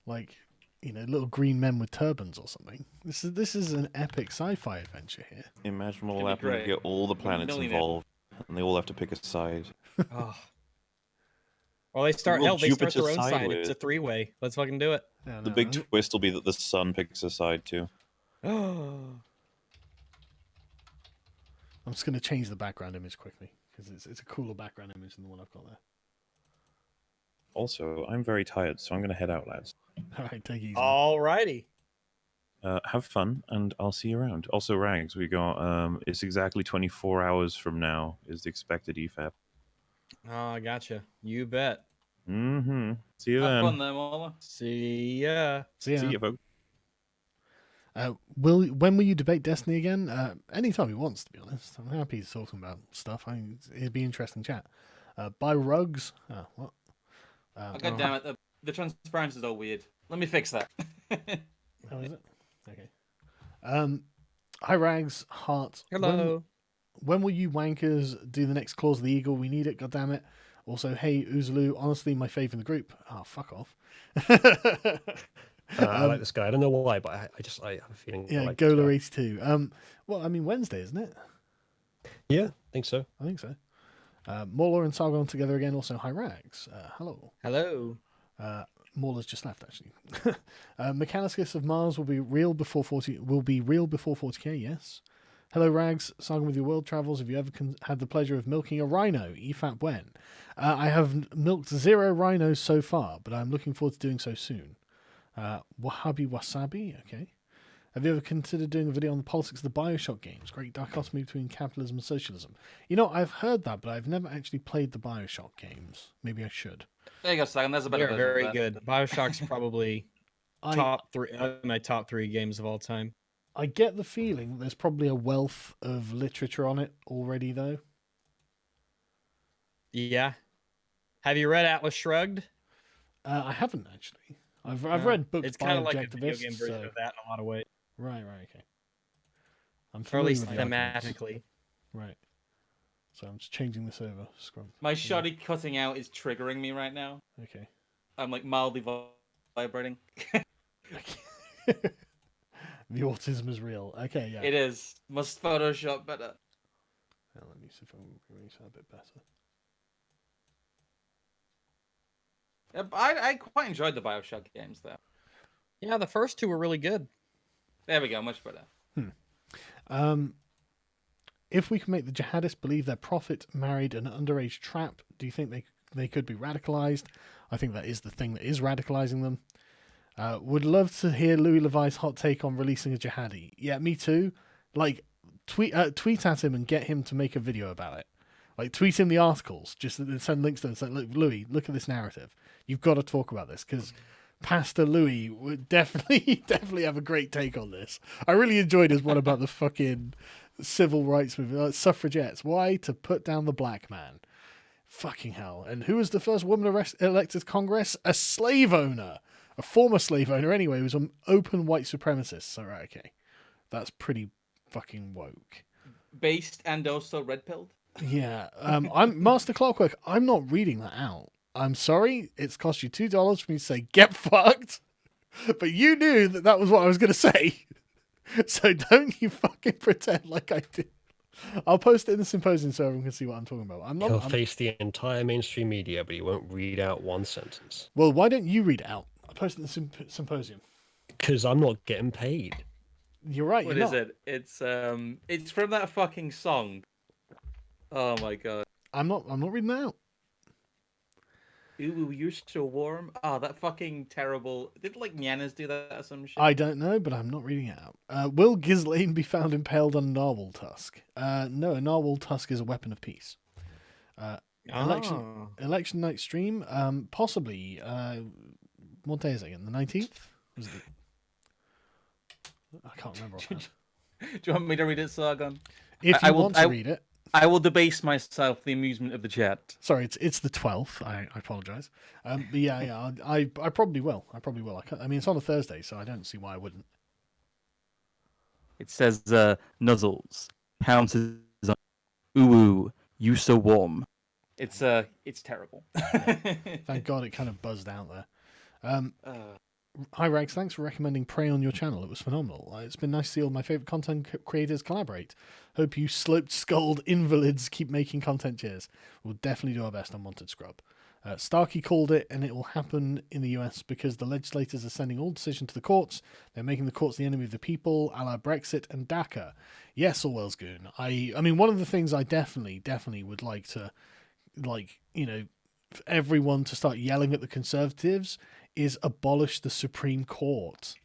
like, little green men with turbans or something. This is an epic sci-fi adventure here. Imagine what will happen when you get all the planets involved, and they all have to pick a side. Oh. Well, they start their own side. It's a three-way. Let's fucking do it. Yeah, the big twist will be that the sun picks a side too. I'm just going to change the background image quickly because it's a cooler background image than the one I've got there. Also, I'm very tired, so I'm going to head out, lads. All right, take it easy. Alrighty. Have fun, and I'll see you around. Also, Rags, we got it's exactly 24 hours from now is the expected EFAP. Oh, I gotcha. You bet. Mm-hmm. See you Have then. fun there, Marla. See ya. See ya. See you, folks. When will you debate Destiny again? Anytime he wants, to be honest. I'm happy to talk about stuff. It'd be interesting chat. Buy rugs. What? God damn it! The transparency is all weird. Let me fix that. Oh, is it? Okay. Hi, Rags. Heart. Hello. When will you wankers do the next Claws of the Eagle? We need it. God damn it. Also, hey, Uzulu. Honestly, my fave in the group. Oh, fuck off. I like this guy. I don't know why, but I have a feeling. Yeah, like Gola82. Well, I mean, Wednesday, isn't it? Yeah, I think so. I think so. Mauler and Sargon together again. Also, hi, Rags. Hello. Hello. Mauler's just left, actually. Mechanicus of Mars will be real before 40k. Yes. Hello, Rags. Sargon with your world travels. Have you ever had the pleasure of milking a rhino? EFAP when? I have milked 0 rhinos so far, but I'm looking forward to doing so soon. Wahabi Wasabi. Okay. Have you ever considered doing a video on the politics of the Bioshock games? Great dichotomy between capitalism and socialism. I've heard that, but I've never actually played the Bioshock games. Maybe I should. There you go, Sagan. There's a better They're version very of that. good. Bioshock's probably my top three games of all time. I get the feeling there's probably a wealth of literature on it already, though. Yeah. Have you read Atlas Shrugged? I haven't actually. I've read books it's by kind of like a objectivists. video game version of that in a lot of ways. Right, okay. I'm Or at least familiar with the arguments. thematically. Right. So I'm just changing this over. Scrum. My shoddy cutting out is triggering me right now. Okay. I'm like mildly vibrating. The autism is real. Okay, yeah. It is. Must Photoshop better. Now, let me see if I can release that a bit better. I quite enjoyed the Bioshock games, though. Yeah, the first two were really good. There we go, much better. If we can make the jihadists believe their prophet married an underage trap, do you think they could be radicalized? I think that is the thing that is radicalizing them. Would love to hear Louis Levi's hot take on releasing a jihadi. Yeah, me too. Like, tweet at him and get him to make a video about it. Like, tweet him the articles. Just send links to them. Say, look, Louis, look at this narrative. You've got to talk about this because Pastor Louis would definitely have a great take on this. I really enjoyed his one about the fucking civil rights movement, suffragettes. Why? To put down the black man. Fucking hell. And who was the first woman elected to Congress? A slave owner. A former slave owner, anyway, who was an open white supremacist. So, right, okay. That's pretty fucking woke. Based and also red-pilled? Yeah. I'm Master Clockwork. I'm not reading that out. I'm sorry. It's cost you $2 for me to say, get fucked. But you knew that was what I was going to say. So don't you fucking pretend like I did. I'll post it in the symposium so everyone can see what I'm talking about. He'll face the entire mainstream media, but he won't read out one sentence. Well, why don't you read it out? I'll post it in the symposium. Because I'm not getting paid. You're right. What is it? It's from that fucking song. Oh my god. I'm not reading that out. Ooh, you're so warm. Oh, that fucking terrible. Did like Nyanas do that or some shit? I don't know, but I'm not reading it out. Will Ghislaine be found impaled on a narwhal tusk? No, a narwhal tusk is a weapon of peace. Election night stream? Possibly. What day is it again? The 19th? Was it? I can't remember. Do you want me to read it, Sargon? If you want to read it, I will debase myself for the amusement of the chat. Sorry, it's the 12th. I apologize. But yeah, I probably will. I probably will. I mean, it's on a Thursday, so I don't see why I wouldn't. It says nuzzles, pounces on, ooh, you so warm. It's terrible. Thank God it kind of buzzed out there. Hi Rags, thanks for recommending Prey on your channel. It was phenomenal. It's been nice to see all my favourite content creators collaborate. Hope you sloped skulled invalids keep making content. Cheers. We'll definitely do our best on Wanted Scrub. Starkey called it, and it will happen in the US because the legislators are sending all decision to the courts. They're making the courts the enemy of the people, a la Brexit and DACA. Yes, Orwell's goon. I mean, one of the things I definitely would like to, everyone to start yelling at the Conservatives is abolish the Supreme Court.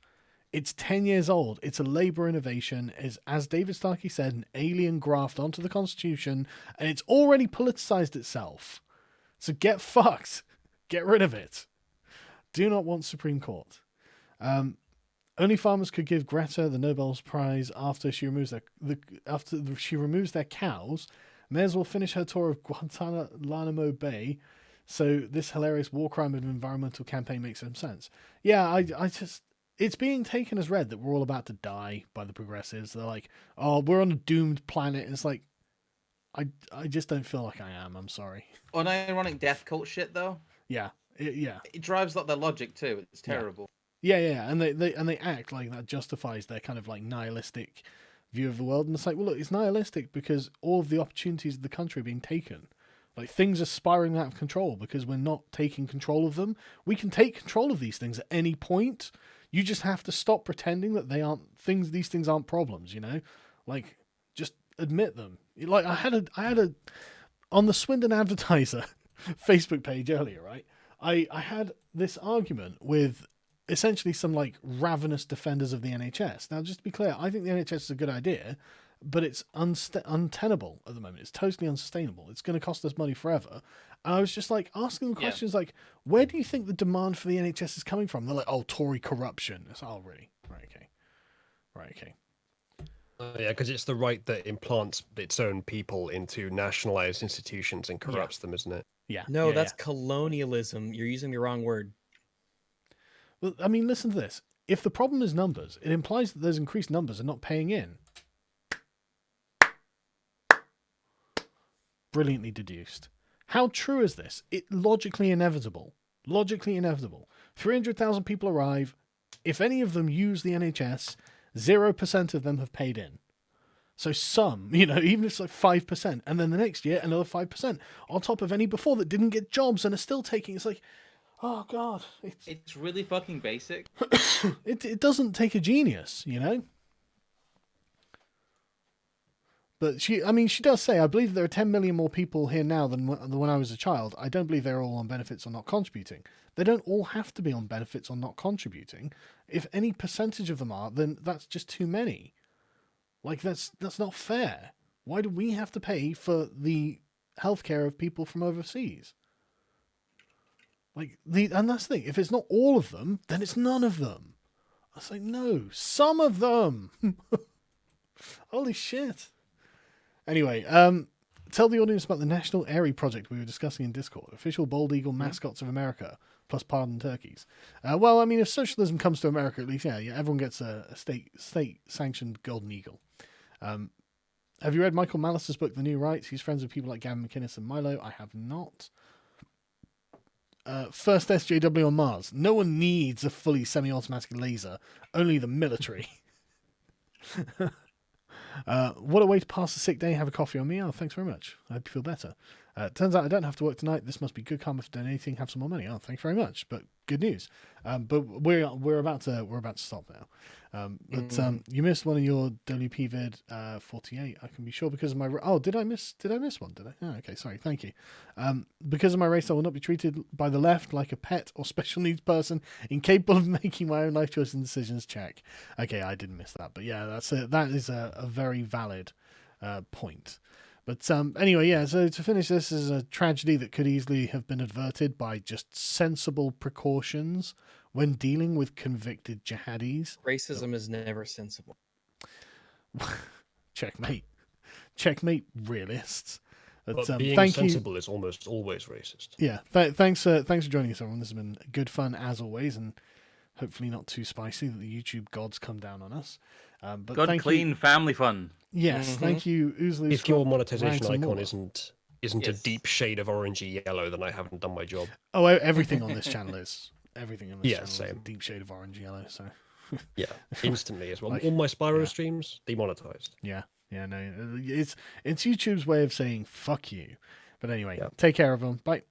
It's 10 years old. It's a Labour innovation. As David Starkey said, an alien graft onto the Constitution, and it's already politicised itself. So get fucked. Get rid of it. Do not want Supreme Court. Only farmers could give Greta the Nobel Prize after she removes their cows. May as well finish her tour of Guantanamo Bay. So this hilarious war crime and environmental campaign makes some sense. Yeah, I just... It's being taken as read that we're all about to die by the progressives. They're like, oh, we're on a doomed planet. And it's like, I just don't feel like I am. I'm sorry. Unironic death cult shit, though. Yeah, It drives up their logic, too. It's terrible. Yeah. And they act like that justifies their kind of like nihilistic view of the world. And it's like, well, look, it's nihilistic because all of the opportunities of the country are being taken. Like, things are spiraling out of control because we're not taking control of them. We can take control of these things at any point. You just have to stop pretending that they aren't things. These things aren't problems, you know? Like, just admit them. Like, I had a on the Swindon Advertiser Facebook page earlier, right? I had this argument with essentially some like ravenous defenders of the NHS. Now, just to be clear, I think the NHS is a good idea, but it's untenable at the moment. It's totally unsustainable. It's going to cost us money forever. And I was just like asking them questions like, where do you think the demand for the NHS is coming from? They're like, oh, Tory corruption. It's oh, really? Right, okay. Yeah, because it's the right that implants its own people into nationalized institutions and corrupts them, isn't it? Yeah. No, that's colonialism. You're using the wrong word. Well, I mean, listen to this. If the problem is numbers, it implies that those increased numbers are not paying in. Brilliantly deduced. How true is this? It logically inevitable. 300,000 people arrive. If any of them use the NHS, 0% of them have paid in. So some, even if it's like 5%, and then the next year, another 5%, on top of any before that didn't get jobs and are still taking, it's like, oh God. It's really fucking basic. It doesn't take a genius, But she does say, I believe there are 10 million more people here now than when I was a child. I don't believe they're all on benefits or not contributing. They don't all have to be on benefits or not contributing. If any percentage of them are, then that's just too many. Like, that's not fair. Why do we have to pay for the healthcare of people from overseas? And that's the thing. If it's not all of them, then it's none of them. I say, no, some of them. Holy shit. Anyway, tell the audience about the National Airy Project we were discussing in Discord. Official bald eagle mascots of America, plus pardoned turkeys. Well, I mean, if socialism comes to America, at least, yeah, everyone gets a state-sanctioned golden eagle. Have you read Michael Malice's book, The New Rights? He's friends with people like Gavin McInnes and Milo. I have not. First SJW on Mars. No one needs a fully semi-automatic laser. Only the military. What a way to pass a sick day. Have a coffee on me. Oh, thanks very much. I hope you feel better. Turns out I don't have to work tonight. This must be good karma for donating. Have some more money. Oh, thanks very much. But good news. But we're about to stop now. But you missed one of your WP vid 48. I can be sure because of my did I miss one? Did I? Oh, okay, sorry. Thank you. Because of my race, I will not be treated by the left like a pet or special needs person, incapable of making my own life choices and decisions. Check. Okay, I didn't miss that, but yeah, that is a very valid point. But anyway, yeah, so to finish, this is a tragedy that could easily have been averted by just sensible precautions when dealing with convicted jihadis. Racism is never sensible. Checkmate. checkmate realists. But being thank sensible is almost always racist. Yeah, thanks for joining us, everyone. This has been good fun as always, and hopefully not too spicy that the YouTube gods come down on us. But Good, clean, family fun. Yes, thank you, Oozly. If your monetization icon more. isn't Yes. a deep shade of orangey yellow, then I haven't done my job. Oh, everything on this channel is. Everything on this channel is a same. deep shade of orange yellow, so. Yeah, instantly as well. Like, All my Spyro yeah. streams demonetized. Yeah, no, it's YouTube's way of saying fuck you. But anyway, Yeah. take care, everyone. Bye.